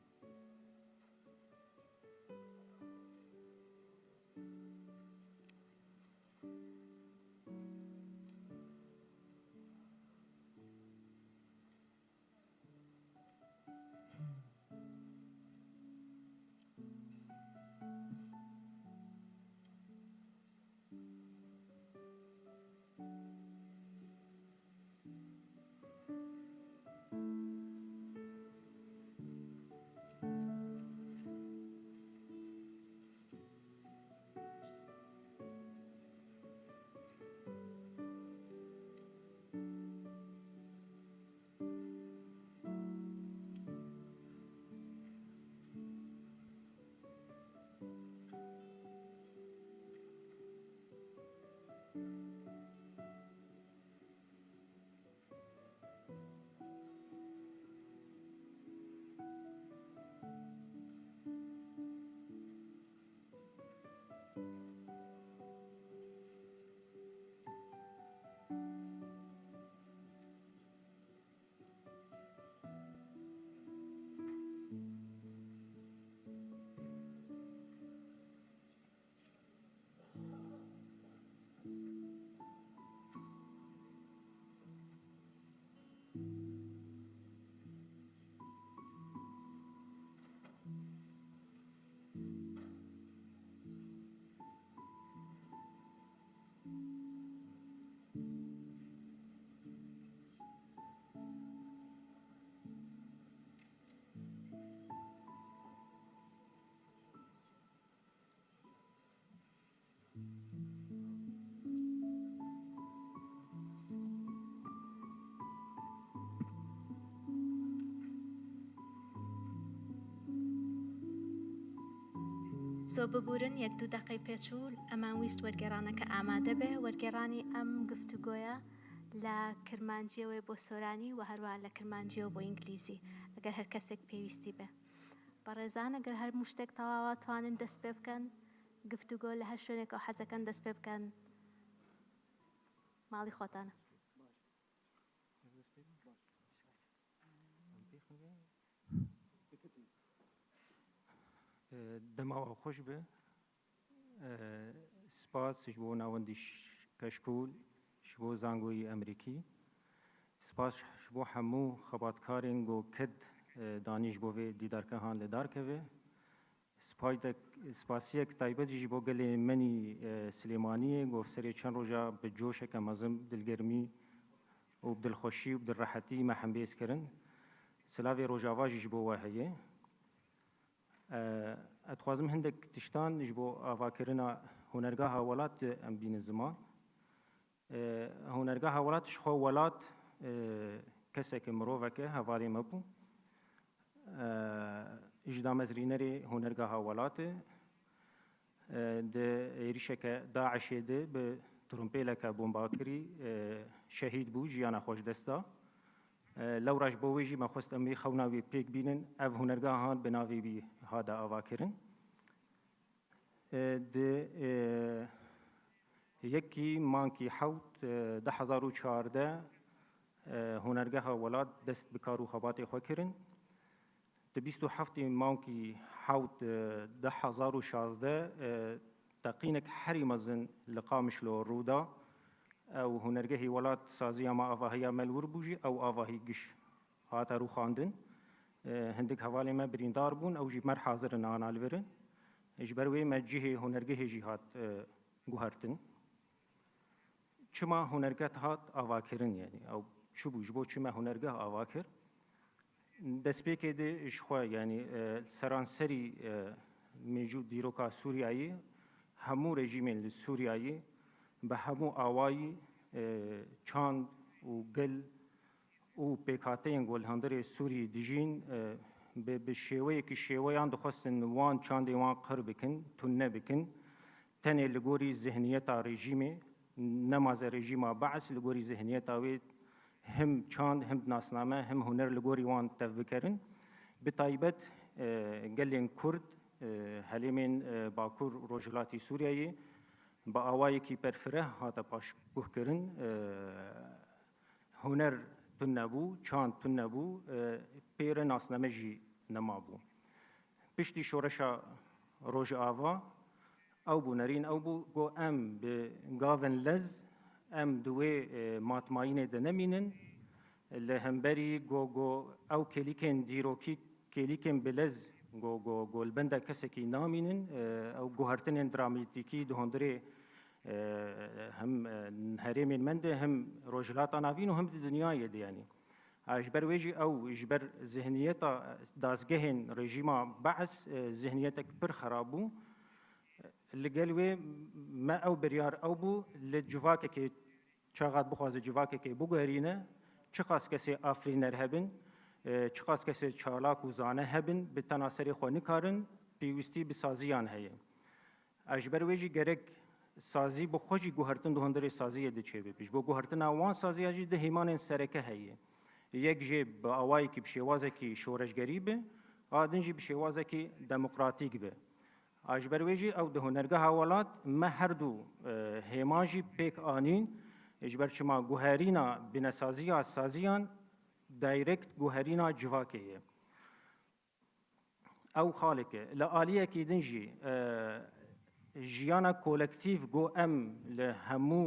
سۆ ببورن 1-2 دقەی پێچوو ئەمان ویست وەرگێڕانەکە ئامادە بێ وەرگێڕانی ئەم گفتوگۆیە لە کرمانجیەوەی بۆ سۆرانی و هەروە لە کرمانجیەوە بۆ ئینگلیزی ئەگەر هەر کەسێک پێویستی بێ بەڕێزان ئەگەر هەر شتێک تەواوە توانن دەست پێ بکەن گفتوگۆ لە هەر شوێنێکەوە حەزەکەن دەست پێ بکەن ماڵی خۆتانە. دەماوە خۆش بێ سپاسش بۆ ناوەندیش کەشکول ji bo زانکۆی ئەمریکی سپاس بۆ هەموو خەباتکارên گۆ کرد دانیش بۆ vê dîdargehan li darkeve spasiyek taybetî ji bo gelê menî Sülêmaniyê gov serê çend roja bi coşeke mezin dilgermî û bi dilxweşî û bi dilrehetî me hembêz kirin silavê rojava jî ji bo we heye ez dixwazim hindek tiştan ji bo avakirina hunergeha welat em bînin ziman hunergeha welat ji xwe welat kesekê miroveke hevalê me bû ji damezrînerê hunergeha welatê di êrişeke Daişê de bi trompêleke bombakirî şehîd bû jiyana xwe ji dest da lewra ji bo wê jî me xwest em vê xewna wê pêk bînin ev hunergehan bi navê wî hate avakirin di yekî mangî hewt 2014 hunergeha welat dest bi kar û xebatê xwe kirin di 27 mangî hewt 2016 teqînek herî mezin li Qamişlo rûda ew hunergehê welat saziya me avahiya melwir bû jî ew avahî giş hate rûxandin hindik hevalê me birîndar bûn ew jî mer hazirin analîverin ji ber wê me cihê hunergehê jî hat guhertin çima hunerget hat avakirin yani ew çi bû ji bo çi me hunergeh avakir destpêkê de ji xwe yani seranserî mevcut dîroka Sûriyayê hemû rejîmên li Sûriyayê bi hemû awayî çand û gil û pêkhateyên golhandirê Sûriyê dijîn bi şêweyekî şêweyan dixwestin wan çandê wan qir bikin tune bikin tenê li gorî zihniyeta rejîmê nemaze rejîma Beis li gorî zihniyeta wê hem çand hem nasname hem huner li gorî wan tev bikerin bi taybet gelên Kurd helêmên Bakur Rojhilatî Sûriyeyê bi awayekî perfireh hate paşguhkirin huner tune bû çand tune bû pêre nasname jî nema bû piştî şoreşa rojava ew bû nerîn ew bû got em bi gavên lez em di wê matmayînê de nemînin li hemberî got ew kêlîkên dîrokî kêlîkên bi lez got li benda kesekî namînin ew guhertinên dramîtîkî di hundirê hem herêmên me de hem rojhilata navîn û hem di dinyayê de yanî ji ber wê jî ew ji ber zihniyeta dazgehên rejîma Beis zihniyetek pir xerab bû li gel wê me ew biryar ew bû li civakekê çaxat bixwaze civakekê biguherîne çi qas kesê afrîner hebin çi qas kesê çalak û zane hebin bi tena serê xwe nikarin pêwîstî bi saziyan heye ji ber wê jî gerek sazî bi xwe jî guhertin di hundirê saziyê diçêbe ji bo guhertina wan saziya jî di hêmanên sereke heye yek jê bi awayekî bi şêwazekî şoreşgerî be a din jî bi şêwazekî demokratîk be ji ber wê jî ew di hunergeha welat me her du hêman jî pêk anîn ji ber çima guherîna binesaziya saziyan direkt guherîna civakê ye ew xaleke li aliyekî din jî jiyana kolektîv got em li hemû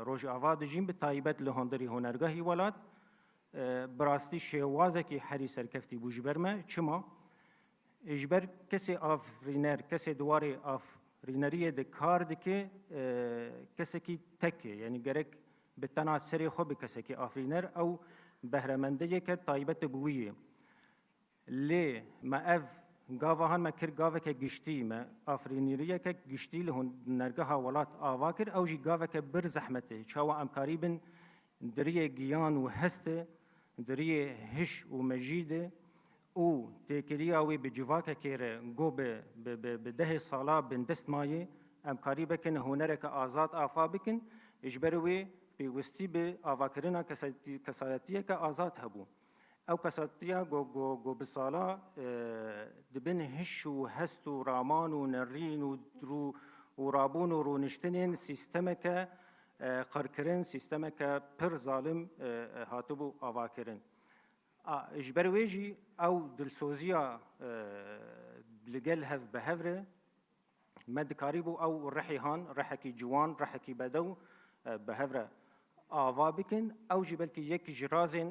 rojava dijîn bi taybet li hundirê hunergehî welat bi rastî şêwazekî herî serkeftî bû ji ber me çima ji ber kesê afrîner kesê di warê afrîneriyê de kar dike kesekî tek e yani gerek bi tena serê xwe bi kesekî afrîner ew behremendiyeke taybet bi wî ye lê me ev gavahan me kir gaveke giştî me afrînîriyeke giştî li hunergeha welat ava kir ew jî gaveke bir zehmetê çawa em karî bin diriyê giyan û heste diriyê hiş û mejîde û têkiliya wê bi civakekê re got bi dehê sala bin dest mayê em karî bikin hunereke azad afa bikin ji ber wê pêwîstî bi avakirina kesayetiyeke azad hebû ew kesatiya got bi sala dibin hiş û hest û raman û nerîn û rabûn û rûniştinên sîstemeke qirkirin sîstemeke pir zalim hatibû avakirin ji ber wê jî ew dilsoziya لەگەل هەف بە هەورە مە دکاری بوو ئەو ڕەحی هان ڕەحێکی جوان ڕەحێکی بەدە و بە هەورە ئاوا بکن ئەو جی بەلکی یەکی ji razên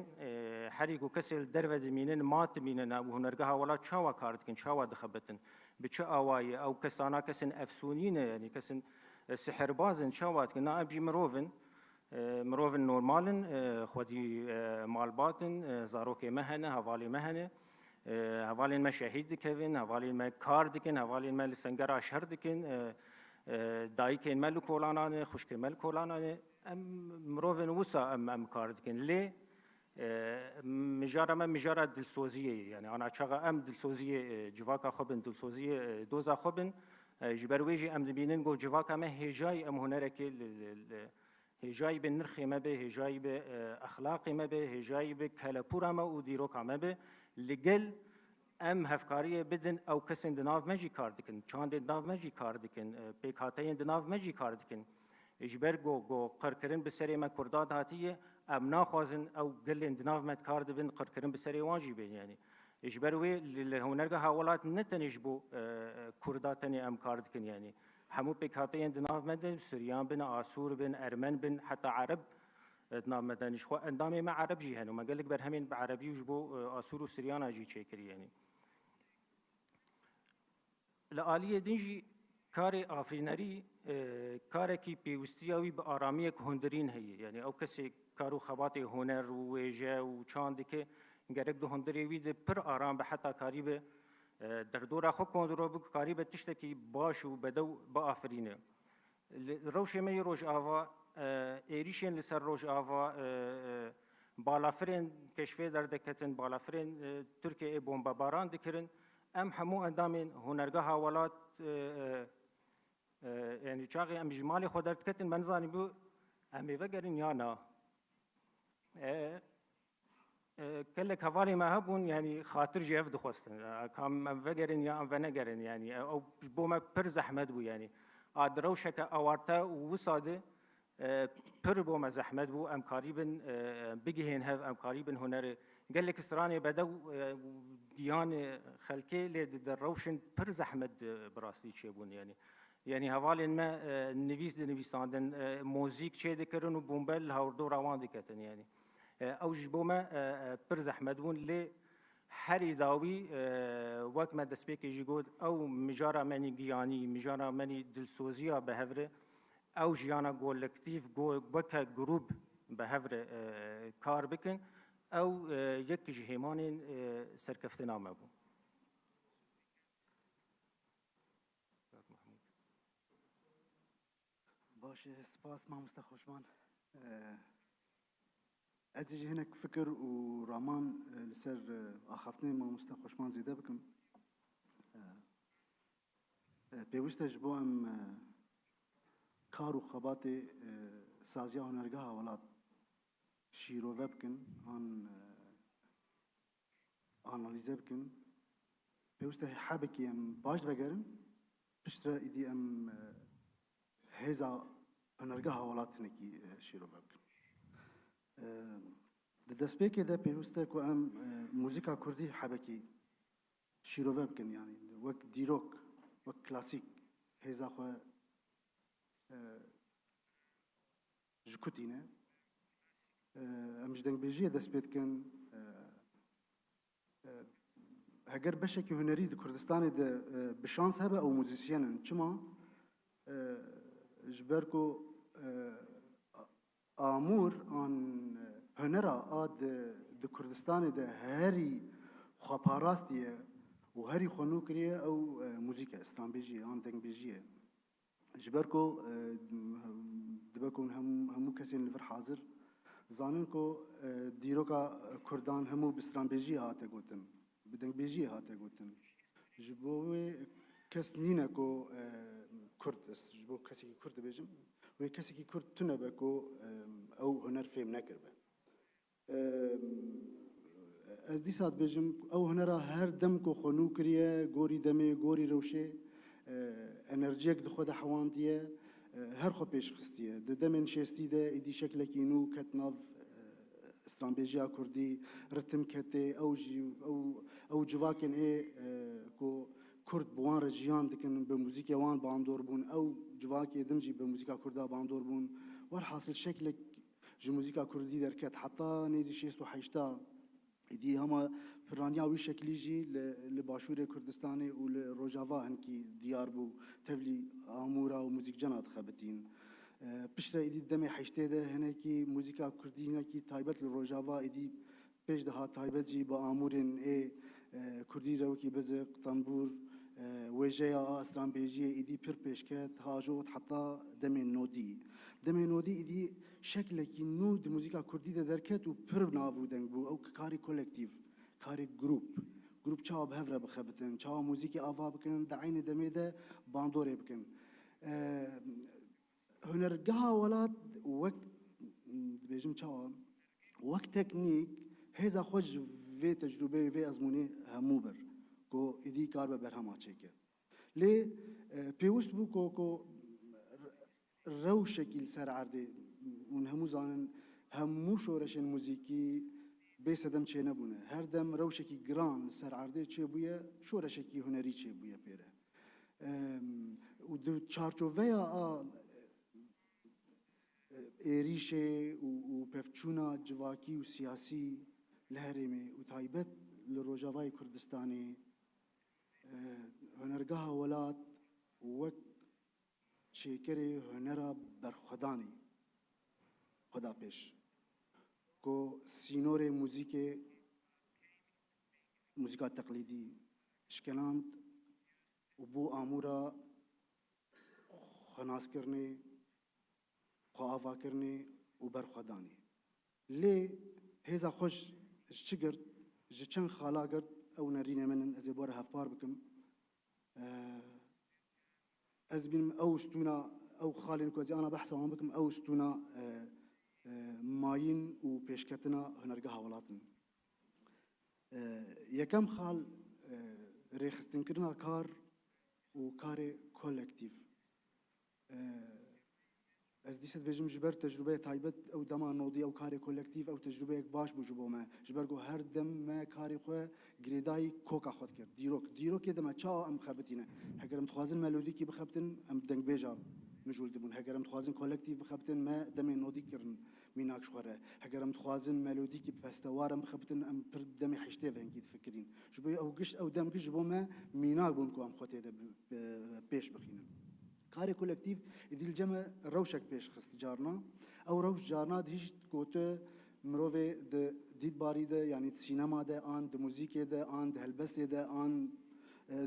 herî ku kesê li derve dimînin ma dimînin û hunergeha welat çawa kar dikin çawa dixebitin bi çi awayê ew kesana kesên efsûnî ne yanî kesên sihirbazin çawa dikin na em jî mirovin normalin xwedî malbatin zarokê me hene hevalê me hene hevalên me şehîd dikevin hevalên me kar dikin hevalên me li sengera şer dikin dayîkên me li kolanan e xuşkê me li kolanan e em mirovên wisa em kar dikin lê mijara me mijara dilsoziyê yani ana çaxa em dilsoziyê civaka xwe bin dilsoziyê doza xwe bin ji ber wê jî em dibînin got civaka me hêjayî em hunerekê hêjayî bi nirxê me bê hêjayî bi exlaqê me bê hêjayî bi kelepûra me û dîroka me bê li gel em hevkariyê bidin ew kesên di nav me jî kar dikin çandên nav me jî kar dikin pêkhateyên di nav me jî kar dikin ji ber got qirkirin bi serê me Kurda hatiye em naxwazin ew gelên di nav me kar dibin qirkirin bi serê wan jî bên yanî ji ber wê li hunergeha welat ne tenê ji bo Kurda tenê em kar dikin yanî hemû pêkhateyên di nav me de Siryan bin Asûr bin Ermen bin heta Ereb di nav me de jixwe endamê me Ereb jî hene me gelek berhemên bi Erebî ji bo Asûr û Siryana jî çêkirî yanî li aliyê din jî karê afînerî karekî pêwîstiya wî bi aramiyek hundirîn heye yani ew kesê kar û xebatê huner û wêje û çand dike gerek di hundirê wî de pir aram bi heta karî bi derdora xwe kontrol bik karî bi tiştekî baş û bedew biafirîne rewşê me yê rojava êrişên li ser rojava balafirên keşfê derdeketin balafirên Tirkiyeyê bombebaran dikirin em hemû endamên hunergeha welat yani çaxê em ji malê xwe derdiketin ben zanî bû em ê vegerin ya na gelek hevalê me hebûn yani xatir jî ev dixwestin kam em vegerin ya em venegerin yani ew bo me pir zehmet bû yani a di rewşeke awarte û wisa de pir bo me zehmet bû em karî bin bigihên hev em karî bin hunerê gelek stranê bedew giyanê xelkê lê di rewşin pir zehmet bi rastî çêbûn yani yani hevalên me nivîs dinivîsandin mûzik çê dikirin û bombel li hewrdora wan diketin yani ew ji bo me pir zehmet bûn lê herî dawî wek me destpêkê jî got ew mijara menî giyanî mijara menî dilsoziya bi hevre ew jiyana kolektîv weke grûp bi hevre kar bikin ew yek ji hêmanên serkeftina me bû باشه سپاس مامۆستا خۆشمان ez jî hinek fikir û raman li ser axaftinê mamosta xweşman zêde bikim pêwîst e ji bo em kar û xebatê saziya hunergeha welat şîrove bikin an analîze bikin pêwîst e hebekî em baş vegerin piştre îdî em hêza hunergeha welat hinekî şîrove bikin di destpêkê de pêwîst e ku em mûzîka Kurdî hebekî şîrove bikin yani wek dîrok wek klasîk hêza xwe ji ku tîne em ji dengbêjiyê dest pê dikin heger beşekî hunerî di Kurdistanê de bi şans hebe ew mûzîsyenin çima ji ber ku amûr an hunera a di Kurdistanê de herî xweparast ye û herî xwenû kiriye ew mûzîk e stranbêjî ye an dengbêjî ye ji ber ku dibe ku hemû kesên li vir hazir zanin ku dîroka Kurdan hemû bi stranbêjiyê hate gotin bi dengbêjiyê hate gotin ji bo wê kes nîne ku Kurd ji bo kesekî Kurd dibêjim wê kesekî Kurd tune be ku ew huner fêm nekiribe ez dîsa dibêjim ew hunera her dem ku xwenû kiriye gorî demê gorî rewşê enerjiyek di xwe de hewandiye her xwe pêşxistiye di demên şêstî de êdî şeklekî nû ket nav stranbêjiya Kurdî ritim ketê ew jî ew civakên ê ku کورد بوان رجیان دکن به موزیک وان باندور بون او جواکی دمجی به موزیکا کردا باندور بون والحاصل شکل جو موزیکا کردی درکت حتی نیزی 68 ایدی هما فرانیا وی شکلی جی لباشور کردستان و لروجاوا هنکی دیار بو تفلی آمورا و موزیک جنات خبتین پشت ایدی دم حشته ده هنکی موزیکا کردی هنکی تایبت لروجاوا ایدی پیش ده ها تایبت جی با آمورن کردی روکی بزق تنبور وجهه استران بیجی ایدی پر پیشکت هاجوت حتی دم نودی ایدی شکل کی نود موزیکا کردی ده درکت و پر ناودنگ بو او کاری کلکتیو کاری گروپ چاو به هفره بخبتن چاو موزیک آوا بکن دعین دمی ده باندوره بکن هنرگاه ولاد وقت بیجم چاو وقت تکنیک هزا خوش و تجربه و ازمونه همو بر کو ایدی کار به برهما چکه لی پیوست بو کو رو شکل سر عرده اون همو زانن همو شورشن موزیکی بیسدم چه نبونه هر دم رو شکی گران سر عرده چه بویه شورشکی هنری چه بویه پیره و دو چارچوبه ایریشه و پفچونا جواکی و سیاسی لهرمه و تایبت لروجاوای کردستانی هنرگاه ولاد وک چیکری هنرا برخدانی خدا پیش کو سینور موزیکا تقلیدی شکلاند و بو آمورا خناس کرنی خواهاوا کرنی و برخدانی لی هزا خوش چگرد جچن خالا گرد او نرینه من از بار هفپار بکم از بیم او استونا او خالین کوزی انا بحث هم بکم او استونا ماین و پیشکتنا هنرگاه ولاتن یکم خال ریخستن کرنا کار و کار کولکتیو از دیست بجم جبر تجربه تایبت او دما نودی او کار کولکتیو او تجربه یک باش بوجبو ما جبر گو هر دم ما کاری خو گریدای کوکا خود کرد دیروک دم چا ام خبتینه هگرم تخوازن ملودی کی بخبتن ام دنگ بیجا مجول دبون هگرم تخوازن کولکتیو بخبتن ما دم نودی کرن میناک خوره هگرم تخوازن ملودی کی پستوارم بخبتن ام پر دم حشته ونگید فکرین جبر او گشت او دم گش بو ما میناک بون کو ام خوته ده پیش بخینن کاری کولکتیو ایدیل جمع روشک پیش خست جارنا او روش جارنا هیچ کوته مروه د دیداری ده یعنی سینما ده آن د موزیک ده آن د هلبسته ده آن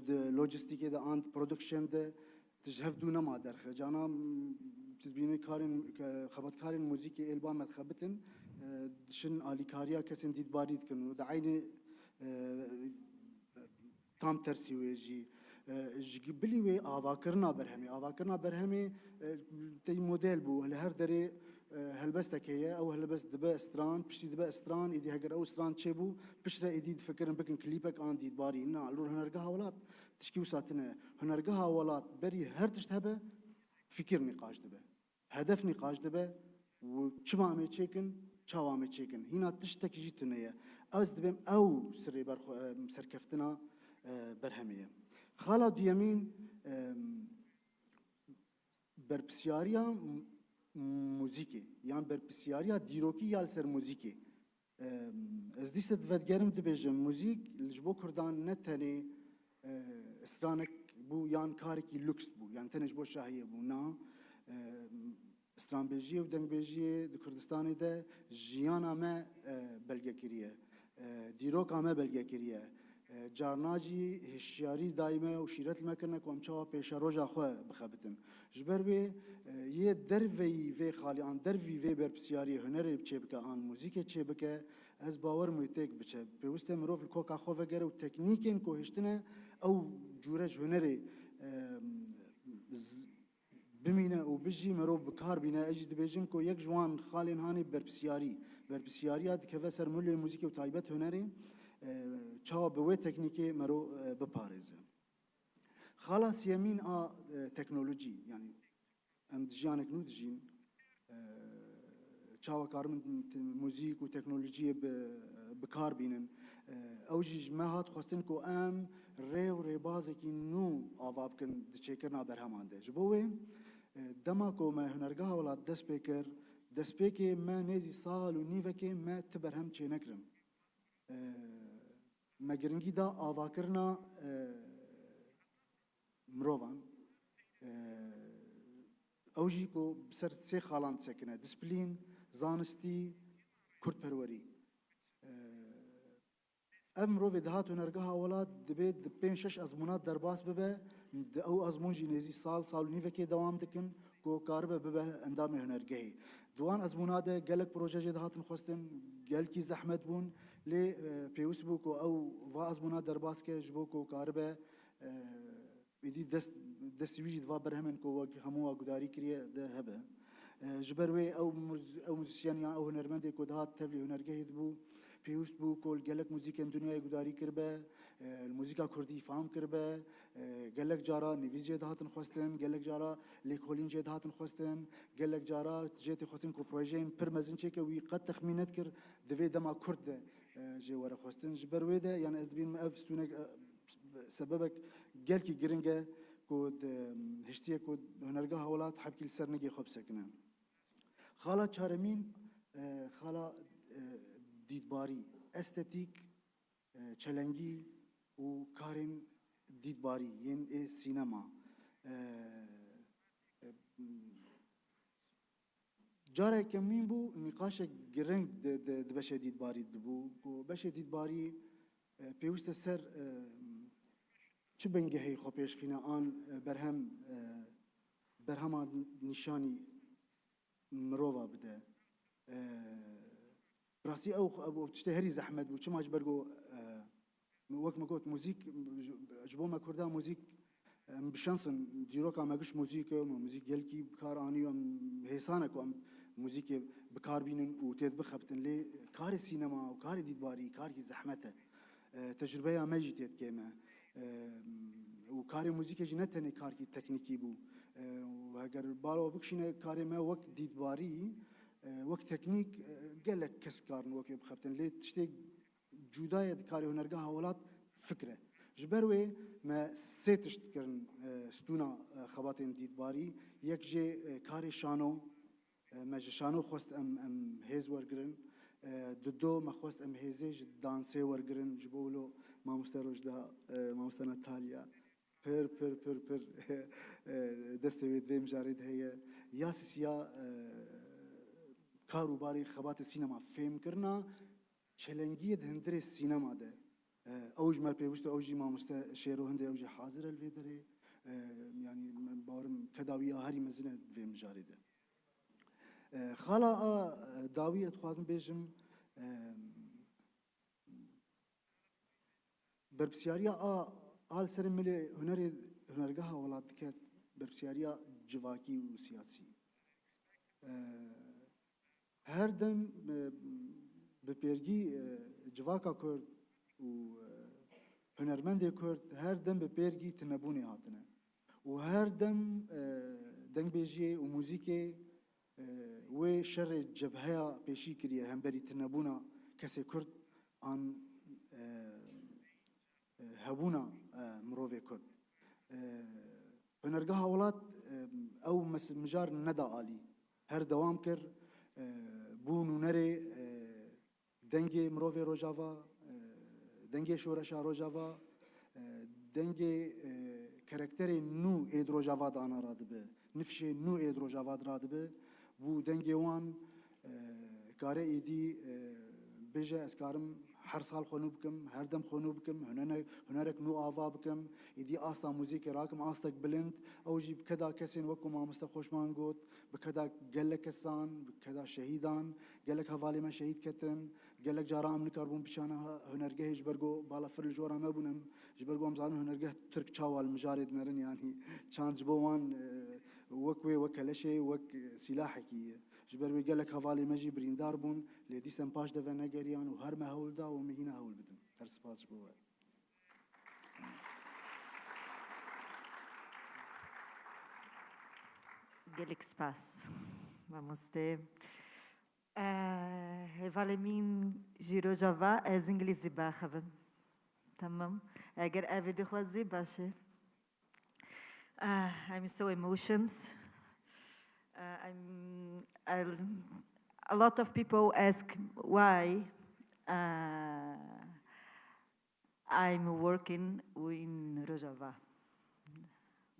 د لوجستیک ده آن پرودکشن ده تجهف دو نما درخه جانا تبینی کارن خبرت کارن موزیک البام متخبتن شن آلیکاریا کسین دیداری کنن ده عین تام ترسیویجی جبلی و آواکرنا برهمی تی مدل بو هر دری هلبسته کیه او هلبست دبا استران پشتی دبا استران ایدی هگر او استران چه بو پشت ایدی فکرن بکن کلیپک آن دید باری نه علور هنرگاه ولات تشکیو ساتنه هنرگاه ولات بری هر تشت هبه فکر نقاش دبه هدف نقاش دبه و چما می چیکن چاوا می چیکن هینا تشتک جیتنه از دبم او سری بر سرکفتنا برهمیه خالا دیامین برپسیاریا موزیکی یان برپسیاریا دیروکی یال سر موزیکی از دیست ودگرم دبیجم موزیک لجبو کردان نتنی استرانک بو یان کارکی لوکس بو یان تنش بو شاهیه بو نا استران بیجیه و دنگ بیجیه د کردستانی ده جیانا ما بلگه کریه دیروک همه بلگه کریه جارناجی هشیاری دائمه و شیرت المکنه کم چه پیش روزا خو بخبتن جبر به یه دروی و خالی آن دروی و برپسیاری هنری بچه بکه آن موزیک چه بکه از باور میتک بچه پیوست مروف کوکا خو وگره و تکنیکین کوهشتنه او جورج هنری بمینه و بجی مرو بکار بینه اجد بجیم کو یک جوان خالین هانی برپسیاریات که وسر ملی موزیک و تایبت هنری چاوا به تکنیکی مرو بپارزه خلاص یمین تکنولوژی یعنی ام دجانک نو دجین چاوەکار من موزیک و تەکنۆلۆژیە بکار بینن ئەوژیش me hat xwestin ku em rê û rêbazekî nû ava bikin diçêkirina berheman de. Ji bo wê dema ku me hunergeha welat dest pê kir, destpêkê me nêzî sal û nîvekê me ti berhem çê nekirin. Me giringî da avakirina mirovan ew jî ku bi ser sê xalan disekine: disîplîn, zanistî, kurdperwerî. Ev mirovê dihat hunergeha welat dibe di 5-6 ezmûnat derbas bibe, di ew ezmûn jî nêzî sal û nîvekê dewam dikin ku karibe bibe endamê hunergehê. Di wan ezmûna de gelek proje jê dihatin xwestin, gelekî zehmet bûn, lê pêwîst bû ku ew va ezmûna derbas ke ji bo ku karibe êdî destî wî jî diva berhemin ku wek hemû wa gudarî kiriye de hebe. Ji ber wê ew muzîsyen yan ew hunermendê ku dihat tevlî hunergehê dibû, pêwîst bû ku gelek muzîkên dunyayê gudarî kiribe, muzîka Kurdî fam kiribe, gelek cara nivîs jê dihatin xwestin, gelek cara lêkolîn jê dihatin xwestin, gelek cara jê tê xwestin ku projeyên pir mezin çêke wî qet texmîn nekir divê dema Kurd de jê were xwestin. Ji ber wê de yani ez dibînim ev stûnek sebebek gelkî giring e ku hiştiyê ku hunergeha welat hepkî li ser negê xwe bisekine. Xala çaremîn xala dîdbarî, estetîk, çelengî û karên dîdbarî yên ê sînema. Carek kemîn bû nîqaşek giring di beşê dîdbarî dibû ku beşê dîdbarî pêwîst e ser çi bengehê xwe pêşxîne an berhema nîşanî mirova bide. Rastî ew tiştê herî zehmet bû, çima ji ber ku wek me got muzîk ji bo me Kurda muzîk em bişansin dîroka me giş muzîk e, muzîk gelkî bikar anî em hêsan e ku em muzîkê bikar bînin û tê bixebitin lê karê sînema û karê dîdbarî karî zehmet e. Tecrübeya me jî tê dike me. û karê muzîkê jî ne tenê karkî teknîkî bû. Eger balo bikişîne karê me wek dîdbarî, wek teknîk gelek kes karin wekê bixebitin lê tiştê cuda ye di karê hunergeha welat fikr e. Ji ber wê me sê tişt kirin stûna xebatên dîdbarî. Yek jê karê şano, me ji şano xwest em hêz wergirin. Di do me xwest em hêzê ji dansê wergirin ji bo wilo mamoste rojda mamoste Natalya pir destê wê divê mijarê de heye. Ya sisiya kar û barê xebatê sînema fêmkirina çelengiyê di hindirê sînema de. Ew ji me pêwîst e ew jî mamoste şêro hindê ew jî hazir e li vê derê. Yani me bawerim kedawiya herî mezin e divê mijarê de. Xala a dawî ez dixwazim bêjim berpisyariya a li serê milê hunergeha welat dike berpisyariya civakî û siyasî. Her dem bi pêrgî civaka Kurd û hunermendê Kurd her dem bi pêrgî tunebûnê hatine. û her dem dengbêjiyê û muzîkê wê şerê cebheya pêşî kiriye hemberî tunebûna kesê Kurd an hebûna mirovê Kurd. Hunergeha welat ew mijar neda alî. Her dewam kir bû nûnerê dengê mirovê rojava, dengê şoreşa rojava, dengê karakterê nû êd rojava dana radibe, nifşê nû êd rojava radibe. Bû dengê wan kare êdî bêje ez karim her sal xwe nû bikim, her dem xwe nû bikim, hunerek nû ava bikim, êdî asta muzîkê rakim astek bilind, ew jî bi keda kesên wek ku mamoste xweşman got, bi keda gelek kesan, bi keda şehîdan, gelek hevalê me şehîd ketin, gelek cara em nikarbûn bişana hunergehê ji ber ku balafir li jora me bûn em, ji ber ku em zanin hunergeh Türk çawa li mijarê dinerin yanî çand ji bo wan wek wê wek keleşê wek sîlahekî ye. Ji ber wê gelek hevalê me jî birîndar bûn lê dîsem paş deve negeriyan û her me hewl da û me hîne hewl bidin. Her spas ji bo we. Gelek spas. Mamoste. هێڤالێمین ژیرۆژاڤا ez ئینگلیزی باخەبم تەمام ئەگەر ئەڤێ دەخوازی باشێ I'm so emotions. A lot of people ask why I'm working in Rojava.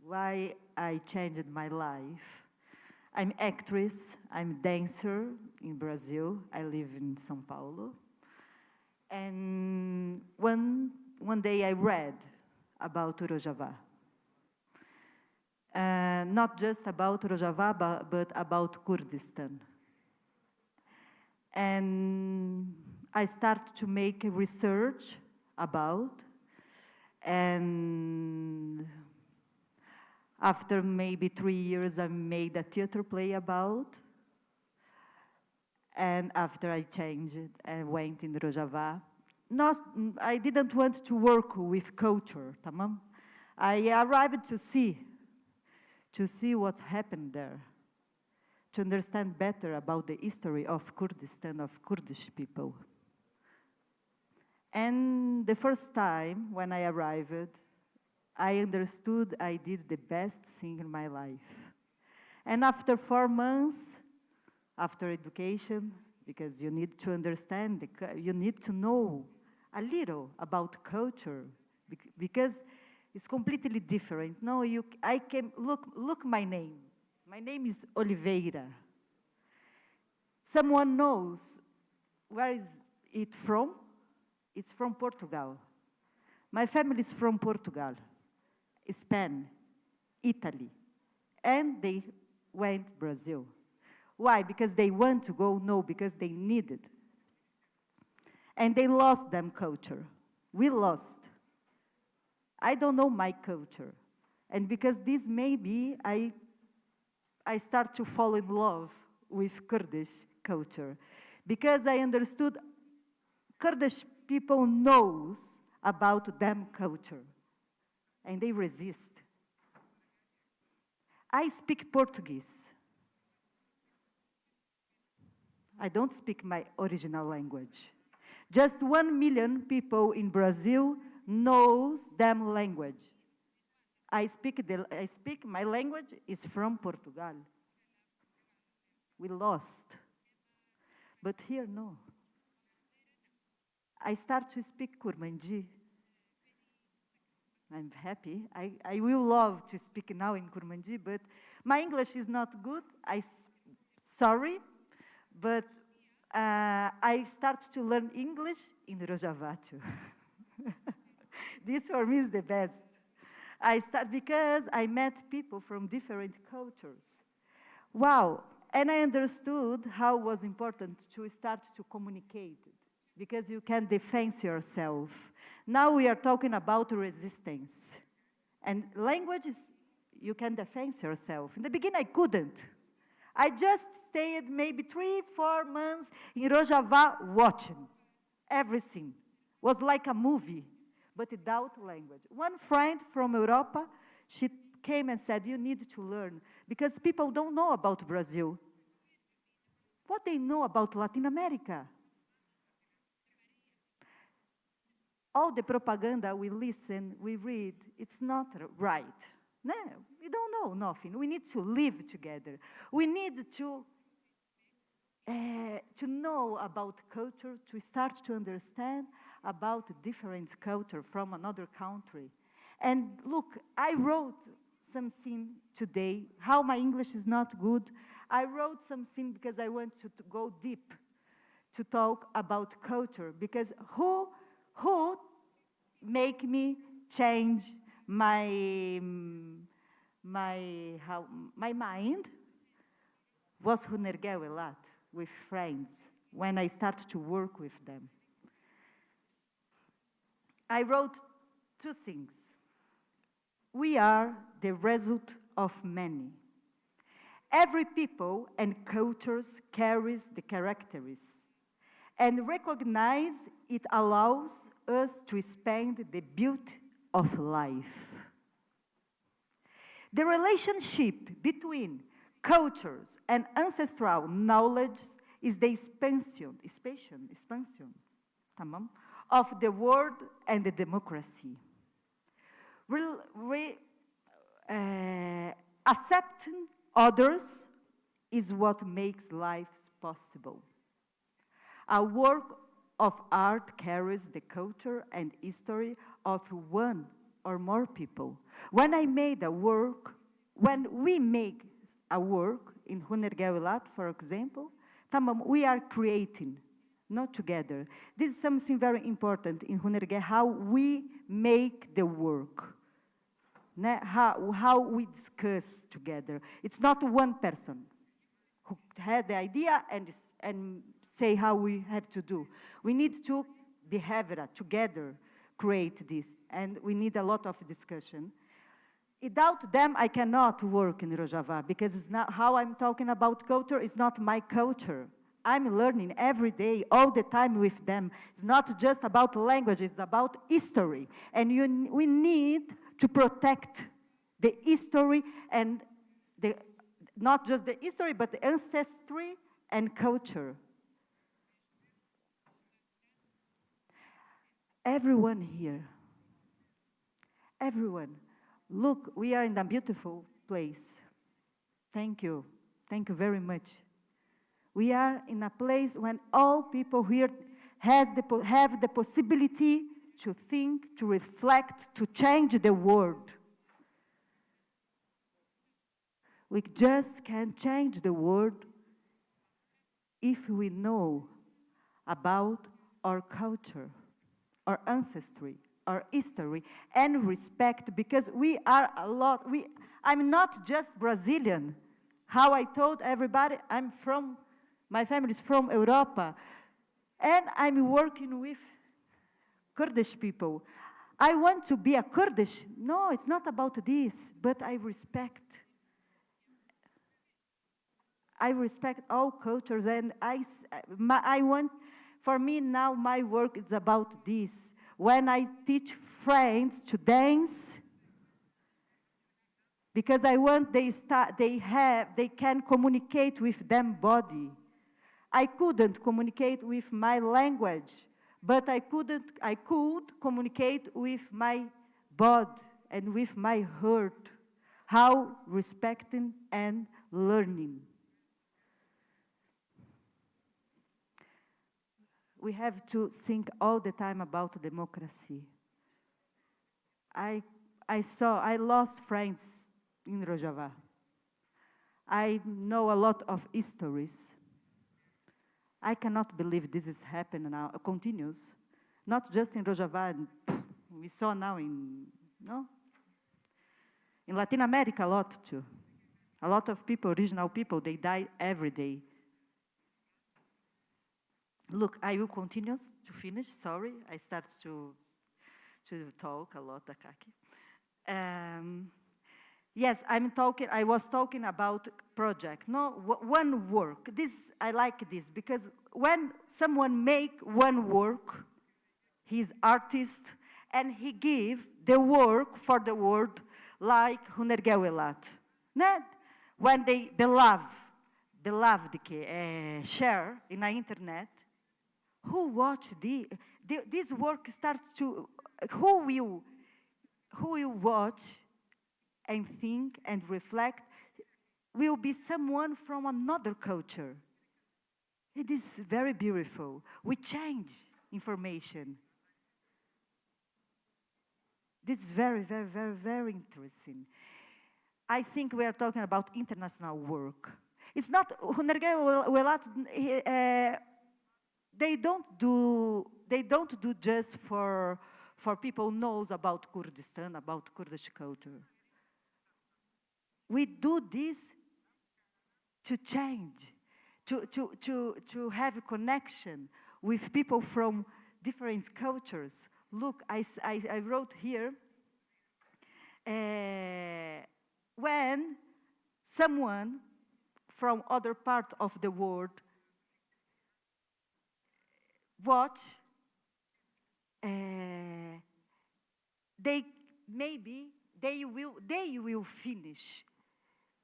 Why I changed my life. I'm actress, I'm dancer in Brazil. I live in São Paulo. And one day I read about Rojava. Not just about Rojava, but about Kurdistan. And I started to make a research about, and after maybe 3 years, I made a theater play about, and after I changed it and went in Rojava. I didn't want to work with culture, tamam? I arrived to see what happened there, to understand better about the history of Kurdistan, of Kurdish people. And the first time when I arrived, I understood I did the best thing in my life. And after 4 months, after education, because you need to understand, you need to know a little about culture, because it's completely different. No, I came, look my name. My name is Oliveira. Someone knows where is it from? It's from Portugal. My family is from Portugal, Spain, Italy, and they went to Brazil. Why? Because they want to go? No, because they needed. And they lost them culture. We lost. I don't know my culture. And because this maybe I start to fall in love with Kurdish culture. Because I understood Kurdish people knows about them culture. And they resist. I speak Portuguese. I don't speak my original language. Just 1 million people in Brazil knows them language. I speak my language is from Portugal. We lost. But here, no. I start to speak Kurmanji. I'm happy. I will love to speak now in Kurmanji, but my English is not good. Sorry, but I start to learn English in Rojava too. This for me is the best. Because I met people from different cultures. Wow, and I understood how it was important to start to communicate, because you can defend yourself. Now we are talking about resistance. And language you can defend yourself. In the beginning, I couldn't. I just stayed maybe 3-4 months in Rojava watching everything. It was like a movie, but without language. One friend from Europa, she came and said, you need to learn, because people don't know about Brazil. What they know about Latin America? All the propaganda we listen, we read, it's not right. No, we don't know nothing. We need to live together. We need to know about culture, to start to understand about different culture from another country. And look, I wrote something today, how my English is not good. I wrote something because I want to go deep, to talk about culture, because who make me change my mind was Hunergeu a lot with friends when I started to work with them. I wrote 2 things. We are the result of many. Every people and cultures carries the characteristics, and recognize it allows us to expand the beauty of life. The relationship between cultures and ancestral knowledge is the expansion, tamam, of the world and the democracy. Accepting others is what makes life possible. A work of art carries the culture and history of one or more people. When we make a work in Hunergewilat, for example, we are creating, not together. This is something very important in Hunerge, how we make the work, how we discuss together. It's not one person who has the idea and say how we have to do. We need to behave together, create this, and we need a lot of discussion. Without them, I cannot work in Rojava, because it's not how I'm talking about culture, it's not my culture. I'm learning every day, all the time with them. It's not just about language, it's about history. And we need to protect the history and not just the history, but the ancestry and culture. Everyone here, everyone, look, we are in a beautiful place. Thank you very much. We are in a place when all people here have the possibility to think, to reflect, to change the world. We just can change the world if we know about our culture, our ancestry, our history, and respect, because we are a lot. I'm not just Brazilian. How I told everybody, my family is from Europa, and I'm working with Kurdish people. I want to be a Kurdish. No, it's not about this, but I respect all cultures, and I want, for me now, my work is about this. When I teach friends to dance, because I want they can communicate with them body. I couldn't communicate with my language, but I could communicate with my body and with my heart, how respecting and learning. We have to think all the time about democracy. I lost friends in Rojava. I know a lot of histories. I cannot believe this is happening now, continues. Not just in Rojava, we saw now in Latin America a lot too. A lot of people, regional people, they die every day. Look, I will continue to finish. Sorry, I start to talk a lot, Akaki. Yes, I was talking about project. No, one work. I like this, because when someone make one work, he's artist, and he give the work for the world, like Hunergewilat. When they beloved share in the internet, who watch this work starts to, who will watch and think and reflect will be someone from another culture. It is very beautiful. We change information. This is very, very, very, very interesting. I think we are talking about international work. It's not, they don't do just for people who knows about Kurdistan, about Kurdish culture. We do this to change, to have a connection with people from different cultures. Look, I wrote here, when someone from other part of the world watch, they will finish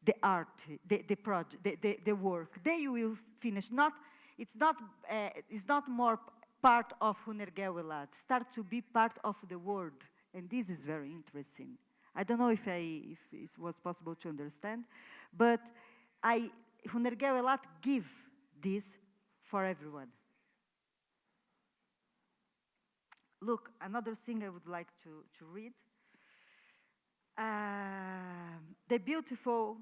the art, the project, the work. They will finish. Not, it's not more part of Hunergewelat, start to be part of the world. And this is very interesting. I don't know if it was possible to understand, but Hunergewelat give this for everyone. Look, another thing I would like to read. The beautiful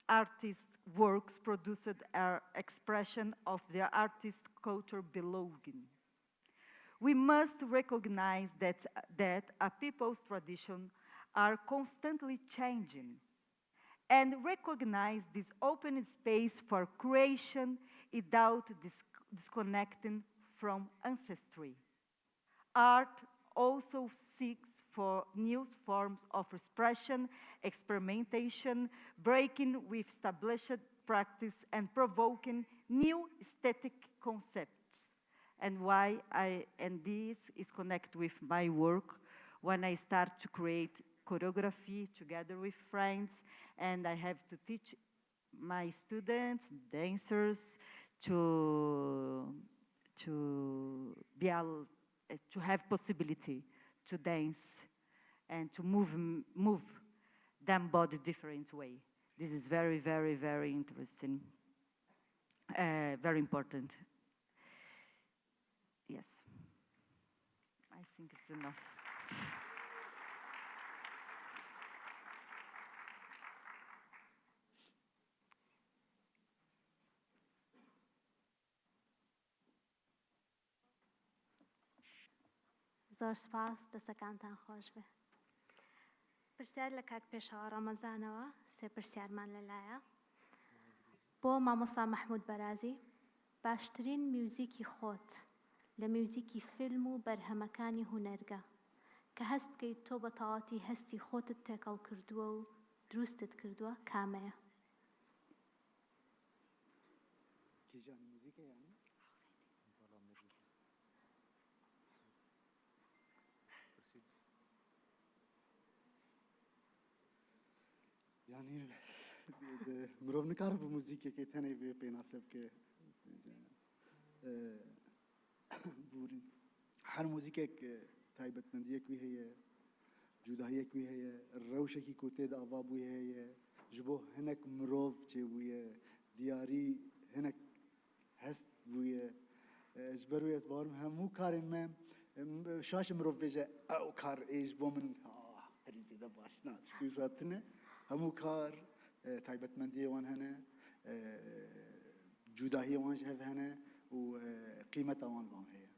artist works produced are expression of their artist culture belonging. We must recognize that a people's traditions are constantly changing and recognize this open space for creation without disconnecting from ancestry. Art also seeks for new forms of expression, experimentation, breaking with established practice and provoking new aesthetic concepts. And this is connected with my work when I start to create choreography together with friends, and I have to teach my students, dancers, to be able to have possibility to dance and to move them body different way. This is very, very, very interesting, very important. Yes, I think it's enough. زۆر سپاس دەستەکانتان خۆش بێ. پرسیار لە کاک پێشەوە ڕەمەزانەوە سێ پرسیارمان لەلایە. بۆ مامۆستا مەحموود بەرازی باشترین میوزیکی خۆت لە میوزیکی فیلم و بەرهەمەکانی هونەرگە کە هەست بکەیت تۆ بە تەواوەتی هەستی خۆتت تێکەڵ کردووە و دروستت کردووە کامەیە؟ يعني مرۆڤ نکارە بە موزیکێکی تەنێ بێ پێناسە بکە بورین هەر موزیکێک تایبەتمەندیەکی هەیە جوداهیەکی هەیە ڕەوشێکی کۆ تێدا ئاوا بووی هەیە ji bo hinek mirov çêbûye diyarî hinek hest bûye ji ber wê ez barim hemû karên me şaşê mirov bêje ew kar ê ji bo min herî zêde baş na tişkî wisa tune hemû kar taybetmendiyê wan hene cudahiyê wan ji hev hene û qîmeta wan vam heye.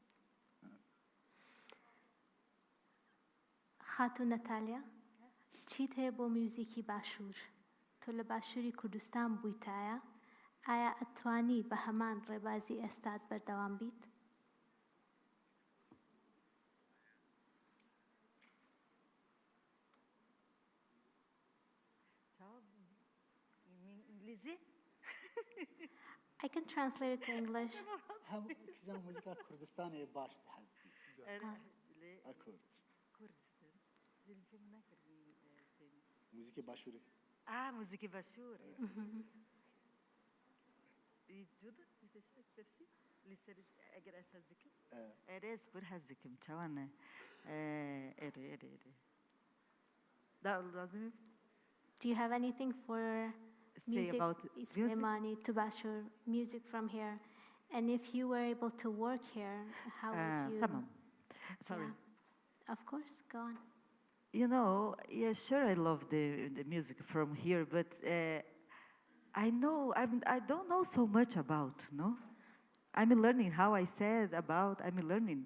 خاتون نەتالیا چیت هەیە بۆ میوزیکی باشوور؟ تۆ لە باشووری کوردستان بوویتایە؟ ئایا ئەتوانی بە هەمان ڕێبازی ئێستات بەردەوام بیت؟ I can translate it to English. موزیکا کوردستانی باش حەزی ئەکورد موزیکی باشووری موزیکی باشوور ئەگەر ئەس هەز دکم ئەرێز پر هەز دکم چاوانە لازم. Do you have anything for music, سلێمانی, to Bashur, music from here? And if you were able to work here, how would you? تمام. Sorry. Yeah. Of course, go on. You know, yeah, sure, I love the music from here, but I don't know so much about, no? I'm learning how I said about, I'm learning.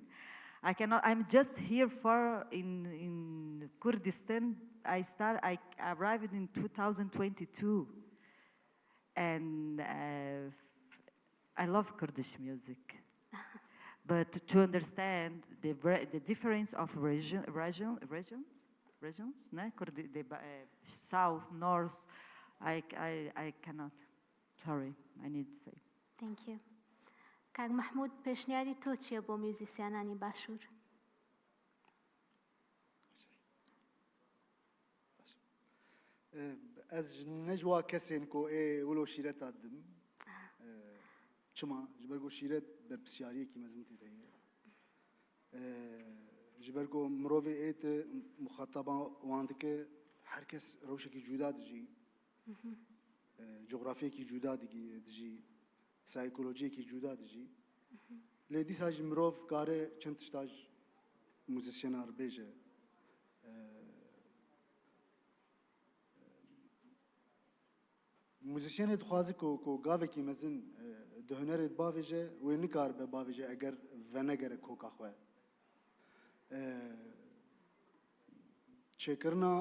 I'm just here in Kurdistan. I arrived in 2022. And I love Kurdish music. But to understand the difference of regions, south, north, I cannot. Sorry, I need to say. Thank you. کاک محمود پێشنیاری تۆ چییە بۆ میوزیسیانانی باشوور؟ Ez ji nejwa kesên ku ê wilo şîreta dim چما جبرگو شیرت برپسیاریه کی مزنتی دیه جبرگو مروی ایت مخاطبا واندکه هر کس روشه کی جدا دجی جغرافیه کی جدا دجی سایکولوژی کی جدا دجی لیدی ساج مروف کاره چند تشتاج موزیسیونار بیجه موزیسین دخوازی کو گاوه کی مزن دهنرت باویجه و نکار به باویجه اگر ونگر کوکا خواه چکرنا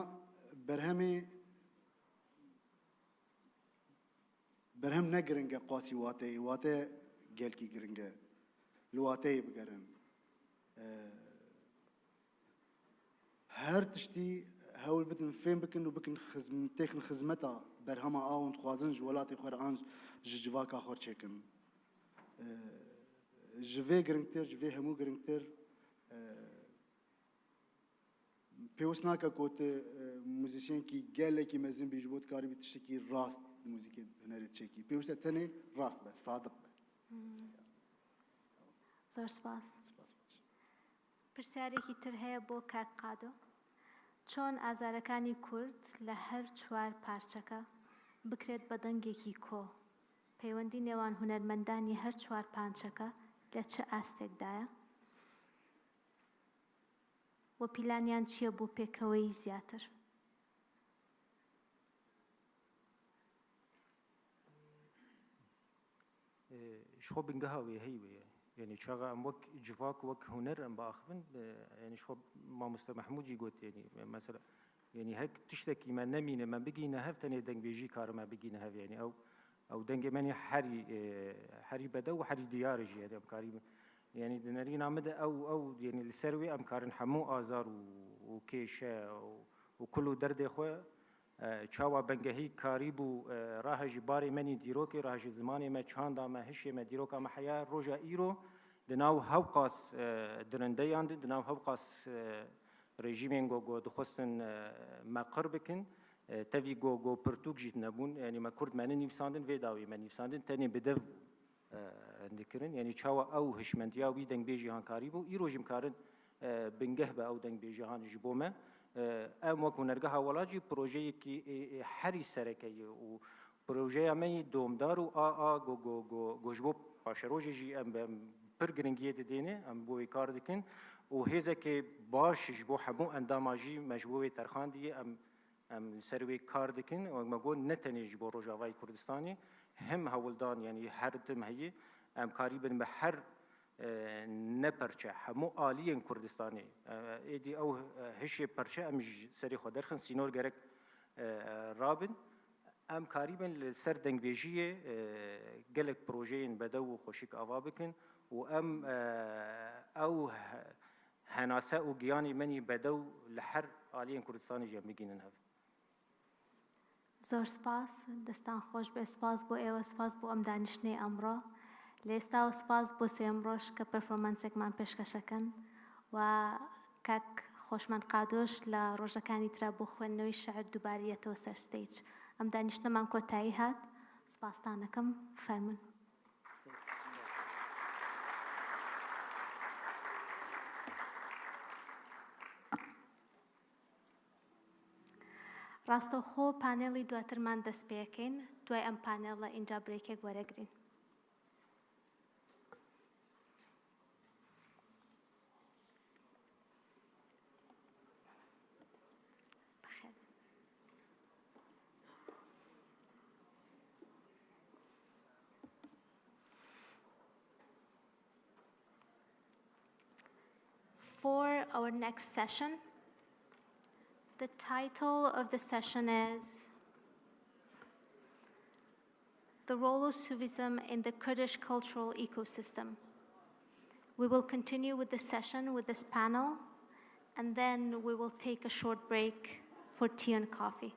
برهم نگرنگه قاسی واته گل کی گرنگه لواته بگرن هر تشتی هول بدن فين بكن وبكن تخن خدمتها برهما آون خوازن جولاتي خور آنج جواكا خور چكن جوه گرنگتر جوه همو گرنگتر پیوس ناکا کوت موزیسین کی گله کی مزن بیجبوت کاری بتشکی راست موزیک هنری چکی پیوس تنه راست به صادق به زۆر سپاس پرسیارێکی تر هەیە بۆ کاک قادۆ چۆن ئازارەکانی کورد لە هەر چوار پارچەکە بکرێت بە دەنگێکی کۆ پەیوەندی نێوان هونەرمەندانی هەر چوار پارچەکە لە چه ئاستێکدایە و پیلانیان چییە بۆ پێکەوەی زیاتر شخو بنجها وهي يعني شغا ام وك جفاك وك هنر ام باخفن يعني شخو ما مست محمود يقول يعني مثلا يعني هيك تشتكي ما نمينه ما بقينا هفتني دنج بيجي كار ما بقينا هف يعني او دنج ماني حري بدا وحري ديارج يعني ام كاري يعني دنارين عمد او يعني السروي ام كارن حمو ازار وكيشه وكله درد اخوه چاوا بنگهی کاریبو راه جباری منی دیروکی راه زمانی ما چاندا ما هشی ما دیروکا ما حیا روجا ایرو دناو هوقاس درنده یاند دناو هوقاس رژیمین گو دخستن ما قربکن تفی گو پرتوک جیت نبون یعنی ما کرد من نیفساندن ویداوی من نیفساندن تنی بدو اندکرن یعنی چاوا او هشمندیا وی دنگ بیجی هان کاریبو ایرو جم کارن بنگه با او دنگ بیجی هان جبومه ام وکو نرگه ولاجی پروژه‌ای که هری سرکیه و پروژه امی دومدار و گوجبو پاشروجی جی ام پرگرنگیه دینه ام بوی کار دکن و هزه که باش جبو حمو انداماجی مجبوی ترخاندیه ام سروی کار دکن و مگو نتنی جبو روجاوای کردستانی هم هولدان یعنی هر تم هی ام کاری بن به هر نپرچه همو عالیین کردستانی ایدی او هشی پرچه ام سری خود درخن سینور گرک رابن ام کاریبن سر دنگ بیجیه گلک پروژین بدو و خوشک آوا بکن و ام او هناسه و گیانی منی بدو لحر عالیین کردستانی جمع بگینن هف زۆر سپاس دەستان خۆش بێ سپاس بۆ ئێوە سپاس بۆ ئەم دانیشتنەی ئەمڕۆ لێستا و سپاس بۆ سێم ڕۆژ کە پەرفۆرمانسێکمان پێشکەشەکەن و کاک خۆشمان قادۆش لە ڕۆژەکانی ترا بۆ خوێندنەوەی شەعر دووبارەتەوە سەر ستەیج ئەم دانیشتنەمان کۆتایی هات سپاستانەکەم فەرمون ڕاستەوخۆ پانێڵی دواترمان دەست پێەکەین دوای ئەم پانێڵە ئینجا برێکێک وەرەگرین For our next session, the title of the session is The Role of Sufism in the Kurdish Cultural Ecosystem. We will continue with the session with this panel, and then we will take a short break for tea and coffee.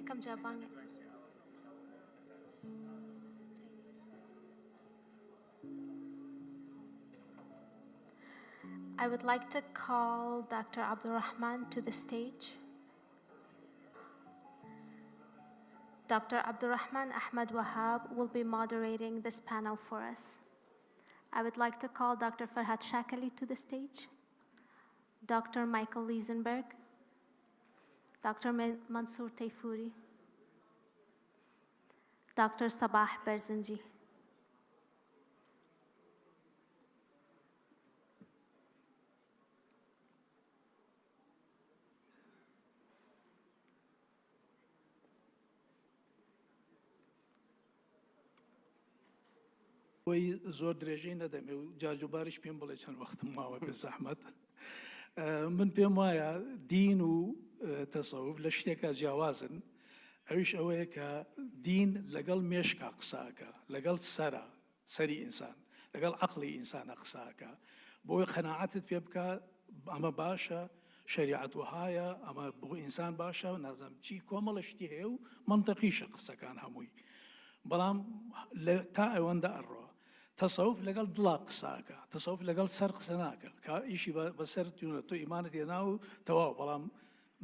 یەکەم جار بانگ I would like to call Dr. Abdurrahman to the stage. Dr. Abdurrahman Ahmed Wahab will be moderating this panel for us. I would like to call Dr. Farhad Shakali to the stage, Dr. Michael Liesenberg, Dr. Mansour Tayfuri, Dr. Sabah Berzanji. وی زۆر درێژەی نەدەمێ و جاجوباریش پێم بڵێ چەند وەختم ماوە بێ زەحمەت من پێم وایە دین و تەسەوف لە شتێکە جیاوازن ئەویش ئەوەیە کە دین لەگەڵ مێشکا قساکە لەگەڵ سەری ئینسان لەگەڵ عەقڵی ئینسانە قساکە بۆی قەناعەتت پێ بکە ئەمە باشە شریعەت وهایە ئەمە بۆ ئینسان باشە نازانم چی کۆمەڵە شتی هەیە و مەنتەقیشە قسەکان هەمووی بەڵام تا ئەوەندە ئەڕۆ تەسەوف لەگەڵ دڵا قساکە تەسەوف لەگەڵ سەر قسە ناکە کە ئیشی بەسەر تونە تۆ ئیمانت هێنا و تەواو بەڵام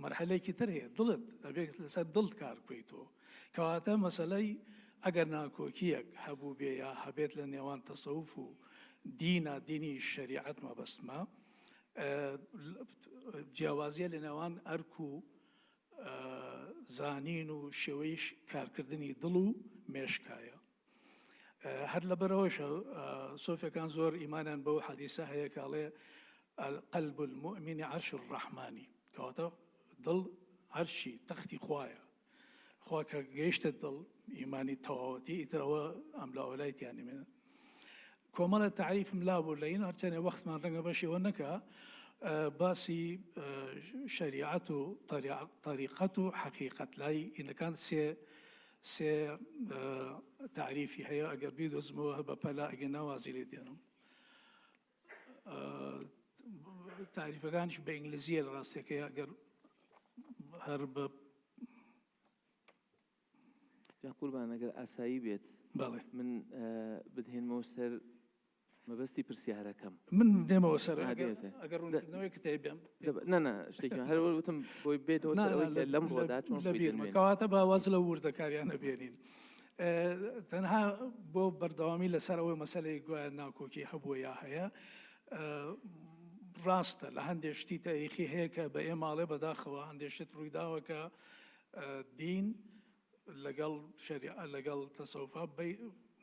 مەرحەلەیەکی تر هەیە دڵت ئەبێت لەسەر دڵت کار بکەیت تۆ کەواتە مەسەلەی ئەگەر ناکۆکیەک هەبوو بێ یا هەبێت لە نێوان تەسەوف و دینە دینی شریعەت مەبەستمە جیاوازیە لە نێوان ئەرک و زانین و شێوەی کارکردنی دڵ و مێشکایە هەر لەبەرەوەشە سۆفیەکان زۆر ئیمانیان بەو حەدیسە هەیە کاڵێ قەلب المؤمن عەرش الرەحمانی کەواتە دڵ عەرشی تەختی خوایە خوا کە گەیشتە دڵ ئیمانی تەواوەتی ئیترەوە ئەم لاوەلایەتیان نمێنن کۆمەڵە تعریفم لابوو لە ئین هەرچەنێ وەختمان ڕەنگە بەشێوە نەکە باسی شریعەت و طریقەت و حەقیقەت لای ئینەکان سێ تعریفی هەیە ئەگەر بیدۆزمەوە بەپەلا ئەگەر ناوازی لێ دێنم تعریفەکانیش بە ئینگلیزیە لە ڕاستیەکەی ئەگەر هەر بە قوربان ئەگەر ئاسایی بێت بەڵێ من بدهێنمەوە سەر مەبەستی پرسیارەکەم من دێمەوە سەر ئەگەر ڕوونکردنەوەی کتێب بێم نە شتێکی هەر وتم بۆی بێتەوە سەرەوەی لەم ڕۆدا چۆن کەواتە باواز لە وردەکاریان نەبێنین تەنها بۆ بەردەوامی لەسەرەوەی مەسەلەی گوایە ناکۆکی هەبووە یا هەیە ڕاستە لە هەندێک شتی تاریخی هەیە کە بە ئێماڵێ بەداخەوە هەندێک شت ڕوویداوە کە دین لەگەڵ تەسەوفا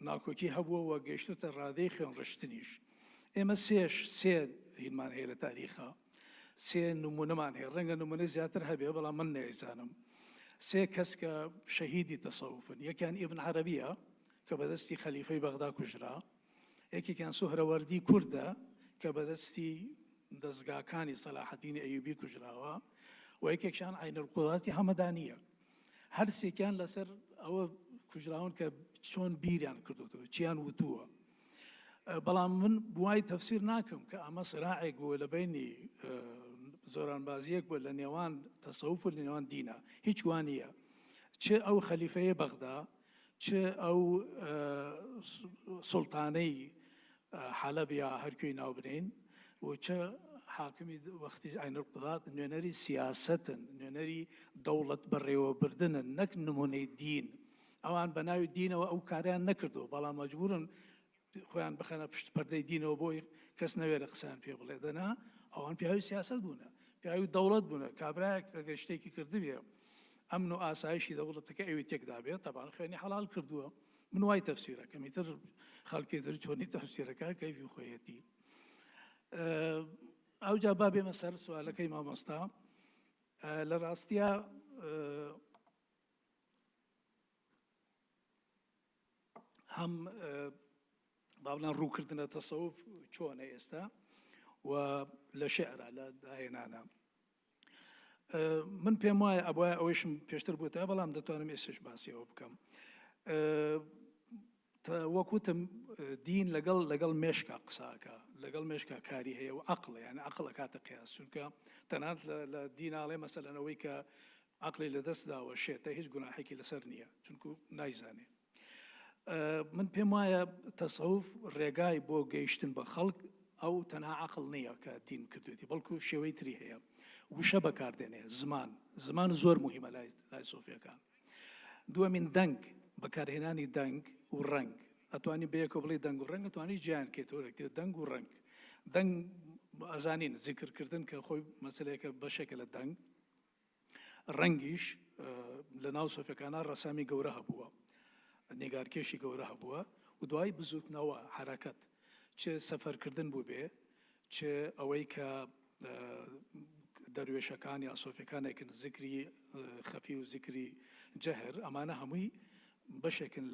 ناکۆکی هەبووە گەیشتوتە ڕادەی خوێنڕشتنیش ئێمە سێ هینمان هەیە لە تاریخە سێ نمونەمان هەیە ڕەنگە نمونە زیاتر هەبێ بەڵام من نەیزانم سێ کەس کە شەهیدی تەسەوفن یەکیان ئیبن عەرەبیە کە بەدەستی خەلیفەی بەغدا کوژرا یەکێکیان سوهرەوەردی کوردە کە بەدەستی دەستگاکانی سەلاحەدینی ئەیوبی کوژراوە و یەکێکشان عینەلقوڵاتی هەمەدانیە هەر سێکیان لەسەر ئەوە کوژراون کە چۆن بیریان کردوتەوە چیان وتووە بەڵام من بوای تەفسیر ناکەم کە ئەمە سراعێک بووە لە بینی زۆرانبازیەک بووە لە نێوان تەسەوف و لە نێوان دینە هیچ وانە چ ئەو خەلیفەیە بەغدا چ ئەو سوڵتانەی حەلەب یا هەرکوێی ناوبرین و چ حاکمی وەختی عینەلقوڵات نوێنەری سیاسەتن نوێنەری دەوڵەت بەڕێوەبردنن نەک نمونەی دین ئەوان بە ناوی دینەوە ئەو کاریان نەکردو بەڵام مەجبورن خۆیان بخەنە پشت پەردەی دینەوە بۆی کەس نەوێرە قسەیان پێ بڵێ دەنا ئەوان پیاوی سیاسەت بوونە پیاوی دەوڵەت بوونە کابرایەک ئەگەر شتێکی کردبێ ئەمن و ئاسایشی دەوڵەتەکە ئەوی تێکدا بێت تەبان خوێنی حەڵال کردووە من وای تەفسیرەکەم ئیتر خەڵکی تر چۆنی تەفسیرەکە کەیفی خۆیەتی ئەوجا با بێمە سەر سوالەکەی مامۆستا لە ڕاستیە هەم بابلان ڕووکردنە تەسەوف چۆنە ئێستا و لە شێعرە لە داهێنانە من پێم وایە ئەوە ئەوەیشم پێشتر بووتە بەڵام دەتوانم ئێستش باسیەوە بکەم وەکوتم دین لەگەڵ مێشکا قساکە لەگەڵ مێشکا کاری هەیە و عەقڵە یعنی عەقڵ ئەکاتە قیاس چونکە تەنانەت لە دیناڵێ مەسەلەن ئەوەی کە عقلی لەدەست داوە شێتە هیچ گوناحێکی لەسەر نییە چونکو نایزانێ من پێم وایە تەسەوف ڕێگای بۆ گەیشتن بە خەڵک ئەو تەنها عقل نییە کە دین کردوێتی بەڵکو شێوەی تری هەیە وشە بەکاردێنێ زمان زۆر مهمە لای سۆفیەکان دووەمین دەنگ بەکارهێنانی دەنگ و ڕەنگ ئەتوانی بەیەکەوە بڵێ دەنگ و ڕەنگ ئەتوانی گیان کێتەوەرەکتێ دەنگ و ڕەنگ دەنگ ئەزانین زیکردکردن کە خۆی مەسلەیەکە بەشێکە لە دەنگ ڕەنگیش لە ناو سۆفیەکانە ڕەسامی گەورە هەبووە نێگارکێشی گەورە هەبووە و دوای بزوتنەوە حرەکەت چه سەفەرکردن بوو بێ چه ئەوەی کە دەروێشەکان یا سۆفیەکانێکن زیکری خەفی و زیکری جەهر ئەمانە هەمووی بەشێکن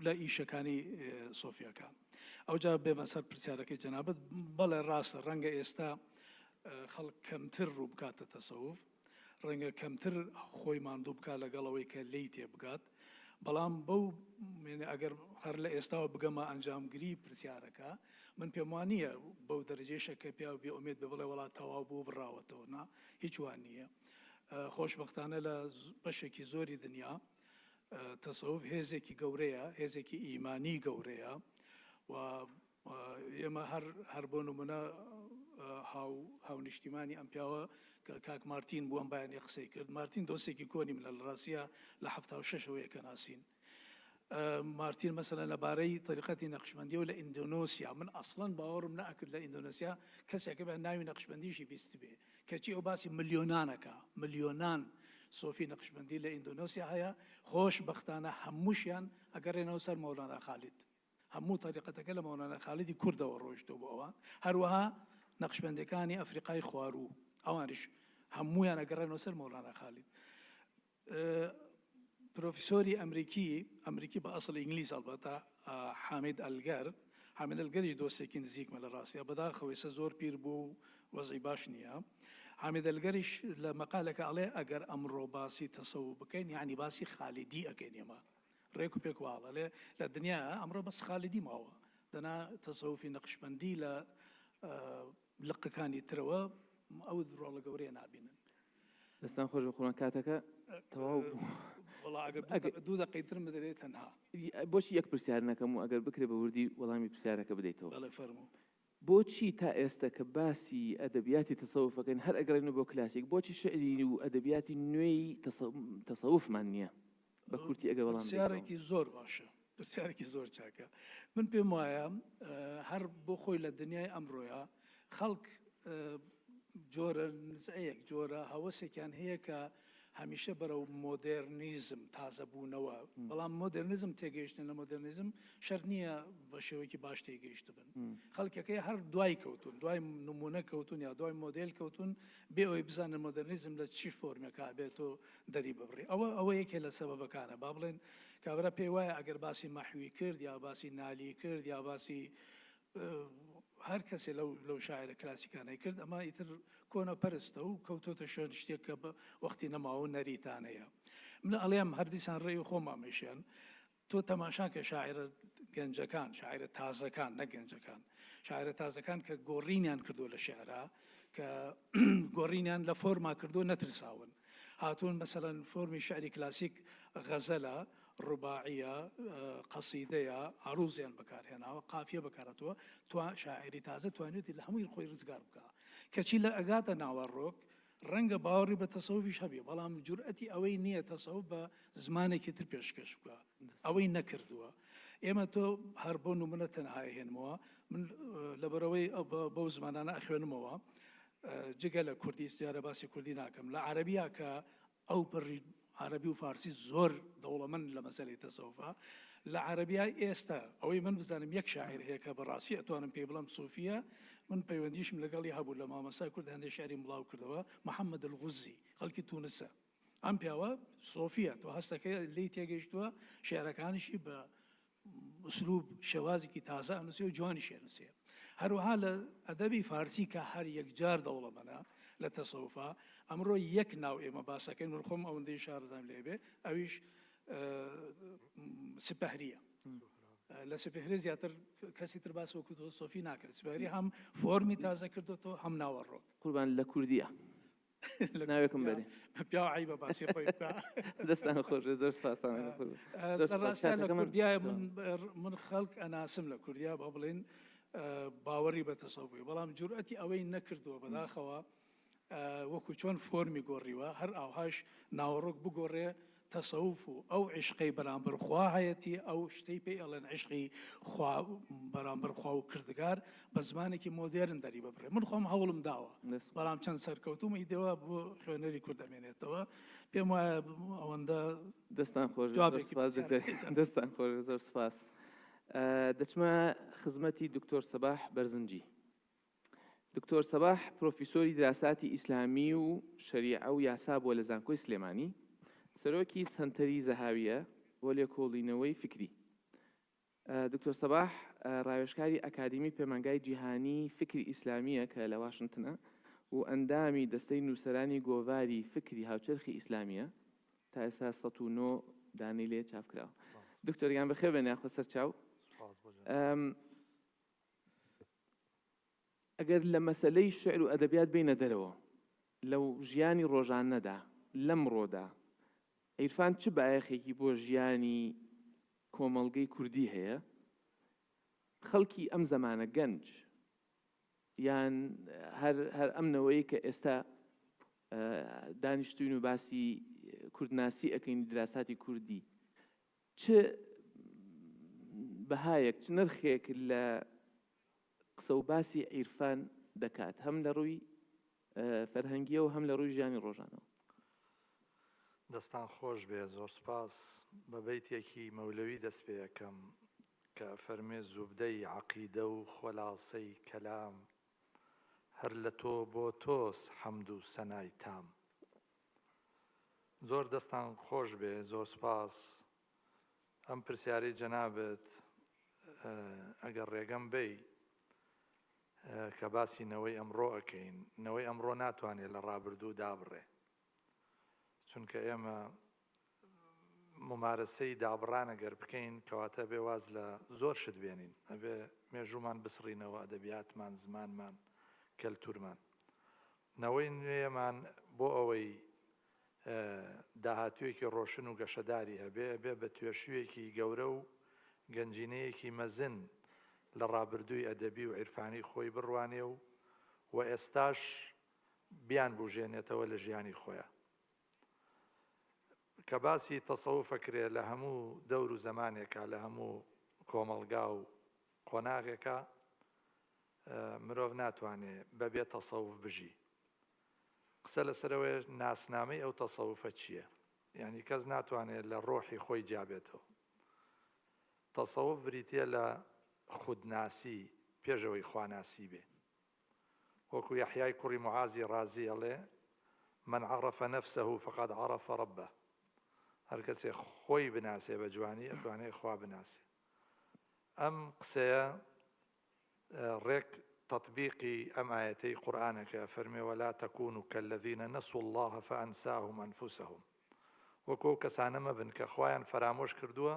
لە ئیشەکانی سۆفیەکان ئەوجا بێمە سەر پرسیارەکەی جەنابەت بەڵێ ڕاستە ڕەنگە ئێستا خەڵک کەمتر ڕوو بکاتە تەسەوف ڕەنگە کەمتر خۆی ماندوو بکات لەگەڵەوەی کە لی تێ بگات بەڵام بەو ئەگەر هەر لە ئێستاوە بگەمە ئەنجامگیری پرسیارەکە من پێم وانییە بەو دەرەجێشە کە پیا و بێ ئومێد بێ بڵێ وڵات تەواو بوو بڕاوەتەوە نا هیچ وان نییە خۆشبەختانە لە بەشێکی زۆری دنیا تەسەوف هێزێکی گەورەیە هێزێکی ئیمانی گەورەیە و ئێمە هەر بۆ نمونە هاونیشتیمانی ئەم پیاوە کاک مارتین بوو ئەم بایانی قسەی کرد مارتین دۆستێکی کۆنیم لە ڕاستیە لە 76ەوەیە کە ناسین مارتین مەسەلەن لەبارەی طریقەتی نەقشبەندیەوە لە ئیندۆنۆسیا من ئەسڵەن باوەڕم نەکرد لە ئیندۆنۆسیا کەسێکە بە ناوی نەقشبەندیشی بیست بێ کەچی ئەو باسی ملیۆنانەکە ملیۆنان سۆفی نەقشبەندی لە ئیندۆنۆسیا هەیە خۆشبەختانە هەمووشیان ئەگەڕێنەوە سەر مەولانا خالید هەموو طریقەتەکە لە مەولانا خالیدی کوردەوە ڕۆیشتەوە بۆ ئەوان هەروەها نەقشبەندەکانی ئەفریقای خواروو ئەوانش هەموویان ئەگەڕێنەوە سەر مەولانا خالید پرۆفیسۆری ئەمریکی بە ئەسڵ ئینگلیز ئەڵبەتە حامید ئەلگەریش دۆستێکی نزیکمە لە ڕاستیە بەداخەوەیسە زۆر پیر بوو و وەزعی باش نییە حامید ئەلگەریش لە مەقالەکە ئەڵێ ئەگەر ئەمڕۆ باسی تەسەوف بکەین یعنی باسی خالیدی ئەکەین ئێمە ڕێک و پێکواڵە لێ لە دنیا ئەمڕۆ بەس خالیدی ماوە دەنا تەسەوفی نەقشبەندی لە لقەکانی ترەوە ئەو ڕۆڵە گەورەیە نابینن دەستان خۆش بخۆن کاتەکە تەواو دوو دەقەیتر بدەێت تەنها بۆچی یەک پرسیار نەکەم و ئەگەر بکرێ بە وردی وەڵامی پرسیارەکە بدەیتەوە بەڵێ فەرموو بۆچی تا ئێستا کە باسی ئەدەبیاتی تەسەوفەکەن هەر ئەگەڕێنە بۆ کلاسیک بۆچی شعری و ئەدەبیاتی نوێی تەسەوفمان نییە بە کورتی ئەگەر وەڵام پرسیارێکی زۆر باشە پرسیارێکی زۆر چاکە من پێم وایە هەر بۆ خۆی لە دنیای ئەمڕۆیە خەڵک جۆرە نزعەیەک جۆرە هەوەسێکیان هەیە کە هەمیشە بەرەو مۆدرنیزم تازەبوونەوە بەڵام مۆدرنیزم تێگەیشتن لە مۆدرنیزم شەر نییە بە شێوەیەکی باش تێگەیشت بن خەڵکەکەی هەر دوای کەوتون دوای نمونە کەوتون یا دوای مۆدل کەوتون بێ ئەوەی بزانن مۆدرنیزم لە چی فۆرمێکا بێتۆ دەری ببڕی ئەوە یەکێ لە سەبەبەکانە با بڵێن کابرا پێی وایە ئەگەر باسی مەحوی کرد یا باسی نالی کرد یا باسی هەر کەسێ لەو شاعرە کلاسیکانەی کرد ئەمە ئیتر کۆنە پەرستە و کەوتۆتە شوێن شتێک کە بە وەختی نەماوە نەریتانەیە من ئەڵێم هەردیسان ڕێی خۆمامێشیان تۆ تەماشاکە شاعرە گەنجەکان شاعرە تازەکان نە گەنجەکان شاعرە تازەکان کە گۆڕینیان کردو لە شێعرا کە گۆڕینیان لە فۆرما کردو نەترساون هاتوون مەسەلەن فۆرمی شعری کلاسیک غەزەلە ڕوباعیە قەسیدەیە عروزیان بەکارهێناوە قافیە بەکارەتەوە تو شاعری تازە توانێتی لە هەمووی خۆی ڕزگار بکە کەچی لە ئەگاتە ناوەڕۆک ڕەنگە باوەڕی بە تەسەوفیش هەبێ بەڵام جورئەتی ئەوەی نییە تەسەوف بە زمانێکی تر پێشکەش بکە ئەوەی نەکردووە ئێمە تۆ هەر بۆ نمونە تەنهای هێنمەوە من لەبەرەوەی بەو زمانانە ئەخوێنمەوە جگە لە کوردی دیارە باسی کوردی ناکەم لە عەرەبیا کە ئەو پڕی عربی و فارسی زۆر دەوڵەمەند لە مەسەلەی تەسەوفە لە عەرەبیا ئێستا ئەوەی من بزانم یەک شاعیر هەیە کە بەڕاستی ئەتوانم پێ بڵم سوفیە من پەیوەندیشم لەگەڵی هەبوو لە مامەسای کورد هەندێک شعری بڵاو کردەوە محەممەد الغوزی خەڵکی تونسە ئەم پیاوە سۆفیە تۆ هەستەکەی لی تێگەیشتووە شێعرەکانیشی بە ئوسلوب شێوازێکی تازە ئەنووسێ و جوانی شێنووسێ هەروەها لە ئەدەبی فارسی کە هەر یەکجار دەوڵەمەندە لە تەسەوفا ئەمڕۆ یەک ناو ئێمە باسەکەین خۆم ئەوەندەی شارزانم لێبێ ئەویش سپەهریە لە سپەهری زیاتر کەسی تر باس وەکو تۆ سۆفی ناکرد سپەهری هەم فۆرمی تازە کردوەوە هەم ناوەڕۆک قوربان لە کوردیە ناوێکم بەرێ پیا عیبە باسی خۆی بکە. دەستان خۆش زۆر سپاسانە ڕاستە لە کوردیا من خەڵک ئەناسم لە کوردیا بە بڵێن باوەڕی بە تەسەوفی، بەڵام جورئەتی ئەوەی نەکردووە بەداخەوە وەکو چۆن فۆرمی گۆڕیوە هەر ئاوهاش ناوەڕۆک بگۆڕێ تەسەوف و ئەو عیشقەی بەرامبەر خوا هەیەتی ئەو شتەی پێی ئەڵێن عیشقی خوا بەرامبەر خوا و کردگار بە زمانێکی مۆدێرن دەری ببڕێ. من خۆم هەوڵم داوە، بەڵام چەند سەرکەوتومە دەوە بۆ خوێنەری کورد دەمێنێتەوە. پێم وایە ئەوەندە دەستان خۆش دەستان خۆش زۆر سپاس. دەچمە خزمەتی دکتۆر سەباح بەرزنجی. دکتۆر سەباح پرۆفیسۆری دراساتی ئیسلامی و شەریعە و یاسا بووە لە زانکۆی سلێمانی، سەرۆکی سەنتەری زەهاویە بۆ لێکۆڵینەوەی فکری. دکتۆر سەباح ڕاوێژکاری ئەکادیمی پەیمانگای جیهانی فکری ئیسلامیە کە لە واشنگتنە و ئەندامی دەستەی نووسەرانی گۆڤاری فکری هاوچەرخی ئیسلامیە تا ئێستا ١٠٩ دانەی لێ چاپکراوە. دکتۆریان بەخێر بێنێ یاخۆ سەرچاو. ئەگەر لە مەسەلەی شعر و ئەدەبیات بینە دەرەوە لەو ژیانی ڕۆژانەدا لەمڕۆدا عیرفان چ بایەخێکی بۆ ژیانی کۆمەڵگەی کوردی هەیە؟ خەڵکی ئەم زەمانە گەنج یان هەر ئەمنەوەی کە ئێستا دانیشتوین و باسی کوردناسی ئەەکەین دراساتی کوردی چ بەهایەک چ نرخێک لە قسە و باسی عیرفان دەکات هەم لە ڕووی فەرهەنگیە و هەم لە ڕووی ژیانی ڕۆژانەوە؟ دەستان خۆش بێ، زۆر سپاس. بە بەیتێکی مەولەوی دەست پێ یەکەم کە فەرمێ زوبدەی عەقیدە و خۆلاسەی کەلام هەر لە تۆ بۆ تۆس حەمد و سەنای تام. زۆر دەستان خۆش بێ، زۆر سپاس. ئەم پرسیارەی جەنابێت ئەگەر ڕێگەم بێ کە باسی نەوەی ئەمڕۆ ئەەکەین، نەوەی ئەمڕۆ ناتوانێت لە ڕابردوو دابڕێ، چونکە ئێمە ممارەسەی دابڕان ئەگەر بکەین کەواتە بێ واز لە زۆر شت بێنین، ئەبێ مێژومان بسڕینەوە ئەدەبیاتمان، زمانمان، کەلتورمان. نەوەی نوێیەمان بۆ ئەوەی داهاتوویەکی ڕۆشن و گەشەداری هەبێ بێ بە توێشوویەکی گەورە و گەنجینەیەکی مەزن لە ڕابردووی ئەدەبی و عیرفانی خۆی بڕوانێ و ئێستاش بیان بژێنێتەوە لە ژیانی خۆیان. کە باسی تەسەووفە کرێ لە هەموو دەور و زەمانێکە، لە هەموو کۆمەڵگا و قۆناغێکە، مرۆڤ ناتوانێت بەبێ تەسەووف بژی. قسە لەسەرەوەی ناسنامەی ئەو تەسەووفە چییە؟ یعنی کەس ناتوانێت لە ڕۆحی خۆی جابێتەوە. تەسەووف بریتە لە خودناسی پێشەوەی خواناسی بێ. وەکو یەحیای کوڕی معازی ڕازی ئەڵێ من عرف نفسه فقد عرف ربه. هەر کەسێ خۆی بناسێ بە جوانی ئەتوانێت خوا بناسێ. ئەم قسەیە ڕێک تطبیقی ئەم ئایەتەی قورئانەکە فەرمێ ولا تكونوا كالذين نسوا الله فأنساهم أنفسهم. وەکو ئەو کەسانە مەبن کە خۆیان فەرامۆش کردووە،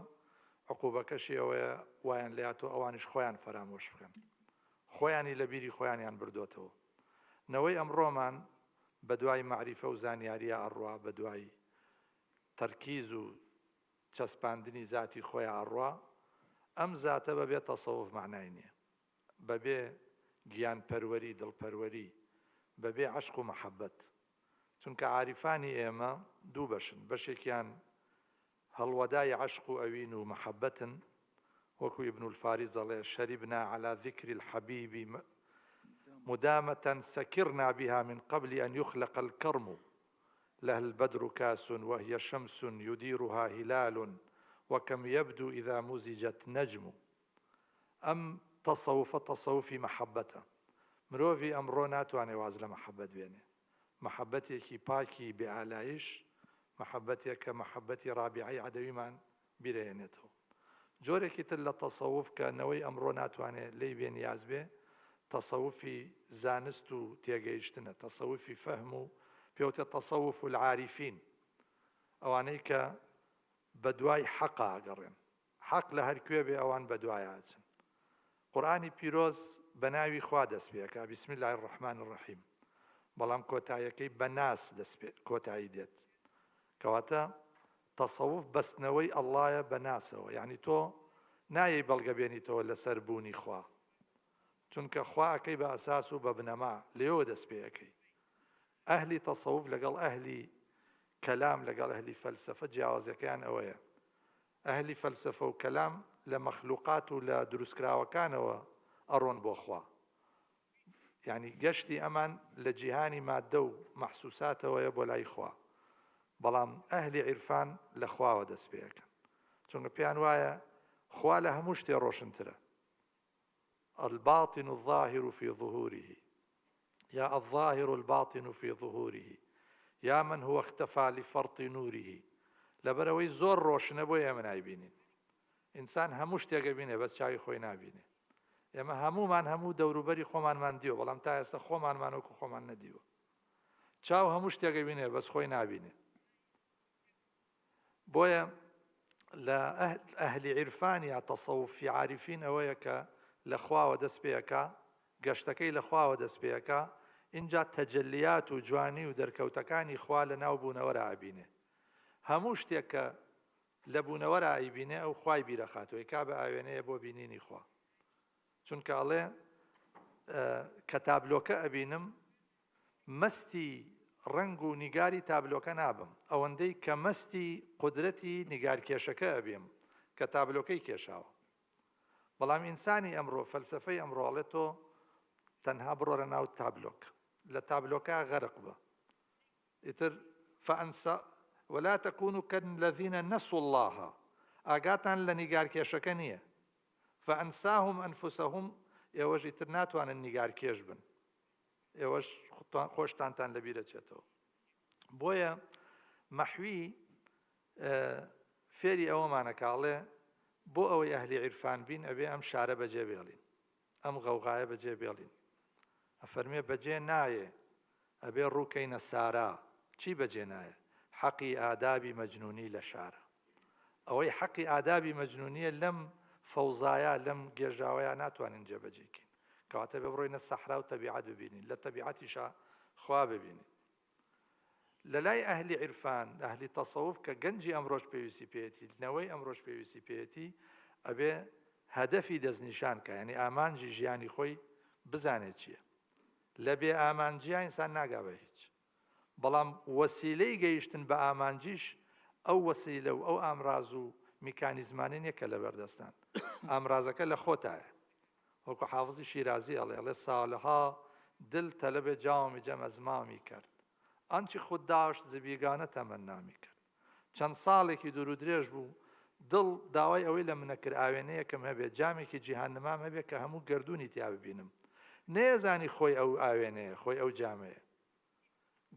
عقوبەکەشی ئەوەیە وایان لێهاتوە ئەوانیش خۆیان فەرامۆش بکەن، خۆیانی لە بیری خۆیانیان بردوتەوە. نەوەی ئەمڕۆمان بە دوای معریفە و زانیاریە ئەڕوا، بە دوای تەرکیز و چەسپاندنی ذاتی خۆیان ئەڕوا، ئەم زاتە بەبێ تەسەووف معنای نییە، بەبێ گیانپەروەری، دڵپەروەری، بەبێ عەشق و مەحەبەت. چونکە عاریفانی ئێمە دوو بەشن، بەشێکیان هەڵوەدای عەشق و ئەوین و مەحەبەتن، وەکو ابن الفارز ئەڵێ شەریبنا على ذكر الحبيب مدامة سكرنا بها من قبل أن يخلق الكرم له البدر كاس وهي شمس يديرها هلال وكم يبدو إذا مزجت نجم. أم تصوفي محبته مرۆڤی ئەمڕۆ ناتوانێ واز لە مەحەبەت بێنێ، مەحەبەتێکی پاکی بێئالایش، مەحەبەتێک کە مەحەبەتی ڕابیعەی عەدەویمان بیرەهێنێتەوە. جۆرێکی تر لە تەسەووف کە نەوەی ئەمڕۆ ناتوانێت لێی بێنیاز بێ، تەسەووفی زانست و تێگەیشتنە، تەسەووفی فەهم و پێوتە تەسەووف العاریفین، ئەوانەی کە بە دوای حەقا ئەگەڕێن، حەق لە هەر کوێ بێ ئەوان بە دوای ئاچن. قورئانی پیرۆز بە ناوی خوا دەست پێ ئەکا بسم الله الرحمن الرحیم بەڵام کۆتاییەکەی بە ناس کۆتایی دێت کەواتە تەسەوف بەستنەوەی ئەڵڵایە بە ناسەوە یعنی تۆ نایەی بەڵگە بێنیتەوە لەسەر بوونی خوا چونکە خواکەی بە ئەساس و بە بنەما لێەوە دەست پێەکەی ئەهلی تەسەوف لەگەڵ ئەهلی کەلام لەگەڵ ئەهلی فەلسەفە جیاوازەکەیان ئەوەیە ئەهلی فەلسەفە و کەلام لە مەخلوقات و لە دروستکراوەکانەوە ئەڕۆن بۆ خوا یعنی گەشتی ئەمان لە جیهانی مادە و مەحسوساتەوەیە بۆ لای خوا بەڵام ئەهلی عیرفان لە خواوە دەست پێەکەن چونکە پێیان وایە خوا لە هەموو شتێ ڕۆشنترە الباطن الظاهر في ظهوره يا الظاهر الباطن في ظهوره يا من هو اختفى لفرط نوره لەبەرەوەی زۆر ڕۆشنە بۆ ئێمە نایبینین ئینسان هەموو شتێکە بینێ بەس چاوی خۆی نابینێ ئێمە هەمومان هەموو دەوروبەری خۆمانمان دیوە بەڵام تا ئێستا خۆمانمان وەکو خۆمان نەدیوە چاو هەموو شتێکە بینێ بەس خۆی نابینێ بۆیە لە ئەهلی عیرفان یا تەسەوفی عاریفین ئەوەیە کە لە خواوە دەست پێەکە گەشتەکەی لە خواوە دەست پێەکە اینجا تەجەلیات و جوانی و دەرکەوتەکانی خوا لە ناو بوونەوەرە ئابینێ هەموو شتێک کە لە بوونەوەرە ئایبینێ ئەو خوای بیرەخاتەوەی کا بە ئاوێنەیە بۆ بینینی خوا چونکە ئەڵێ کە تابلۆکە ئەبینم مەستی ڕنگ و نیگاری تابلۆکە نابم ئەوەندەی کە مەستی قودرەتی نیگارکێشەکە ئەبێم کە تابلۆکەی کێشاوە بەڵام ئینسانی ئەمڕۆ فەلسەفەی ئەمڕۆڵێ تۆ تەنها بڕۆرە ناو تابلۆک لە تابلۆکە غەرق بە ئیتر فەئەنسا ولا تكونوا كالذين نسوا الله ئاگاتان لە نیگارکێشەکە نییە فەئەنساهم ئەنفوسەهم ئێوەژی تر ناتوانن نیگارکێش بن ئێوەش خۆشتانتان لەبیرە چێتەوە بۆیە مەحوی فێری ئەوەمانەکاڵێ بۆ ئەوەی ئەهلی عیرفان بین ئەبێ ئەم شارە بەجێ بێڵین ئەم غەوغایە بەجێ بێڵین ئەفەرمێ بەجێ نایێ ئەبێ ڕووکەینە سارا چی بەجێ نایە حەقی ئادابی مەجنونی لە شارە ئەوەی حەقی ئادابی مەجنونیە لەم فەوزایە لەم گێژاوەیە ناتوانین جێبەجێکین کەواتە بێ بڕۆینە سەحرا و تەبیعەت ببینین لە تەبیعەتیشا خوا ببینین لە لای ئەهلی عیرفان ئەهلی تەسەوف کە گەنجی ئەمڕۆژ پێویستی پێێتی نەوەی ئەمڕۆژ پێویستی پێێتی ئەبێ هەدەفی دەستنیشان کە یعنی ئامانجی ژیانی خۆی بزانێت چییە لە بێ ئامانجیە ئینسان ناگا بە هیچ بەڵام وەسیلەی گەیشتن بە ئامانجیش ئەو وەسیلە و ئەو ئامراز و میکانیزمانی نییە کە لەبەردەستان ئامرازەکە لە خۆتایە وەکو حافزی شیرازی ئەڵێ ساڵها دل تەلەبێ جامی جەم ئەزمامی کرد ئەنچی خود داشت زبیگانە تەمەنامی کرد چەند ساڵێکی دوور و درێژ بوو دڵ داوای ئەوەی لە منە کرد ئاوێنەیەکم هەبێت جامێکی جیهاننمام هەبێت کە هەموو گردوونی تیا ببینم نێزانی خۆی ئەو ئاوێنەیە خۆی ئەو جامەیە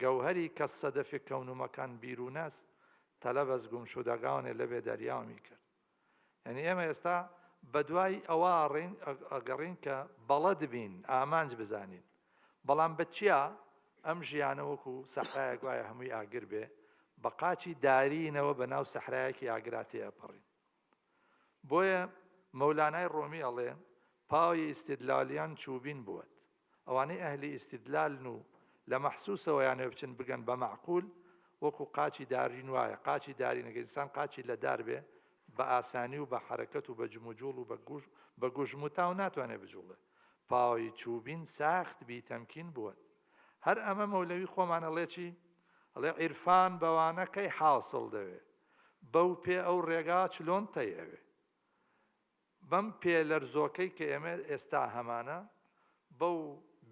گەوهری کە سەدەفی کەونومەکان بیرون است تەلەب ئەز گومشودەگانێ لەبێ دەریامی کرد یعنی ئێمە ئێستا بەدوای ئەوە ئەگەڕین کە بەڵەد بین ئامانج بزانین بەڵام بە چییە ئەم ژیانە وەکو سەحرایەک وایە هەمووی ئاگر بێ بە قاچی دارینەوە بە ناو سەحرایەکی ئاگراتی ئەپەڕین بۆیە مەولانای ڕۆمی ئەڵێ پاوی ئیستیدلالیان چوبین بووت ئەوانەی ئەهلی ئیستیدلالن و لە مەحسوسەوە یانێ بچن بگەن بە معقول وەکو قاچی دارین وایە قاچی دارینەکە ئینسان قاچی لەدار بێ بە ئاسانی و بە حرەکەت و بە جموجوڵ و بە گوژموتاو ناتوانێت بجوڵێ پاوی چوبین ساخت بیتەمکین بووت هەر ئەمە مەولەوی خۆمان ئەڵێ چی ئەڵێ عیرفان بەوانەکەی حاصڵ دەوێ بەو پێ ئەو ڕێگا چلۆن تەی ئەوێ بەم پێ لەرزۆکەی کە ئێمە ئێستا هەمانە بەو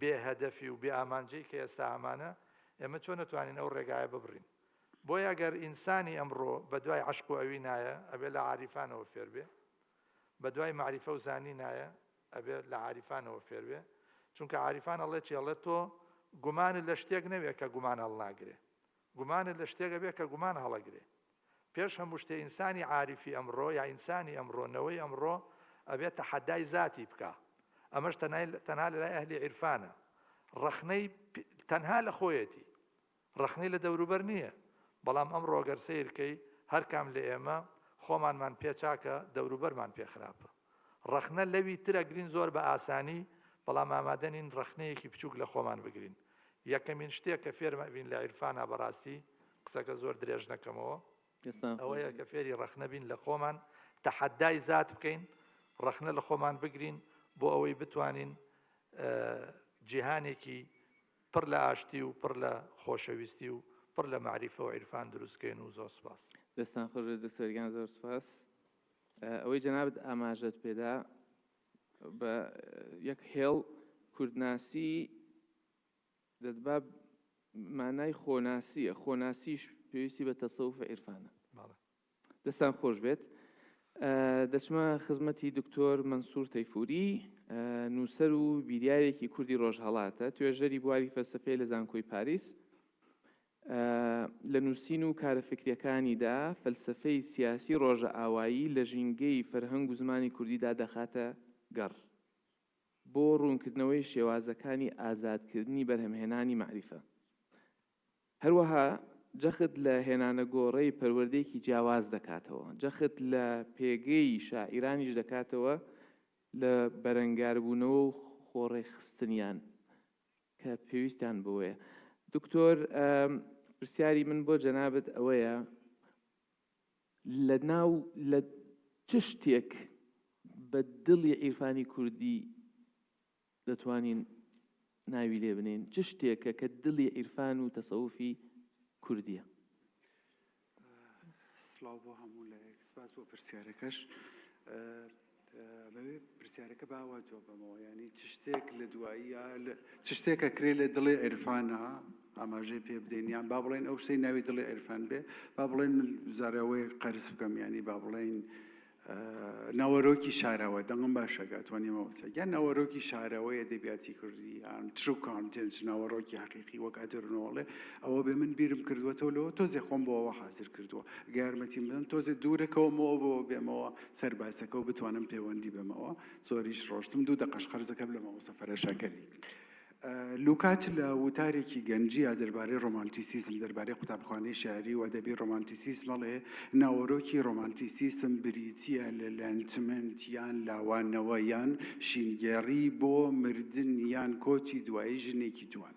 بێهەدەفی و بێ ئامانجەی کە ئێستا هەمانە ئێمە چۆن نەتوانین ئەو ڕێگایە ببڕین بۆیە ئەگەر ئینسانی ئەمڕۆ بە دوای عەشق و ئەوی نایە ئەبێ لە عاریفانەوە فێر بێ بە دوای معریفە و زانی نایە ئەبێ لە عاریفانەوە فێر بێ چونکە عاریفان ئەڵێ چی ئەڵێ تۆ گومانت لە شتێک نەبێت کە گومان هەڵناگرێ گومانت لە شتێکە بێت کە گومان هەڵەگرێ پێش هەموو شتێ ئینسانی عاریفی ئەمڕۆ یا ئینسانی ئەمڕۆنەوەی ئەمڕۆ ئەبێت تەحەدای ذاتی بکە ئەمەش تەنها لە لای ئەهلی عیرفانە ڕەخنەی تەنها لە خۆیەتی ڕەخنەی لە دەوروبەر نییە بەڵام ئەم ڕۆگەر سیرکەی هەر کام لە ئێمە خۆمانمان پێچاکە دەوروبەرمان پێخراپە ڕەخنە لەوی ترە گرین زۆر بە ئاسانی بەڵام ئامادەنین ڕەخنەیەکی بچووک لە خۆمان بگرین یەکەمین شتێک کە فێرمەبین لە عیرفانە بەڕاستی قسەکە زۆر درێژ نەکەمەوە ئەوەیە کە فێری ڕەخنەبین لە خۆمان تەحەدای زات بکەین ڕەخنە لە خۆمان بگرین بۆ ئەوەی بتوانین جیهانێکی پڕ لە ئاشتی و پڕ لە خۆشەویستی و پڕ لە معریفە و عیرفان دروستکەین و زۆر سپاس. دەستان خۆش دکتۆرگیان زۆر سپاس. ئەوەی جەنابەت ئاماژەت پێدا بە یەک هێڵ کوردناسی دەتبا مانای خۆناسیە خۆناسیش پێویستی بە تەسەوف عیرفانە. دەستان خۆش بێت. دەچمە خزمەتی دکتۆر مەنسوور تەیفووری نووسەر و بیریارێکی کوردی ڕۆژهەڵاتە توێژەری بواری فەلسەفەی لە زانکۆی پاریس لە نووسین و کارە فکریەکانیدا فەلسەفەی سیاسی ڕۆژە ئاوایی لە ژینگەی فەرهەنگ و زمانی کوردیدا دەخاتە گەڕ بۆ ڕوونکردنەوەی شێوازەکانی ئازادکردنی بەرهەمهێنانی معریفە. هەروەها جەخت لە هێنانە گۆڕەی پەروەردەیەکی جیاواز دەکاتەوە جەخت لە پێگەی شاعیرانیش دەکاتەوە لە بەرەنگاربوونەوە و خۆڕێخستنیان کە پێویستیان بۆیە. دکتۆر پرسیاری من بۆ جەنابەت ئەوەیە لە چ شتێک بە دڵی عیرفانی کوردی دەتوانین ناوی لێ بنین چ شتێکە کە دڵی عیرفان و تەسەوفی کوردیە. سڵاو بۆ هەموو لە سپاس بۆ پرسیارەکەش بەوێ پرسیارەکە باوا جواب بەمەوە ینی چ شتێک لە دواییە چ شتێکە کرێ لە دڵی عیرفانە ئاماژەی پێ بدەین با بڵێن ئەو شتەی ناوی دڵی عیرفان بێ با بڵێن زارەوەی قەرز بکەم ینی با بڵێن ناوەرۆکی شاراوە دەنگم باشەگە توانیمەوە یان ناوەرۆکی شاراوەیە دەبیاتی کوردی یان ترو کانتنت ناوەڕۆکی حەقیقی وەک ئەدرنۆڵێ ئەوە بێ من بیرم کردووەتەوە تۆزێ خۆم بۆەوە حازر کردووە گارمەتی بدەن تۆزێ دوورەکەومەوە بۆ بێمەوە سەرباسەکە و بتوانم پەیوەندی بێمەوە زۆریش ڕۆشتم دوو دەقەش قەرزەکەم لەمەوە سەفەرە شەکەلی. لوکاچ لە وتارێکی گەنجیە دەربارەی ڕۆمانتیسیزم دەربارەی قوتابخانەی شاری و ئەدەبی ڕۆمانتیسیزمەڵێ ناوەڕۆکی ڕۆمانتیسیزم بریتیە لە لەنجمنت یان لاوانەوە یان شینگێڕی بۆ مردن یان کۆچی دوایی ژنێکی جوان.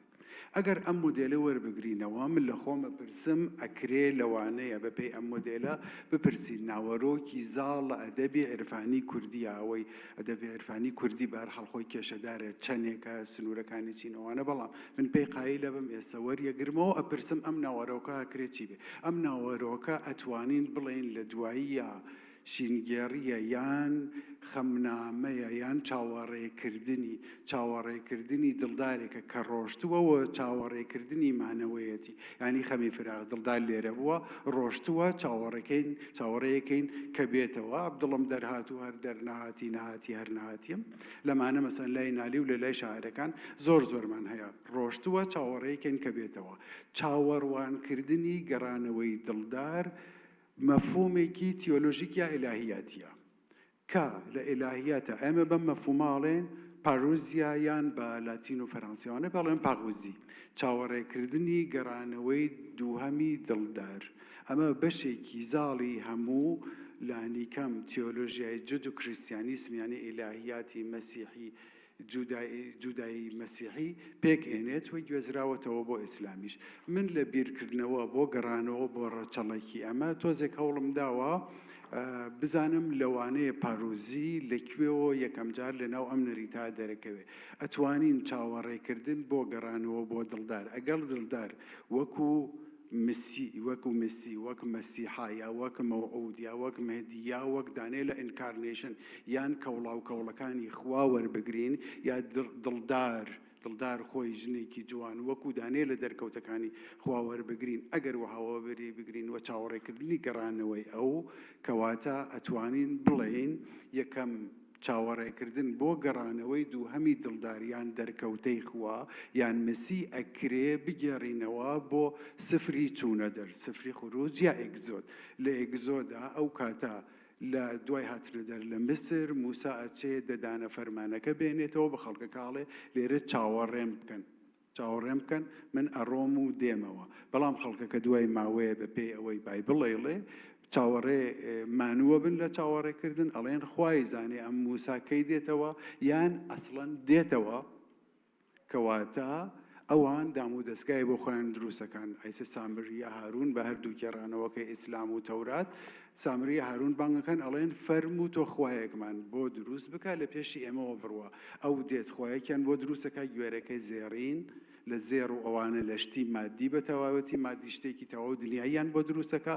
ئەگەر ئەم مودێلە وەربگرینەوە من لە خۆمە پرسم ئەکرێ لەوانەیە بەپێی ئەم مودێلە بپرسین ناوەڕۆکی زاڵ لە ئەدەبی عیرفانی کوردیە ئەوەی ئەدەبی عیرفانی کوردی بەهەرحاڵ خۆی کێشەدارە چەندێکە سنوورەکانی چینەوەوانە بەڵام من پێی قایلە بم ئێستا وەریەگرمەوە ئەپرسم ئەم ناوەڕۆکە ئەکرێ چی بێ ئەم ناوەڕۆکە ئەتوانین بڵێن لە دواییە شینگێڕیە یان خەمنامەیە یان چاوەڕێکردنی دڵدارێکە کە ڕۆشتووەوە چاوەڕێکردنی مانەوەیەتی ینی خەمی فراغ دڵدار لێرە بووە ڕۆشتووە چاوەڕێەکەین کە بێتەوە عەبدوڵم دەرهاتوو هەر دەرنەهاتی نەهاتی هەر نەهاتیم لەمانە مەسەن لای نالی و لە لای شاعرەکان زۆرمان هەیە ڕۆشتووە چاوەڕێکین کە بێتەوە چاوەڕوانکردنی گەڕانەوەی دڵدار مەفهومێکی تیۆلۆژیکیا ئیلاهیاتیە کە لە ئیلاهیاتە ئێمە بەم مەفهوماڵێن پاروزیا یان بە لاتین و فەرەنسیوانە بەڵێن پاغوزی چاوەڕێکردنی گەڕانەوەی دووهەمی دڵدار ئەمە بەشێکی زاڵی هەموو لانیکەم تیۆلۆژیای جود و کریستیانیسم یانی ئیلاهیاتی مەسیحی جودایی مەسیحی پێک ئێنێت وەی گوێزراوەتەوە بۆ ئیسلامیش من لە بیرکردنەوە بۆ گەڕانەوە بۆ ڕەچەڵێکی ئەمە تۆزێک هەوڵم داوە بزانم لەوانەیە پارۆزی لەکوێەوە یەکەم جار لەناو ئەم نەریتا دەرەکەوێ ئەتوانین چاوەڕێکردن بۆ گەڕانەوە بۆ دڵدار ئەگەڵ دڵدار وەکو مسی وەک مەسیحا یا وەک مەوعود یا وەک مهدی یا وەک دانێ لە ئینکارنیشن یان کەوڵاو کەوڵەکانی خوا وەربگرین یا دڵدار خۆی ژنێکی جوان وەکو دانێ لە دەرکەوتەکانی خوا وەربگرین ئەگەر وهاوە بەرێ بگرین و چاوەڕێکردنی گەڕانەوەی ئەو کەواتە ئەتوانین بڵێین یەکەم چاوەڕێکردن بۆ گەڕانەوەی دووهەمی دڵداریان دەرکەوتەی خوا یان مسی ئەکرێ بگێڕینەوە بۆ سفری چوونە دەر سفری خروج یا ئێگزۆد لە ئێگزۆدا ئەو کاتە لە دوای هاتنە دەر لە مسر موسا ئەچێ دەدانە فەرمانەکە بێنێتەوە بە خەڵکە کاڵێ لێرە چاوەڕێم بکەن من ئەڕۆم و دێمەوە بەڵام خەڵکەکە دوای ماوەیە بە پێی ئەوەی بایبڵێڵێ چاوەڕێ مانووە بن لە چاوەڕێکردن ئەڵێن خوای زانێ ئەم موساکەی دێتەوە یان ئەسڵەن دێتەوە کەواتە ئەوان دام و دەستگای بۆ خۆیان دروستەکان ئەیسە سامریە هارون بە هەردوو گێڕانەوەکە ئیسلام و تەورات سامریە هارون بانگەکان ئەڵێن فەرم و تۆ خوایەکمان بۆ دروست بکە لە پێشی ئێمەوە بڕوە ئەو دێت خوایەکیان بۆ دروستەکە گوێرەکەی زێڕین لە زێڕ و ئەوانە لە شتی مادی بە تەواوەتی مادی شتێکی تەواو دنیاییان بۆ دروستەکە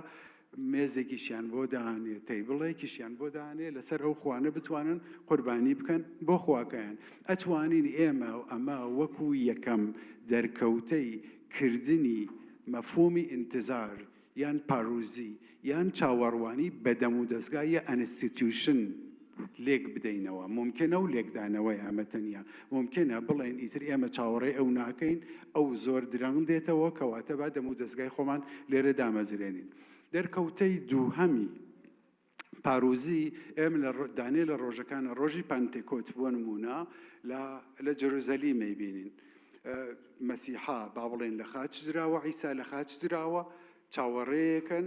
مێزێکیشیان بۆ داهانێ تەیبڵێکیشیان بۆ داهانێ لەسەر ئەو خوانە بتوانن قوربانی بکەن بۆ خواکەیان ئەتوانین ئێمە ئەمە وەکو یەکەم دەرکەوتەی کردنی مەفهومی ئینتزار یان پاروزی یان چاوەڕوانی بەدەم و دەستگای ئەنستیتیوشن لێک بدەینەوە ممکنە و لێکدانەوەی ئەمە تەنیا ممکنە بڵێن ئیتر ئێمە چاوەڕێی ئەو ناکەین ئەو زۆر درەنگ دێتەوە کەواتە با دەم و دەستگای خۆمان لێرە دامەزرێنین دەرکەوتەی دووهەمی پارۆزی ئێمە لە دانێ لە ڕۆژەکانە ڕۆژی پانتێکۆت بۆ نمونە لە جەروزەلیمەی بینین مەسیحا با بڵێن لە خاچ دراوە عیسا لە خاچ دراوە چاوەڕێیەکەن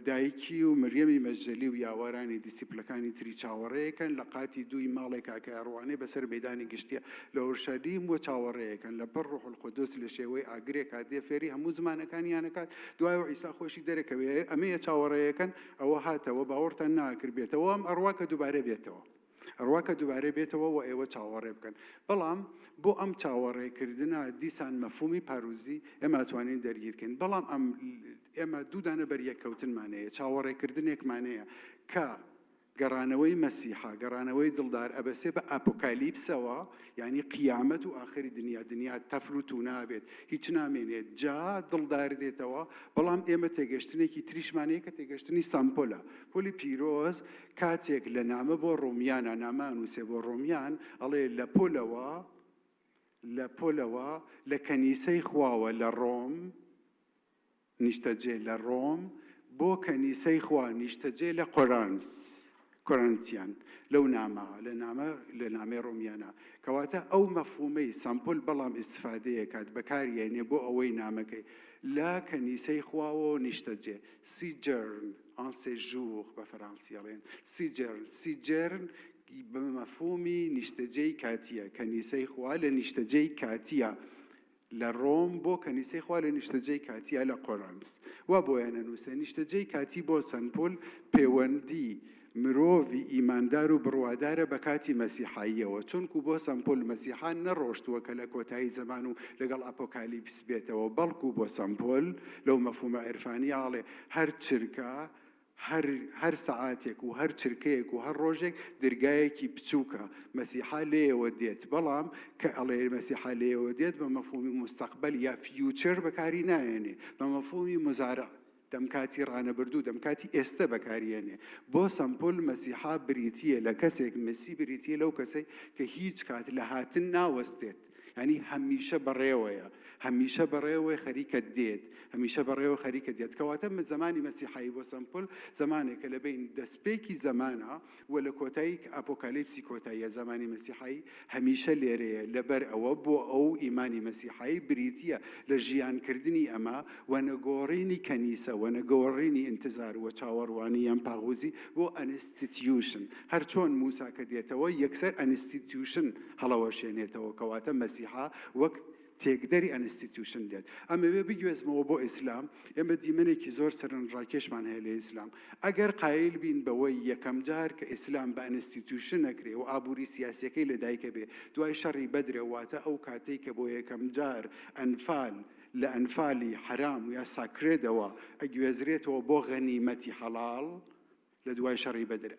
دایکی و مریەمی مەجدەلی و یاوارانی دیسیپلەکانی تری چاوەڕێیەکەن لە قاتی دووی ماڵێک کاکە ئەڕوانەی بەسەر مەیدانی گشتیە لە ئورشەلیم بۆ چاوەڕێیەکەن لە پڕ ڕوح القودوس لە شێوەی ئاگرێکا دێ فێری هەموو زمانەکانیانەکات دوایەوە عیسا خۆشی دەرەکەوێ ئەمەیە چاوەڕێیەکەن ئەوە هاتەوە باوەڕتان ناکرد بێتەوە ئەم ئەڕواکە دووبارە بێتەوە ئەڕواکە دووبارە بێتەوە و ئێوە چاوەڕێ بکەن بەڵام بۆ ئەم چاوەڕێکردنە دیسان مەفهومی پاروزی ئێمە ئەتوانین دەرگیرکەین بەڵام ئێمە دوودانە بەریەکەوتنمانەیە چاوەڕێکردنێکمانەیە کە گەڕانەوەی مەسیحا گەڕانەوەی دڵدار ئەبەسێ بە ئاپۆکالیپسەوە یعنی قیامەت و ئاخری دنیا تەفروت و نابێت هیچ نامێنێت جا دڵدار دێتەوە بەڵام ئێمە تێگەشتنێکی تریشمانەیە کە تێگەشتنی سامپۆلە پۆلی پیرۆز کاتێک لە نامە بۆ ڕۆمیانە نامان وسێ بۆ ڕۆمیان ئەڵێ لە پۆلەوە لە کەنیسەی خواوە لە ڕۆم نیشتەجێ لە ڕۆم بۆ کەنیسەی خوا نیشتەجێ لە کۆرانتیان لەو نامە لە نامەی ڕۆمیانە کەواتە ئەو مەفهومەی سامپۆل بەڵام ئیستفادەیە کات بەکارهێنێ بۆ ئەوەی نامەکەی لە کەنیسەی خواوە نیشتەجێ سیجرن ئان سێژوور بە فەرانسیەڵێن سیجرن بە مەفهومی نیشتەجێی کاتیە کەنیسەی خوا لە نیشتەجێی کاتیە لە ڕۆم بۆ کەنیسەی خوا لە نیشتەجێی کاتیە لە قۆرانس وا بۆیان نووسێ نیشتەجێی کاتی بۆ سەنپۆل پەیوەندی مرۆڤی ئیماندار و بڕوادارە بە کاتی مەسیحاییەوە چونکو بۆ سەمپۆل مەسیحان نەڕۆشتووە کە لە کۆتایی زەمان و لەگەڵ ئاپۆکالیپس بێتەوە بەڵکو بۆ سەمپۆل لەو مەفهومە عێرفانی ئاڵێ هەر چرکە هەر سەعاتێک و هەر چرکەیەک و هەر ڕۆژێک دەرگایەکی بچووکە مەسیحا لێەوە دێت بەڵام کە ئەڵێ مەسیحا لێەوە دێت بە مەفهومی مستەقبەل یا فیوچر بەکاری نایێنێ بە مەفهومی مزارع دەمکاتی ڕانەبردوو دەمکاتی ئێستا بەکارهێنێ بۆ سەمپۆل مەسیحا بریتیە لە کەسێک مسی بریتیە لەو کەسەی کە هیچ کات لە هاتن ناوەستێت ینی هەمیشە بەڕێوەیە هەمیشە بەڕێوەی خەریکە دێت هەمیشە بەڕێوە خەریکە دێت کەواتە زمانی مەسیحایی بۆ سەمپۆل زمانێکە لە بین دەستپێکی زەمانە و لە کۆتایی ئاپۆکالیپسی کۆتاییە زمانی مەسیحایی هەمیشە لێرەیە لەبەر ئەوە بۆ ئەو ئیمانی مەسیحایی بریتیە لە ژیانکردنی ئەمە و نەگۆڕینی کەنیسە و نەگۆڕینی ئینتزار و چاوەڕوانی یان پاغوزی بۆ ئەنستیتیوشن هەر چۆن موسا کە دێتەوە یەکسەر ئەنستیتیوشن هەڵەوەشێنێتەوە کەواتە مەسیحا وەک تێکدەری ئەنستیتیوشن دێت ئەمەوێ بگوێزمەوە بۆ ئیسلام ئێمە دیمەنێکی زۆر سەرنجڕاکێشمان هەیە لە ئیسلام ئەگەر قایل بین بەوەی یەکەم جار کە ئیسلام بە ئەنستیتیوشن نەکرێ و ئابووری سیاسیەکەی لەدایکە بێ دوای شەڕی بەدرێواتە ئەو کاتەی کە بۆ یەکەم جار ئەنفال لە ئەنفالی حرام یا ساکرێدەوە ئەگوێزرێتەوە بۆ غەنیمەتی حەڵاڵ لە دوای شەڕی بەدر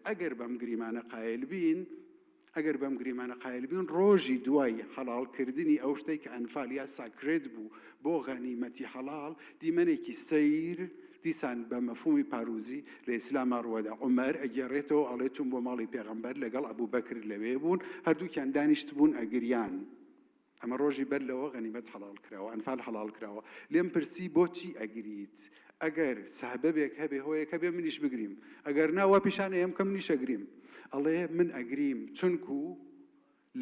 ئەگەر بەم گریمانە قایل بین ڕۆژی دوای حەڵالکردنی ئەو شتەی کە ئەنفال یا ساکرێت بوو بۆ غەنیمەتی حەڵاڵ دیمەنێکی سەیر دیسان بە مەفهومی پاروزی لە ئیسلام ڕوەدا عومەر ئەگەڕێتەوە ئەڵێ چوون بۆ ماڵی پێغەمبەر لەگەڵ ئەبوو بەکر لەوێ بوون هەردووکیان دانیشت بوون ئەگریان ئەمە ڕۆژی بەر لەوە غەنیمەت حەڵال کراوە ئەنفال حەڵال کراوە لێم پرسی بۆچی ئەگریت ئەگەر سەحبەبێک هەبێ هۆیەک هەبێ منیش بگریم ئەگەر ناوە پیشانە ئێم کە منیش ئەگریم ئەڵێ من ئەگریم چونکو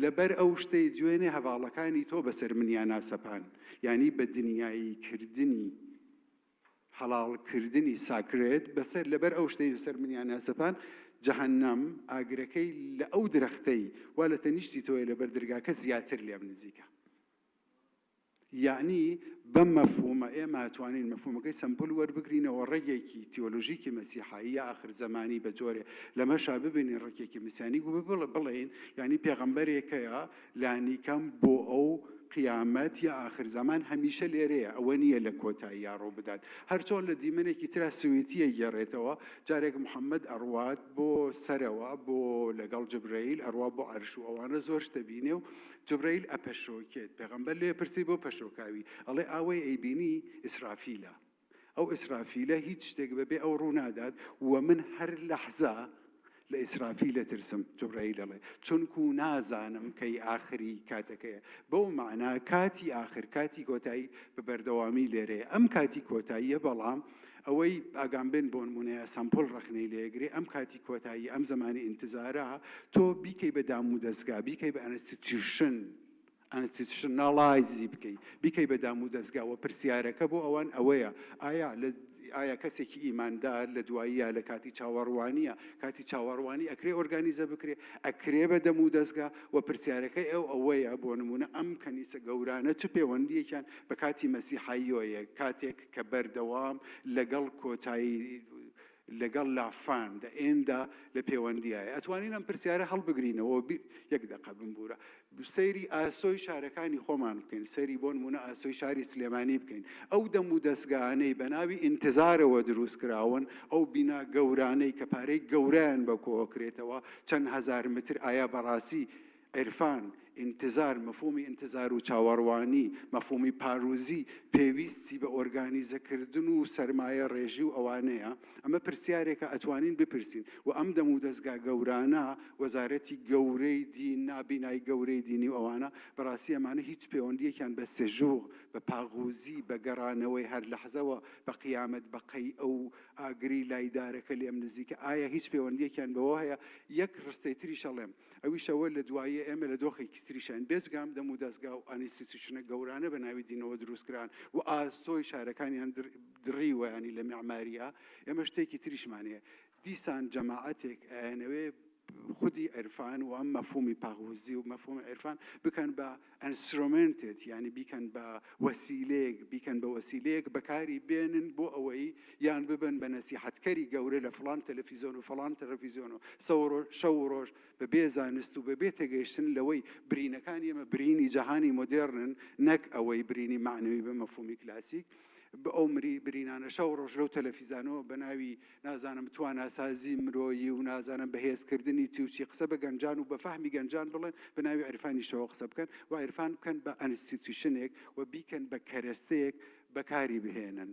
لەبەر ئەو شتەی دوێنێ هەواڵەکانی تۆ بەسەر منیان ناسەپان یعنی بە دنیایی کردنی حەڵالکردنی ساکرێت بەسەر لەبەر ئەو شتەی بەسەر منیان ناسەپان جەهەنەم ئاگرەکەی لە ئەو درەختەی وا لە تەنیشتی تۆیە لەبەر دەرگاکە زیاتر لێم نزیکە یعنی بەم مەفهومە ئێمە ئەتوانین مەفهومەکەی سەمپل وەربگرینەوە ڕێگێکی تیۆلۆژیکی مەسیحایی ئاخر زەمانی بە جۆرێ لەمەشا ببینین ڕێگێکی مسیانی بڵێن یعنی پێغەمبەرێکەیە لانیکەم بۆ ئەو قیامەت یا آخر زمان هەمیشە لێرەیە ئەوە نییە لە کۆتایی یا ڕۆ بدات هەرچۆن لە دیمەنێکی ترا سویتیە گێڕێتەوە جارێک محەممەد ئەڕوات بۆ سەرەوە بۆ لەگەڵ جبرەیل ئەڕوا بۆ عەرش و ئەوانە زۆر شتە بینێ و جبرەیل ئەپەشۆکێت پێغەمبەر لێ پرسی بۆ پەشۆکاوی ئەڵێ ئاوەی ئەیبینی ئیسرافیلە ئەو ئیسرافیلە هیچ شتێک بەبێ ئەو ڕوو نادات و من هەر لەحزە لە ئیسرافیلە ترسم جبرەیل دەڵێ چونکو نازانم کەی ئاخری کاتەکەیە بەو معنە کاتی ئاخر کاتی کۆتایی بە بەردەوامی لێرەیە ئەم کاتی کۆتاییە بەڵام ئەوەی ئاگام بێن بۆ نمونەیە سامپۆل ڕەخنەی لێگرێ ئەم کاتی کۆتایی ئەم زمانی ئینتزارە تۆ بیکەی بە دام و دەستگا بیکەی بە ئەنستیتیوشناڵایزی بیکەی بە دام و دەستگاوە پرسیارەکە بۆ ئەوان ئەوەیە ئایا کەسێکی ئیماندار لە دواییە لە کاتی چاوەڕوانیە کاتی چاوەڕوانی ئەکرێ ئۆرگانیزە بکرێ ئەکرێ بە دەم و دەستگا و پرسیارەکەی ئەوەیە بۆ نمونە ئەم کەنیسە گەورانە چ پەیوەندیەکیان بە کاتی مەسیحاییۆیە کاتێک کە بەردەوام لەگەڵ کۆتایی لەگەڵ لافان دە ئێندا لە پەیوەندیایە ئەتوانین ئەم پرسیارە هەڵبگرینەوە یەک دقە بمبورە سەیری ئاسۆی شارەکانی خۆمان بکەین سەیری بۆ نمونە ئاسۆی شاری سلێمانی بکەین ئەو دەم و دەستگانەی بە ناوی ئینتزارەوە دروست کراون ئەو بینا گەورانەی کە پارەی گەورەیان بە کۆکرێتەوە چەند هەزار متر ئایا بەڕاستی عرفان انتظار مفهومی انتظار و چاوەڕوانی مفهومی پاروزی پێویستی بە ئۆرگانیزەکردن و سەرمایە ڕێژی و ئەوانەیە ئەمە پرسیارێکە ئەتوانین بپرسین و ئەم دەم و دەستگا گەورانە وەزارەتی گەورەی دین نابینایی گەورەی دینی و ئەوانە بەڕاستی ئەمانە هیچ پەیوەندیەکیان بە سێژوغ بە پاغوزی بە گەڕانەوەی هەر لەحزەوە بە قیامەت بەقەی ئەو ئاگری لایدارەکە لێم نزیکە ئایا هیچ پەیوەندیەکیان بەوە هەیە یەک ڕستەی تری شەڵێم ئەویشەوە لە دوایە ئێمە لە دۆخێکی تریشان بێزگام دەم و دەستگا و ئانیستیتیوشنە گەورانە بە ناوی دینەوە دروستکران و ئاسۆی شارەکانیان دڕیوە ینی لە معماریە ئێمە شتێکی تریشمانەیە دیسان جەماعەتێک ئەیانەوێ خودی عرفان و ئەم مەفهومی پاغوزی و مەفهومی عرفان بکەن بە ئەنسترومنتێت یعنی بیکەن بە وەسیلەیەک بیکەن بە وەسیلەیەک بەکاری بێنن بۆ ئەوەی یان ببن بە نەسیحەتکەری گەورە لە فڵان تەلەڤیزیۆن و فڵان تەلەڤیزیۆن و شەو و ڕۆژ بە بێزانست و بە بێتەگەیشتن لەوەی برینەکانی ئێمە برینی جەهانی مۆدێرنن نەک ئەوەی برینی معنەوی بە مەفهومی کلاسیک بە ئەو برینانە شەو ڕۆژ لەو تەلەڤیزیۆنەوە بە ناوی نازانم تواناسازی مرۆیی و نازانم بەهێزکردنی چی قسە بە گەنجان و بە فەهمی گەنجان بڵێن بە ناوی عرفانی شەوە قسە بکەن و عرفان بکەن بە ئەنستیتیوشنێک و بیکەن بە کەرەستەیەک بەکاری بهێنن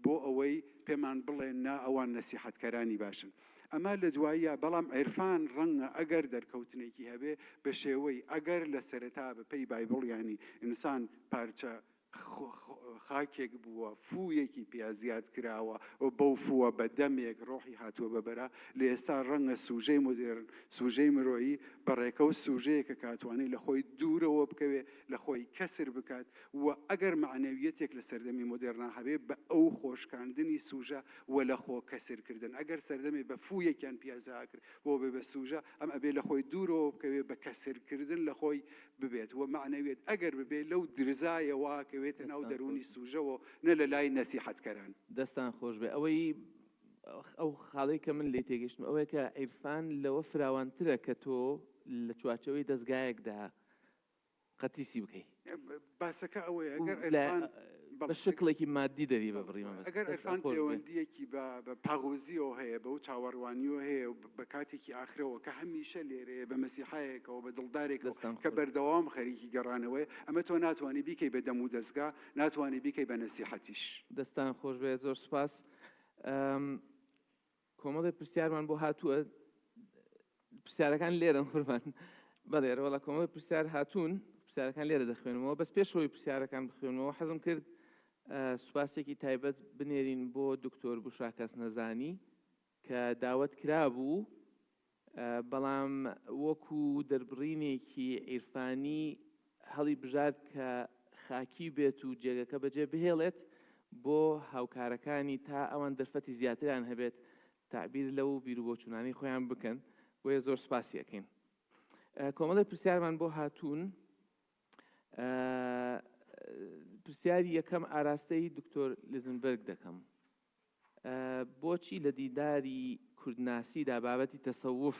بۆ ئەوەی پێمان بڵێن نا ئەوان نەسیحەتکەرانی باشن ئەمە لە دواییە بەڵام عرفان ڕەنگە ئەگەر دەرکەوتنێکی هەبێ بە شێوەی ئەگەر لە سەرەتا بەپەی بایبڵ ینی ئینسان پارچە خاکێک بووە فوویەکی پیازیات کراوە و بەو فووە بە دەمێک ڕۆحی هاتووە بەبەرە لە ئێستا ڕەنگە سوژەی مدرن سوژەی مرۆیی بەڕێکە و سوژەیەکە کاتوانی لە خۆی دوورەوە بکەوێ لە خۆی کەسر بکات و ئەگەر معنەویەتێک لە سەردەمی مدرنا هەبێ بە ئەو خۆشکاندنی سوژە و لە خۆ کەسرکردن ئەگەر سەردەمی بە فوویەکیان پیازا کرد بۆ بێ بە سوژە ئەم ئەبێ لە خۆی دوورەوە بکەوێ بە کەسرکردن لە خۆی ببێت و معنەویەت ئەگەر ببێ لەو درزایەوە کەوێتە ناو دەرونی سوژەوە نە لە لای نەسیحەتکەران دەستان خۆش بێ ئەوەی ئەو خاڵەی کە من لێ تێگەشتم ئەوەیە کە عیرفان لەوە فراوانترە کە تۆ لە چوارچەوەی دەستگایەکدا قەتیسی بکەی باسەکە ئەوەیە ئەگەر عیرفان بە شکلێکی مادی دەری بە بڕیمە ئەگەر عیرفان پەیوەندیەکی بە پاغوزیەوە هەیە بەو چاوەڕوانیەوە هەیە و بە کاتێکی ئاخرەوە کە هەمیشە لێرەیە بە مەسیحایەکەوە بە دڵدارێکەوە کە بەردەوام خەریکی گەڕانەوەی ئەمە تۆ ناتوانانی بیکەی بە دەم و دەستگا ناتوانانی بیکەی بە نەسیحەتیش دەستان خۆش بێ زۆر سوپاس کۆمەڵی پرسیارمان بۆ هاتووە پرسیارەکان لێرن قوربان بەڵێ وەڵا کۆمەڵی پرسیار هاتوون پرسیارەکان لێرە دەخوێنمەوە بەس پێشەوەی پرسیارەکان بخوێنمەوە حەزم کرد سوپاسێکی تایبەت بنێرین بۆ دکتۆر بوشرا کەسنەزانی کە داوەت کرابوو بەڵام وەکو دەربڕینێکی عیرفانی هەڵی بژات کە خاکی بێت و جێگەکە بەجێ بهێڵێت بۆ هاوکارەکانی تا ئەوان دەرفەتی زیاتریان هەبێت تعبیر لەو بیرروبۆچوونانی خۆیان بکەن بۆیە زۆر سپاسی ئەەکەین کۆمەڵی پرسیارمان بۆ هاتوون پرسیاری یەکەم ئاراستەی دکتۆر لیزنبەرگ دەکەم. بۆچی لە دیداری کوردناسیدا بابەتی تەسەوف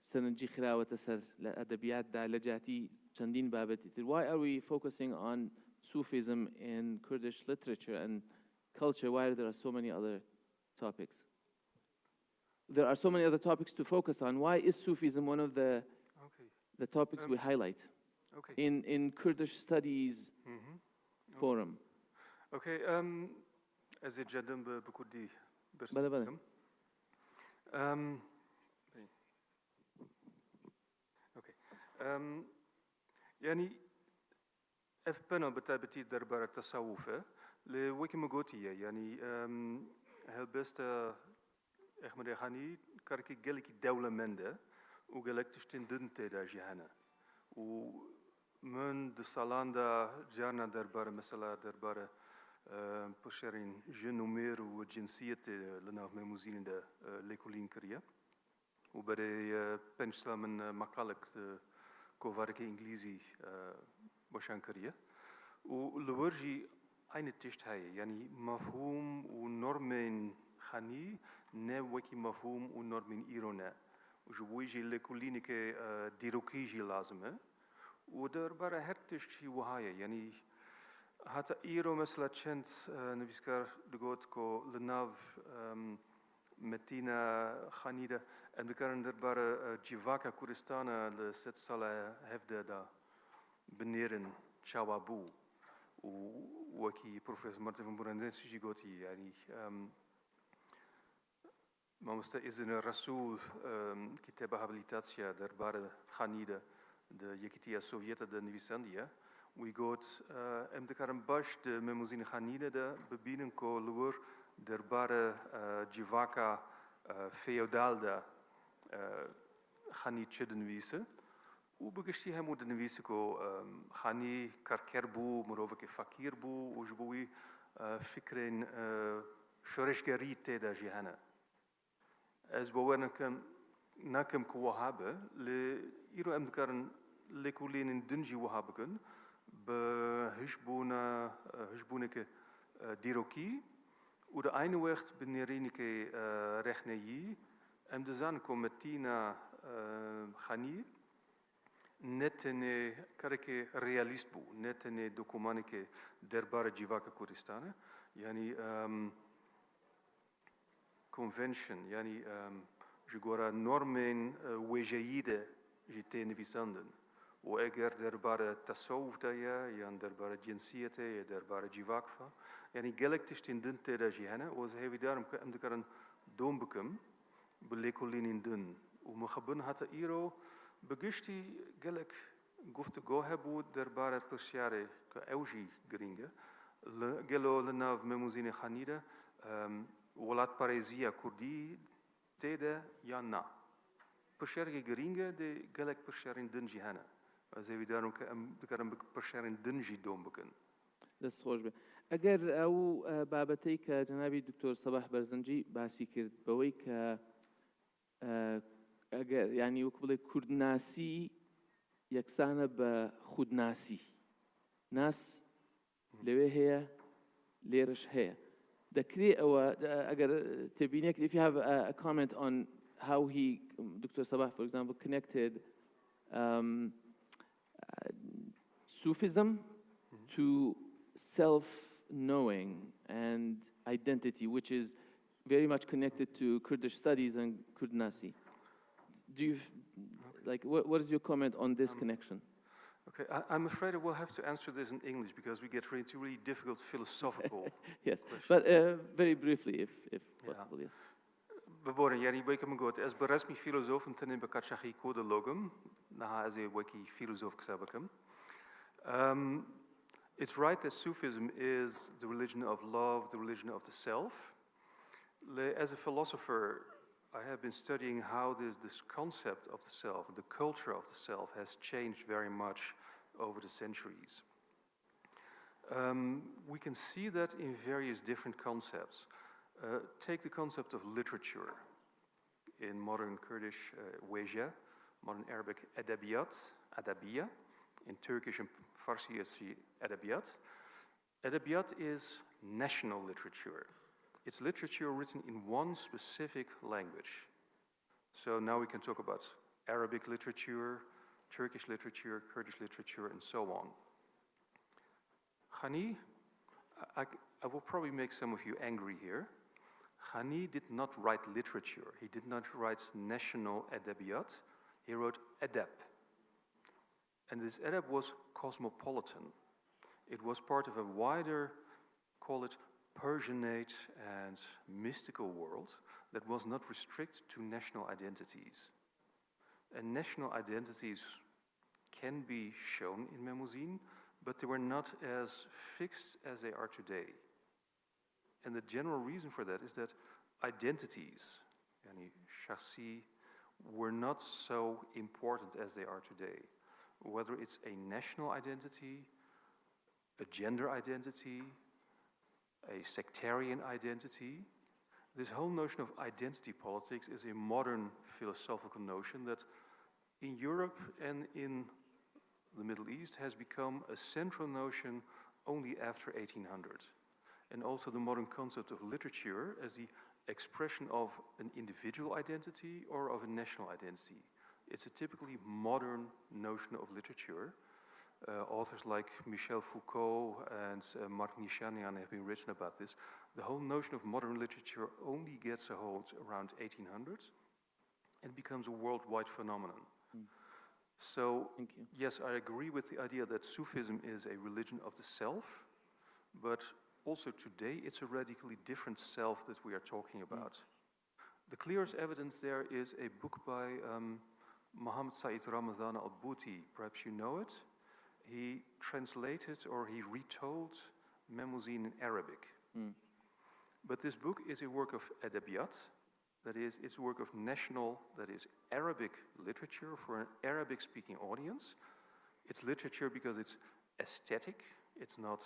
سەرنجی خراوەتە سەر لە ئەدەبیاتدا لە جاتی چەندین بابەتی تر. Why are we focusing on Sufism in Kurdish literature and culture while there are so many other topics? There are so many other topics to focus on. Why is Sufism one of the topics we highlight in Kurdish Studies Forum? Okay, as a jadam بكردي بله بله. Okay. يعني أفبنا بتابتي دربارة تصوفه لويك مقوتية يعني هالبست أحمد خاني كاركي جالك دولة منده وجالك تشتين دنت دا جهانا ومن دسالاندا جانا دربارة مثلا دربارة بشرين جنومير وجنسية لنا في موزين دا ليكولين كريا وبدأ بنشلا من مقالك كوفارك إنجليزي باشان كريا ولورجي أين تشت هاي يعني مفهوم ونورمين خاني نوكي مفهوم ونورمين إيرونا وجويجي ليكولين كديروكيجي لازمه ودر برا هرتشي وهاي يعني حتى إيرو مثلا تشنت نفسكر دقوت كو لناف متينا خانيدة أن بكرن دربارة جيفاكا كورستانا لست سالة هفدة دا بنيرن شوابو وكي بروفيسور مارتن فون بوراندنس جيغوتي يعني ما مستئذن الرسول كتاب هابيليتاتسيا دربارة خانيدة دا يكتيا السوفيتا دا نيفيسانديا ويقول ام دكارن باش د مموزين خانيدة دا ببينن كو لور درباره جیواکا فیودال دا خانی چدن ویسه و بگشتی همو دن ویسه کو خانی کرکر بو مروفه که فقیر بو و جبوی فکرین شورشگری تیدا جهانه از باور نکم که وهابه ایرو ام دکارن لکولین دنجی وهابه کن به هشبونه که دیروکی و de ene weg benerinike rechneyi en de zan kometina khani netene kareke realist bu netene dokumanike derbare jivaka Kurdistane yani convention yani jigora normen wejayide jitene visanden و اگر درباره تصوف دایا یا درباره جنسیت یا درباره جیواکفا یعنی گلک تشتین دن تیرا جیهنه و زهوی دارم که ام دکارن دوم بکم بلیکولین دن و مخبن حتی ایرو بگشتی گلک گفتگوه بود درباره پرسیاره که اوجی گرینگه گلو لناف مموزین خانیده ولات پاریزیا کردی تیده یا نا پرسیاره گرینگه ده گلک پرسیارین دن جیهنه زي دارم كأم ذكرنا بشرين دنجي دوم بكن. دست خوش به. اگر او بابتی که جنابی دکتر صباح برزنجی باسی کرد بوی که اگر یعنی وقبل کوردناسی یکسانه به خودناسی ناس لوی هي ليرش هي. دكري او اگر تبينك if you have a comment on how he Dr. Sabah for example connected Sufism to self-knowing and identity, which is very much connected to Kurdish studies and Kurdish. Do you, like, what is your comment on this connection? Okay, I'm afraid I will have to answer this in English because we get into really difficult philosophical yes, questions. but very briefly, if possible, yes. ببورن يعني بيكم قلت as برسمي فيلسوف انتني بكاتشاخي كود اللوجم نها از وكي فيلسوف كسابكم. It's right that Sufism is the religion of love, the religion of the self. As a philosopher, I have been studying how this concept of the self, the culture of the self, has changed very much over the centuries. We can see that in various different concepts. Take the concept of literature. In modern Kurdish, weja, modern Arabic, edebiyat, adabiya. In Turkish and Farsi is edebiyat. Edebiyat is national literature. It's literature written in one specific language. So now we can talk about Arabic literature, Turkish literature, Kurdish literature, and so on. Ghani, I will probably make some of you angry here. Ghani did not write literature. He did not write national edebiyat. He wrote edeb. And this edeb was cosmopolitan. It was part of a wider, call it Persianate and mystical world that was not restricted to national identities. And national identities can be shown in Memuzin, but they were not as fixed as they are today. And the general reason for that is that identities, yani shakhsi, were not so important as they are today. Whether it's a national identity, a gender identity, a sectarian identity, this whole notion of identity politics is a modern philosophical notion that in Europe and in the Middle East has become a central notion only after 1800. And also the modern concept of literature as the expression of an individual identity or of a national identity. It's a typically modern notion of literature. Authors like Michel Foucault and Mark Nishanian have been written about this. The whole notion of modern literature only gets a hold around 1800 and becomes a worldwide phenomenon. So, yes, I agree with the idea that Sufism is a religion of the self, but also today it's a radically different self that we are talking about. The clearest evidence there is a book by Muhammad Said Ramadan al-Bouti, perhaps you know it. He translated or he retold Memuzin in Arabic. But this book is a work of edebiyat, that is, it's a work of national, that is, Arabic literature for an Arabic-speaking audience. It's literature because it's aesthetic, it's not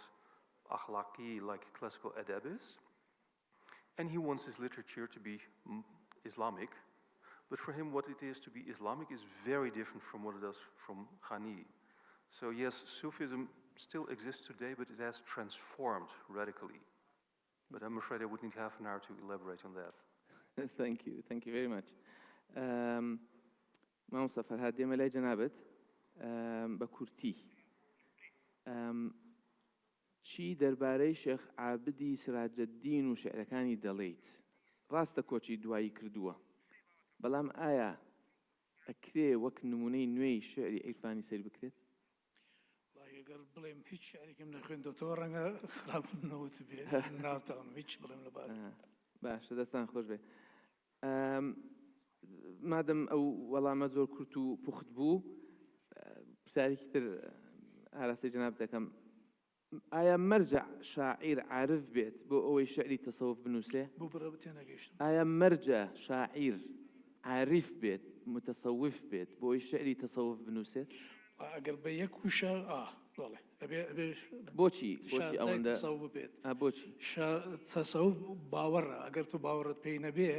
akhlaqi like classical adab is. And he wants his literature to be Islamic, but for him what it is to be Islamic is very different from what it is from Ghani. So yes, Sufism still exists today, but it has transformed radically. But I'm afraid I would need half an hour to elaborate on that. Thank you very much. ما مصطفى هادي ملاي جنابت بكورتي چی دەربارەی شێخ عابدی سراجەددین و شێعرەکانی دەڵێیت ڕاستە کۆچی دوایی کردووە بەڵام ئایا ئەکرێ وەک نمونەی نوێی شێعری عیرفانی سەر بکرێت؟ ئەگەر بڵێم هیچ شێعرێکم نەخوێندەوە ڕەنگە خراپ نەوت بێت ناتوانم هیچ بڵێم لەبارەی باشە دەستان خۆش بێ مادەم ئەو وەڵامە زۆر کورت و پوخت بوو پرسیارێکی تر ئاراستەی جەناب دەکەم ئایا مەرجە شاعیر عارف بێت بۆ ئەوەی شعری تەسەوف بنووسێ؟ بۆ بڕە تێنەگەیشتم ئایا مەرجە شاعیر عارف بێت متەسەوف بێت بۆ ئەوەی شعری تەسەوف بنووسێت؟ ئەگەر بە یەک وشە بۆچی ئەوەندە بۆچی تەسەوف باوەڕە ئەگەر تۆ باوەڕت پێی نەبێ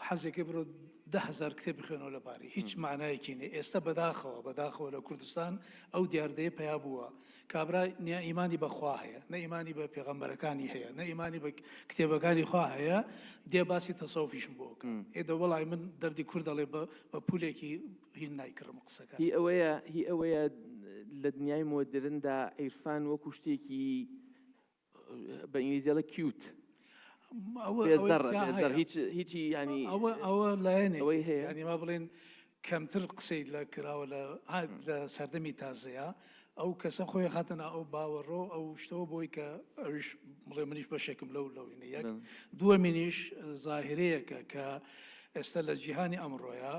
حەزێکی بڕۆ 10,000 کتێب بخوێنەوە لەبارەی هیچ معنایەکی نیە ئێستا بەداخەوە لە کوردستان ئەو دیاردەیە پیا بووە کابرا نیا ئیمانی بەخوا هەیە نە ئیمانی بە پێغەمبەرەکانی هەیە نە ئیمانی بە کتێبەکانی خوا هەیە دێ باسی تەسەوفیشم بۆ بکەم ئێدە وەڵای من دەردی کورد دەڵێ بە پولێکی هیچ نایکڕم قسەکە هی ئەوەیە لە دنیای مۆدرندا عیرفان وەکو شتێکی بە ئینگلیزیەڵە کیوت هیچی ینی ئەوە لایەنێ ینی ما بڵێن کەمتر قسەی لە کراوە لە سەردەمی تازەیە ئەو کەسە خۆی هاتنە ئەو باوەڕۆ ئەو شتەوە بۆی کە ئەویش بڵێ منیش بەشێکم لەوینە یەک دووەمینیش زاهرەیەکە کە ئێستا لە جیهانی ئەمڕۆیە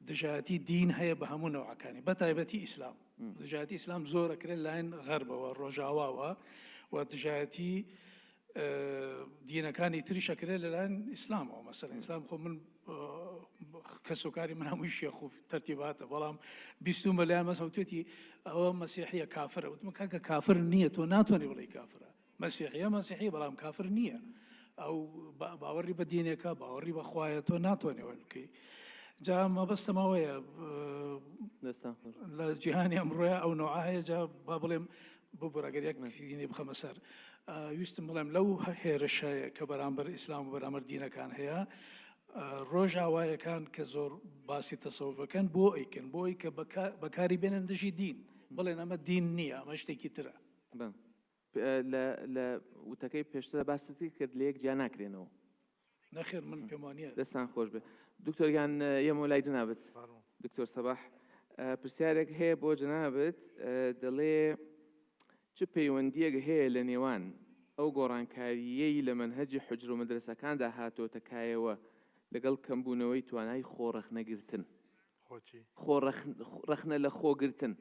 دژایەتی دین هەیە بە هەموو نەوعەکانی بە تایبەتی ئیسلام دژایەتی ئیسلام زۆرەکرێت لایەن غەربەوە ڕۆژاواوە و دژایەتی دینەکانی تریشەکرێت لەلایەن ئیسلامەوە مەسەڵەن ئیسلام خۆ من کەسوکاری من هەمووی شێخ و تەرتیباتە بەڵام بیستومە لایەن مەسەوتێتی ئەوە مەسیحیە کافرە وتمە کاکە کافر نییە تۆ ناتوانێ بڵێ کافرە مەسیحی بەڵام کافر نییە ئەو باوەڕی بە دینێکە باوەڕی بەخوایە تۆ ناتوانێ وە بکەی جا مەبەستەمەوەیە لە جیهانی ئەمڕۆیە ئەو نوعە هەیە جا با بڵێم ببوورە گەر یەکینی بخەمە سەر ویستم بڵێم لەو هێرشەیە کە بەرامبەر ئیسلام و بەرامبەر دینەکان هەیە ڕۆژاوایەکان کە زۆر باسی تەسەوفەکەن بۆ ئەیکەن بۆی کە بەکاری بێنن دژی دین بڵێن ئەمە دین نییە ئەمە شتێکی ترە لە وتەکەی پێشتر باستی کرد لە یەک جیا ناکرێنەوە نەخێر من پێم وانییە دەستان خۆش بێ دکتۆریان ئێمە لای جنابێت دکتۆر سەباح پرسیارێک هەیە بۆ جنابێت دەڵێ چ پەیوەندیەک هەیە لە نێوان ئەو گۆڕانکاریەی لە مەنهەجی حوجر و مەدرسەکاندا هاتۆتە کایەوە لەگەڵ کەمبوونەوەی توانای خۆڕەخنەگرتن ڕەخنە لە خۆگرتن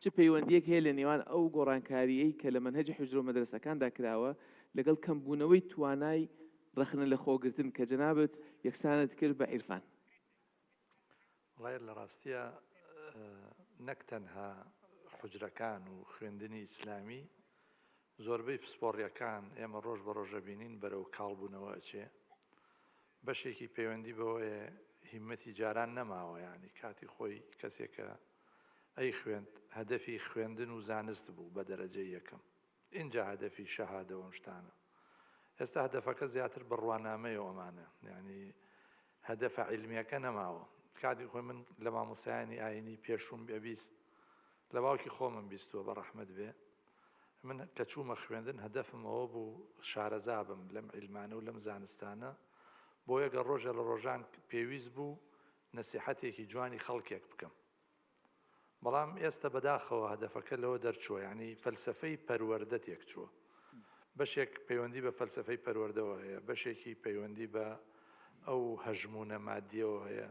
چ پەیوەندیەک هەیە لە نێوان ئەو گۆڕانکاریەی کە لە مەنهەجی حوجر و مەدرسەکاندا کراوە لەگەڵ کەمبوونەوەی توانای ڕەخنە لە خۆگرتن کە جنابێت یەکسانت کرد بە عیرفان وڵای لە ڕاستیە نەک تەنها حوجرەکان و خوێندنی ئیسلامی زۆربەی پسپۆڕیەکان ئێمە ڕۆژ بە ڕۆژە بینین بەرەو کاڵبوونەوە ئەچێ بەشێکی پەیوەندی بەوەیە هیمەتی جاران نەماوە ینی کاتی خۆی کەسێکە ئەی خوێند هەدەفی خوێندن و زانست بوو بە دەرەجەی یەکەم اینجا هەدەفی شەهادەوە شتانە ئێستا هەدەفەکە زیاتر بڕوانامەیە ئەمانە ینی هەدەفە عیلمیەکە نەماوە کاتی خۆی من لە مامۆسایانی ئاینی پێشوم بێبیست لە باوکی خۆمم بیستووە بە ڕەحمەت بێ من کە چوومە خوێندن هەدەفم ئەوە بوو شارەزا بم لەم عیلمانە و لەم زانستانە بۆ یەگە ڕۆژە لە ڕۆژان پێویست بوو نەسیحەتێکی جوانی خەڵکێک بکەم بەڵام ئێستا بەداخەوە هەدەفەکە لەوە دەرچووە ینی فەلسفەی پەروەردە تێک چووە بەشێک پەیوەندی بە فەلسفەی پەروەردەوە هەیە بەشێکی پەیوەندی بە ئەو هەژمونە مادیەوە هەیە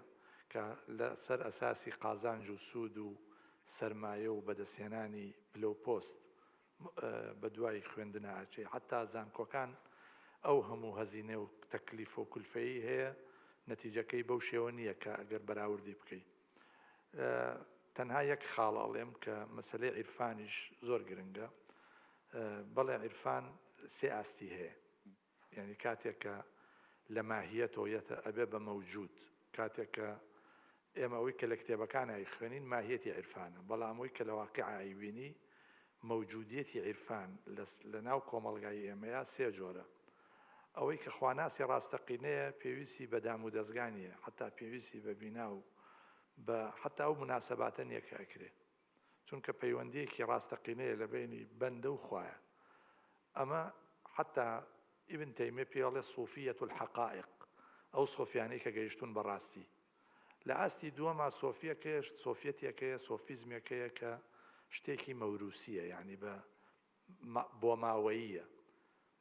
کە لەسەر ئەساسی قازانج و سوود و سەرمایە و بەدەستێنانی پلە و پۆست بە دوای خوێندنە ئاچێ حتا زانکۆکان ئەو هەموو هەزینێ و تەکلیف و کولفەیی هەیە نەتیجەکەی بەو شێوە نییە کە ئەگەر بەراوردی بکەیت تەنها یەک خاڵەڵێم کە مەسەلەی عیرفانیش زۆر گرنگە بەڵێ عیرفان سێ ئاستی هەیە یعنی کاتێکە لە ماهیەتەوەیەتە ئەبێ بە مەوجود کاتێکە ئێمە ئەوەی کە لە کتێبەکانایی خوێنین ماهیەتی عیرفانە بەڵام ئەوەی کە لە واقعایی بینی مەوجودیەتی عیرفان لە ناو کۆمەڵگای ئێمەیە سێ جۆرە ئەوەی کە خواناسی ڕاستەقینەیە پێویستی بە دام و دەستگانیە حتا پێویستی بە بینا و بە حتا ئەو مناسەباتە نییە کە ئەکرێ چونکە پەیوەندیەکی ڕاستەقینەیە لە بینی بەندە و خوایە ئەمە حتا ئیبن تەیمیە پێڵێ سوفیەت الحەقائق ئەو سۆفیانەی کە گەیشتون بەڕاستی لە ئاستی دووەما سۆفیەتێکەیە سۆفیزمێکەیە کە شتێکی مەوروسیە یعنی بۆ ماوەییە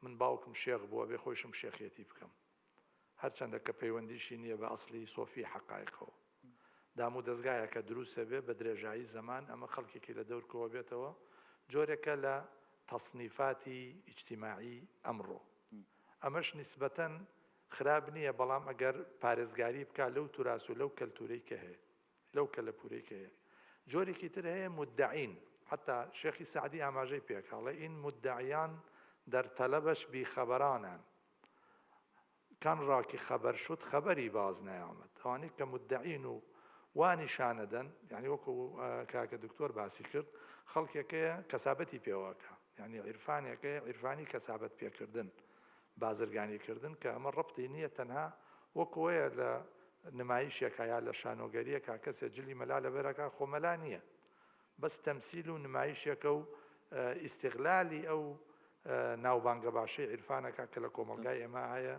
من باوکم شێخ بووە بێ خۆشم شێخیەتی بکەم هەرچەندە کە پەیوەندیشی نییە بە ئەسلی سۆفی حەقایقەوە دام و دەستگایە کە دروستە بێ بە درێژایی زەمان ئەمە خەڵکێکی لە دەورکەوە بێتەوە جۆرێکە لە تەصنیفاتی ئیجتیماعی ئەمڕۆ ئەمەش نیسبەتەن خراب نییە بەڵام ئەگەر پارێزگاری بکە لەو توراس و لەو کەلتورەی کە هەیە لەو کەلەپورەی کە هەیە جۆرێکی تر هەیە مدعین حتا شێخی سعدی ئاماژەی پێکاڵێ این مدعیان در طلبش بیخەبەرانن کان ڕاکی خەبەر شد خەبەری باز نەیامەد ئەوانەی کە مدعین و وانیشانەدەن یعنی وەکو کاکە دکتۆر باسی کرد خەڵکێکەیە کەسابەتی پێوەکە یعنی عیرفانێکەیە عیرفانی کەسابەت پێکردن بازرگانیکردن کە ئەمە ڕەبتی نییە تەنها وەکوەیە لە نمایشێکە یا لە شانۆگەریەکە کەسێک جلی مەلا لەبەرەکە خۆمەلا نییە بەس تەمسیل و نمایشێکە و ئیستیغلالی ئەو ناوبانگە باشەی عیرفانەکە کە لە کۆمەلگای ئێمە هەیە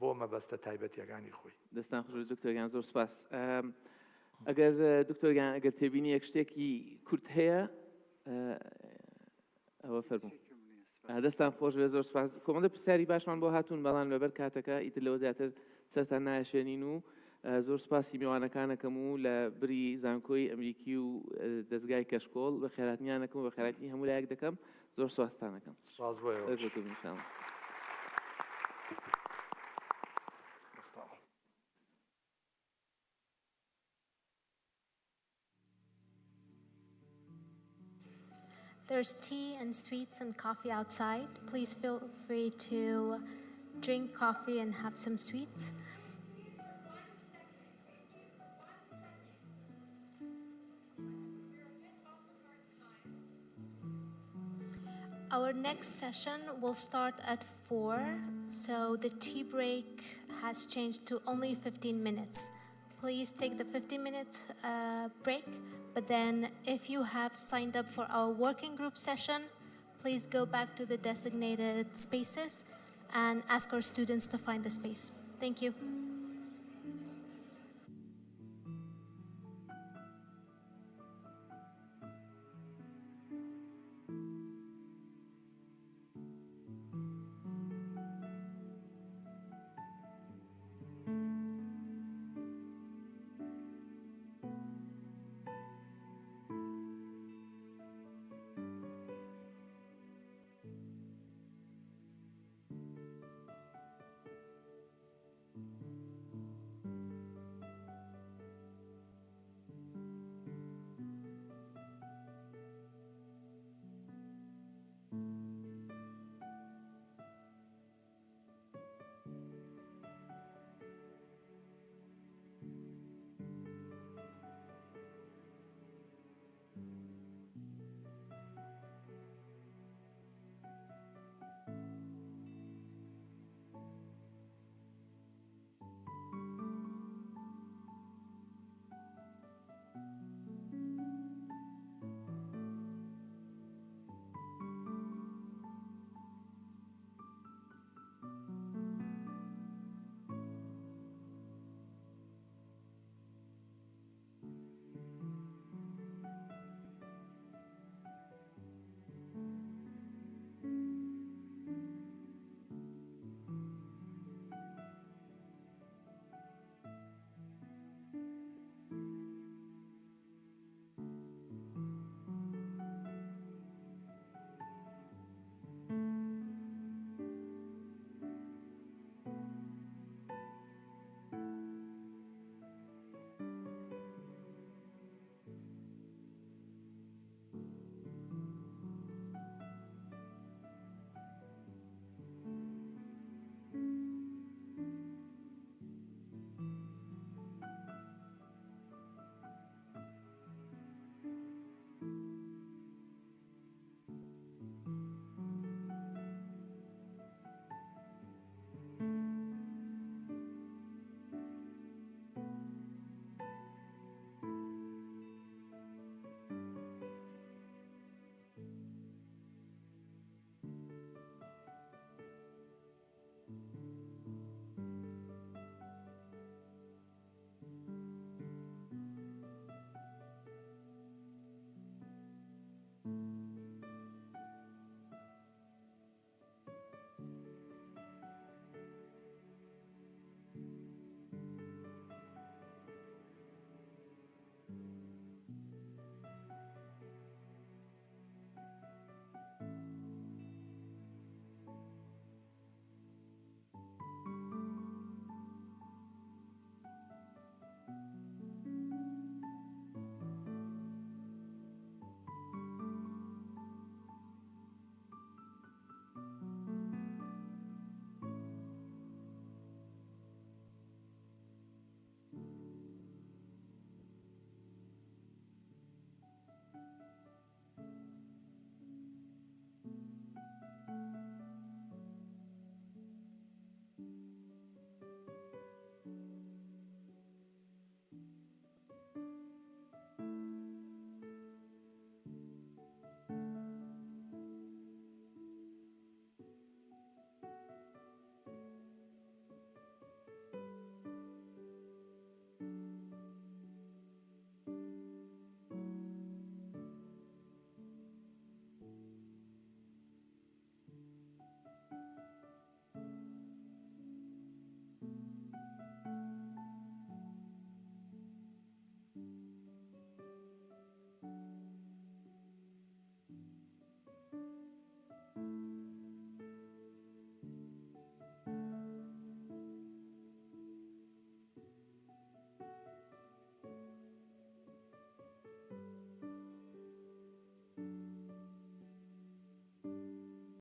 بۆ مەبەستە تایبەتیەکانی خۆی دەستان خۆش دکتۆریان زۆر سپاس ئەگەر دکتۆریان ئەگەر تێبینی یەک شتێکی کورت هەیە ئەوە فەرموو دەستان خۆش بێ زۆر سپاس کۆمەڵە پرسیاری باشمان بۆ هاتوون بەڵام لەبەر کاتەکە ئیتر لەوە زیاتر سەرتان نایشێنین و زۆر سپاسی میوانەکانەکەم و لە بری زانکۆی ئەمریکی و دەستگای کەشکۆڵ بە خێراتنیانەکەم و بە خێراتی هەموو لایەک دەکەم زۆر سواسستانەکەم سپاس بۆ There's tea and sweets and coffee outside. Please feel free to drink coffee and have some sweets. Our next session will start at 4, so the tea break has changed to only 15 minutes. Please take the 15-minute break, but then if you have signed up for our working group session, please go back to the designated spaces and ask our students to find the space. Thank you.